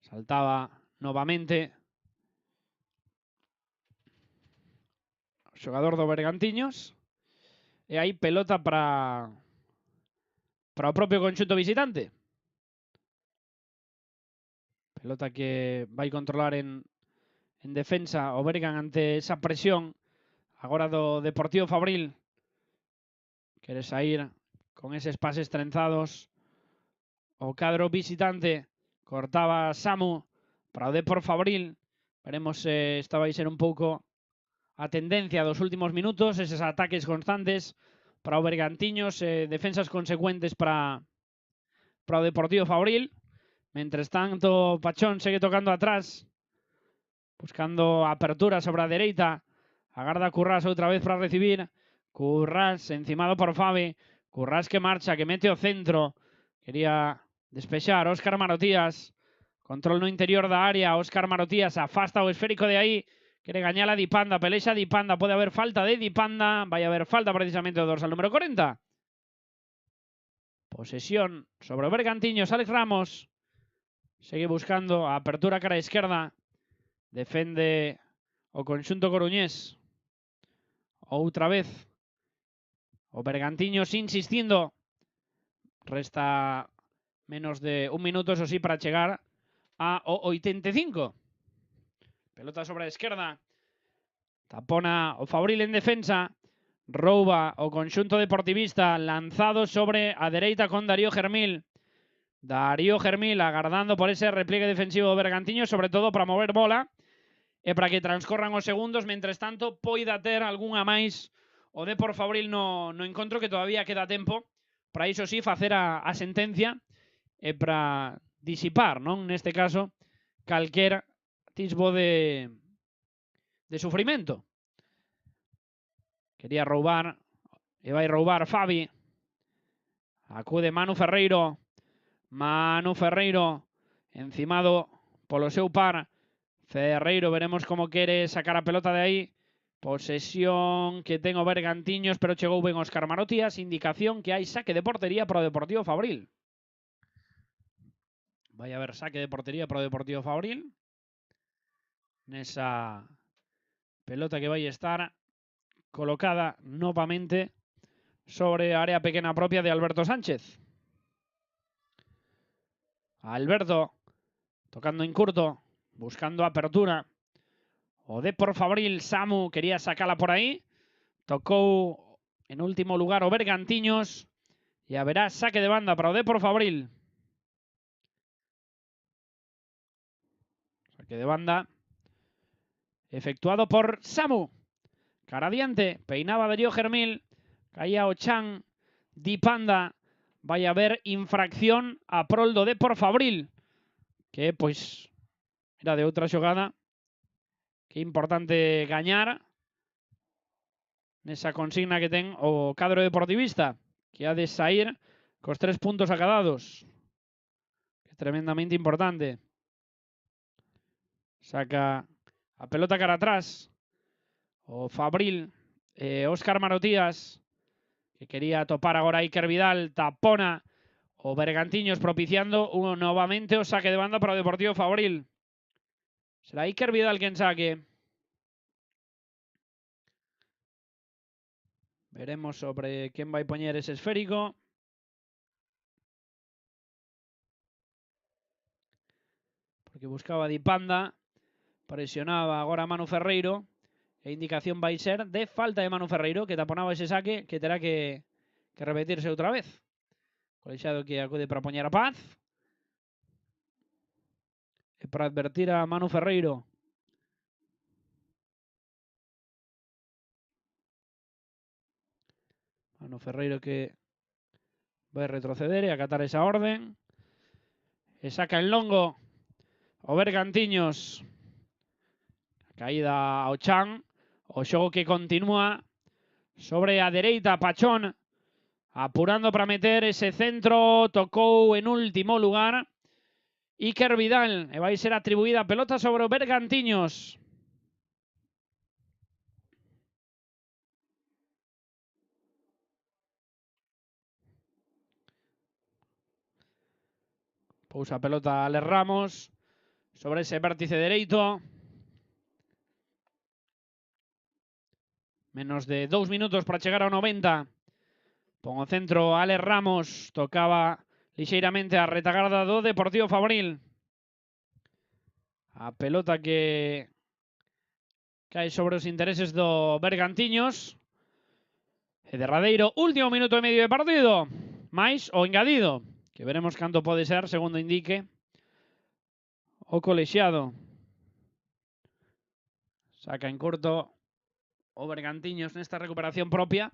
Speaker 2: Saltaba novamente xogador do Bergantiños. E aí pelota para o propio conxunto visitante. Pelota que vai controlar en defensa o Bergan ante esa presión agora do Deportivo Fabril. Quere sair con eses pases trenzados o cadro visitante. Cortaba Samu para o Depor Fabril. Veremos se esta vai ser un pouco a tendencia dos últimos minutos, eses ataques constantes para o Bergantiños, defensas consecuentes para o Deportivo Fabril. Mentres tanto, Pachón segue tocando atrás buscando apertura sobre a dereita. Agarda Currás outra vez para recibir. Currás encimado por Fabi. Currás que marcha, que mete o centro. Quería despexar Óscar Marotías. Control no interior da área. Óscar Marotías afasta o esférico de aí. Quere gañar a Dipanda. Pelexa Dipanda. Pode haber falta de Dipanda. Vai haber falta precisamente do dorsal número 40. Posesión sobre o Bergantiños. Alex Ramos. Segue buscando a apertura cara a esquerda. Defende o conxunto coruñés. Outra vez. O Bergantiños insistindo. Resta menos de un minuto, eso sí, para chegar a o 85. Pelota sobre a esquerda. Tapona o Fabril en defensa. Rouba o conxunto deportivista. Lanzado sobre a dereita con Darío Germil. Darío Germil agardando por ese repliegue defensivo do Bergantiños, sobre todo para mover bola e para que transcorran os segundos. Mentres tanto, poida ter algunha máis o Depor Fabril no encontro, que todavía queda tempo para iso sí facer a sentencia e para disipar, non? Neste caso, calquera tisbo de sufrimento. Quería roubar e vai roubar Fabi. Acude Manu Ferreiro. Manu Ferreiro encimado polo seu par. Ferreiro, veremos como quere sacar a pelota de aí. Posesión que ten o Bergantiños, pero chegou ben Óscar Marotías. Indicación que hai saque de portería para o Deportivo Fabril. Vai haber saque de portería para o Deportivo Fabril. Nesa pelota que vai estar colocada novamente sobre a área pequena propia de Alberto Sánchez. Alberto tocando en curto, buscando apertura. O Depor Fabril, Samu quería sacala por aí. Tocou en último lugar o Bergantiños. E haberá saque de banda para o Depor Fabril. Saque de banda efectuado por Samu. Cara adiante, peinaba Darío Germil. Caía o Chan. Dipanda. Vai haber infracción a prol do Depor Fabril. Que, pois, era de outra xogada. Que é importante gañar nesa consigna que ten o cadro deportivista, que ha de sair cos 3 puntos acadados. Que é tremendamente importante. Saca a pelota cara atrás o Fabril. Óscar Marotías, que quería topar agora a Iker Vidal. Tapona o Bergantiños, propiciando novamente o saque de banda para o Deportivo Fabril. Será Iker Vidal quen saque. Veremos sobre quen vai poñer ese esférico. Porque buscaba Dipanda. Presionaba agora Manu Ferreiro. E indicación vai ser de falta de Manu Ferreiro, que taponaba ese saque, que terá que repetirse outra vez. Colexiado que acude para poñer a paz. E para advertir a Manu Ferreiro. Manu Ferreiro que vai retroceder e acatar esa orden. E saca en longo o Bergantiños. Caída ao Chan. O xogo que continúa sobre a dereita. Pachón apurando para meter ese centro. Tocou en último lugar Iker Vidal. E vai ser atribuída a pelota sobre o Bergantiños. Pousa a pelota Alex Ramos sobre ese vértice dereito. Menos de 2 minutos para chegar ao 90. Pon o centro Alex Ramos. Tocaba lixeiramente a retagarda do Deportivo Fabril. A pelota que cae sobre os intereses do Bergantiños. E derradeiro último minuto e medio de partido. Mais o engadido, que veremos canto pode ser, segundo indique o colexiado. Saca en curto o Bergantiños nesta recuperación propia.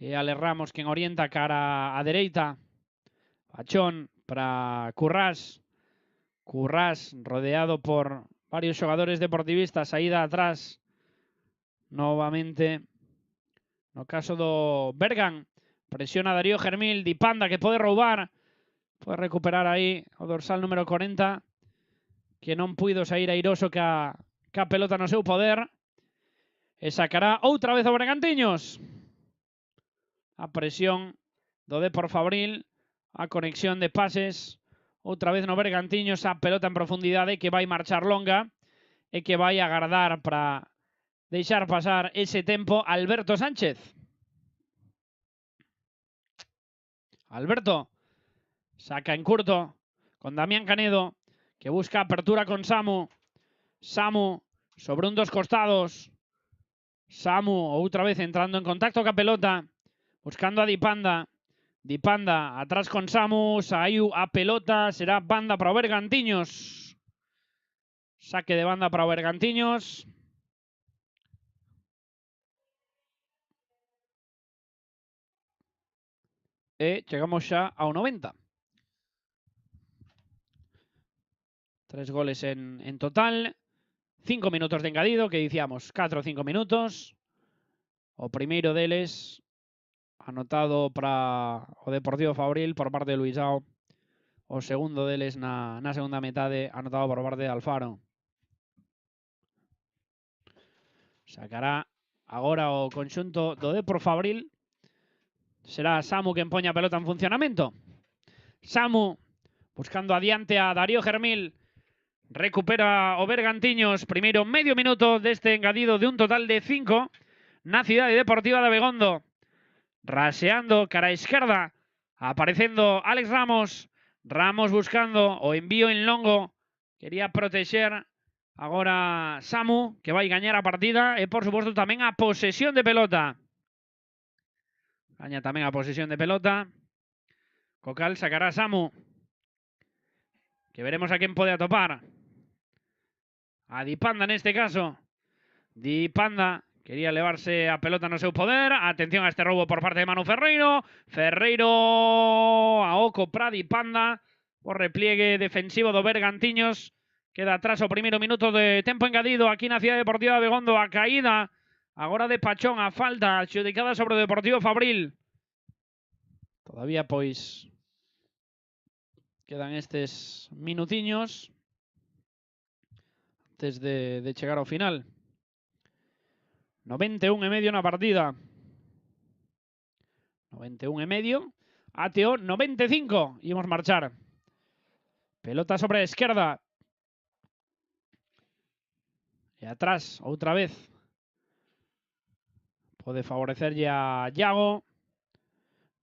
Speaker 2: E Alex Ramos quen orienta cara a dereita. Pachón para Currás. Currás rodeado por varios jugadores deportivistas, saída atrás novamente. No caso do Bergan, presiona Darío Germil, Dipanda que pode roubar, pode recuperar aí o dorsal número 40, que non puido sair airoso que a pelota no seu poder, e sacará outra vez o Bergantiños. A presión do Depor Fabril, a conexión de pases, outra vez no Bergantiños, a pelota en profundidade que vai marchar longa e que vai agardar para deixar pasar ese tempo Alberto Sánchez. Alberto saca en curto con Damián Canedo, que busca apertura con Samu. Samu sobre un dos costados. Samu outra vez entrando en contacto ca pelota, buscando a Dipanda. Dipanda atrás con Samu, saiu a pelota, será banda para o Bergantiños. Saque de banda para o Bergantiños. E chegamos xa ao 90. 3 goles en total. 5 minutos de engadido, que dicíamos 4 o 5 minutos. O primeiro deles anotado para o Deportivo Fabril por parte de Luisao. O segundo deles na segunda metade, anotado por parte de Alfaro. Sacará agora o conxunto do Depor Fabril. Será Samu quen poña a pelota en funcionamento. Samu buscando adiante a Darío Germil. Recupera o Bergantiños. Primeiro medio minuto deste engadido de un total de 5 na Cidade Deportiva de Abegondo. Raseando cara a esquerda, aparecendo Alex Ramos. Ramos buscando o envío en longo. Quería protexer agora Samu, que vai gañar a partida e por suposto tamén a posesión de pelota. Gaña tamén a posesión de pelota. Cocal sacará Samu, que veremos a quen pode atopar. A Dipanda neste caso. Dipanda quería levarse a pelota no seu poder. Atención a este roubo por parte de Manu Ferreiro. Ferreiro a oco para Dipanda. Por repliegue defensivo do Bergantiños. Queda atrás o primeiro minuto de tempo engadido aquí na Cidade Deportiva de Abegondo. A caída agora de Pachón, a falta adxudicada sobre o Deportivo Fabril. Todavía pois quedan estes minutiños antes de chegar ao final. 91,5 na partida. 91,5 até o 95. Imos marchar. Pelota sobre a esquerda. E atrás, outra vez. Pode favorecerlle a Iago.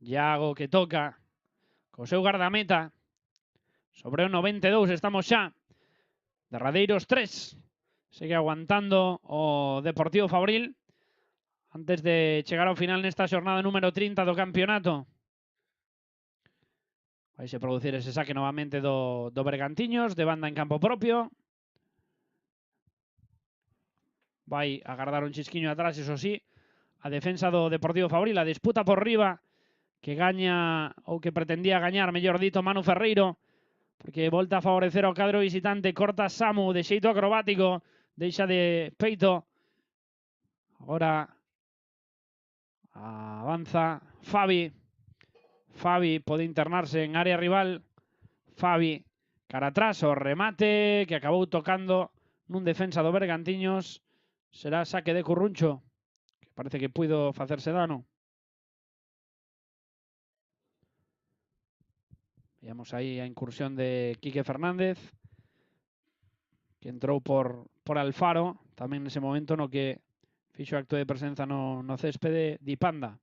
Speaker 2: Iago que toca co seu gardameta. Sobre o 92 estamos xa. Derradeiros 3. Segue aguantando o Deportivo Fabril antes de chegar ao final nesta xornada número 30 do campeonato. Vaise producir ese saque novamente do Bergantiños, de banda en campo propio. Vai agardar un chisquiño atrás, eso sí, a defensa do Deportivo Fabril, a disputa por riba, que gaña, ou que pretendía gañar, mellor dito, Manu Ferreiro, porque volta a favorecer ao cadro visitante, corta Samu de xeito acrobático, deixa de peito. Agora avanza Fabi. Fabi pode internarse en área rival. Fabi cara atrás, o remate que acabou tocando nun defensa do Bergantiños. Será saque de Curruncho, que parece que puido facerse dano. Veamos aí a incursión de Quique Fernández, que entrou por Alfaro, tamén nese momento no que fixo acto de presenza no céspede Dipanda,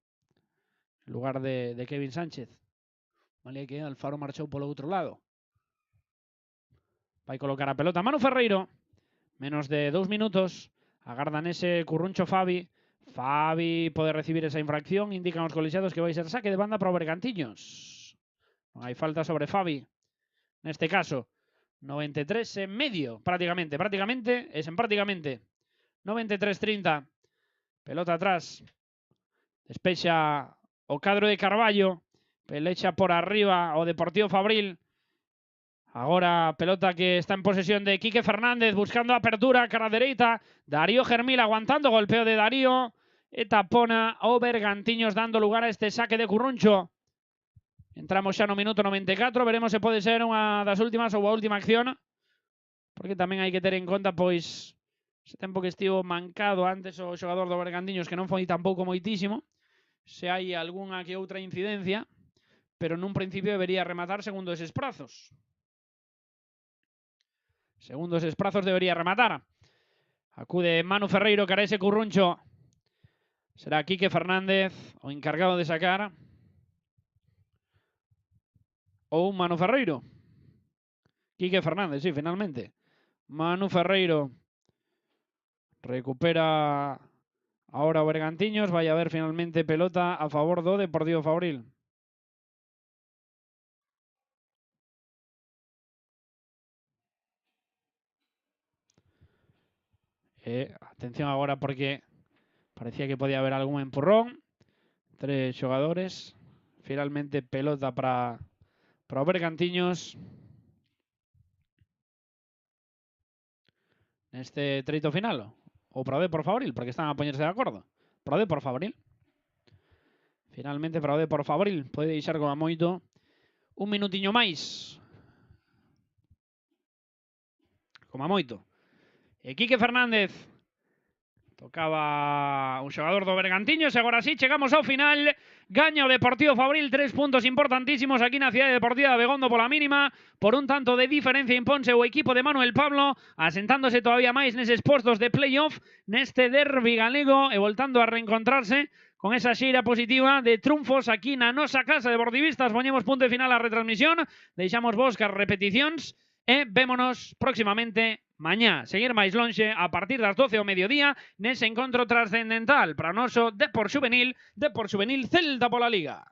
Speaker 2: en lugar de Kevin Sánchez. Vale que Alfaro marchou polo outro lado. Vai colocar a pelota Manu Ferreiro. Menos de 2 minutos. Agardan ese Curruncho Fabi. Fabi pode recibir esa infracción. Indican os colexiados que vai ser saque de banda para o Bergantiños. Non hai falta sobre Fabi. Neste caso, 93,5 prácticamente. Es en prácticamente. 93-30. Pelota atrás. Despexa o cadro de Carballo. Pelecha por arriba o Deportivo Fabril. Agora pelota que está en posesión de Quique Fernández, buscando apertura, cara dereita. Darío Germil aguantando golpeo de Darío. E tapona o Bergantiños, dando lugar a este saque de Curruncho. Entramos xa no minuto 94, veremos se pode ser unha das últimas ou a última acción. Porque tamén hai que ter en conta, pois, ese tempo que estivo mancado antes o xogador do Bergantiños, que non foi tampouco moitísimo. Se hai algunha que outra incidencia, pero nun principio debería rematar segundo eses prazos. Segundo eses prazos debería rematar. Acude Manu Ferreiro cara ese Curruncho. Será Quique Fernández o encargado de sacar. Ou Manu Ferreiro. Quique Fernández, sí, finalmente. Manu Ferreiro recupera ahora o Bergantiños. Vai a haber finalmente pelota a favor do Deportivo Fabril. Atención agora porque parecía que podía haber algún empurrón. 3 xogadores. Finalmente pelota para o Bergantiños. Neste treito final. Ou para o Depor Fabril, porque están a poñerse de acordo. Para o Depor Fabril. Finalmente para o Depor Fabril. Pode deixar como a moito un minutiño máis. Como a moito. E Quique Fernández tocaba un xogador do Bergantiños e agora sí, chegamos ao final. Gaña o Deportivo Fabril, 3 puntos importantísimos aquí na cidade deportiva de Abegondo pola mínima. Por un tanto de diferencia imponse o equipo de Manuel Pablo, asentándose todavía máis neses postos de playoff, neste derbi galego e voltando a reencontrarse con esa xeira positiva de triunfos aquí na nosa casa deportivistas. Poñemos punto e final á retransmisión, deixamos vos cas repeticións e vémonos próximamente mañá. Seguir máis lonxe a partir das 12 ao mediodía nese encontro trascendental para o noso Depor Xuvenil Celta pola Liga.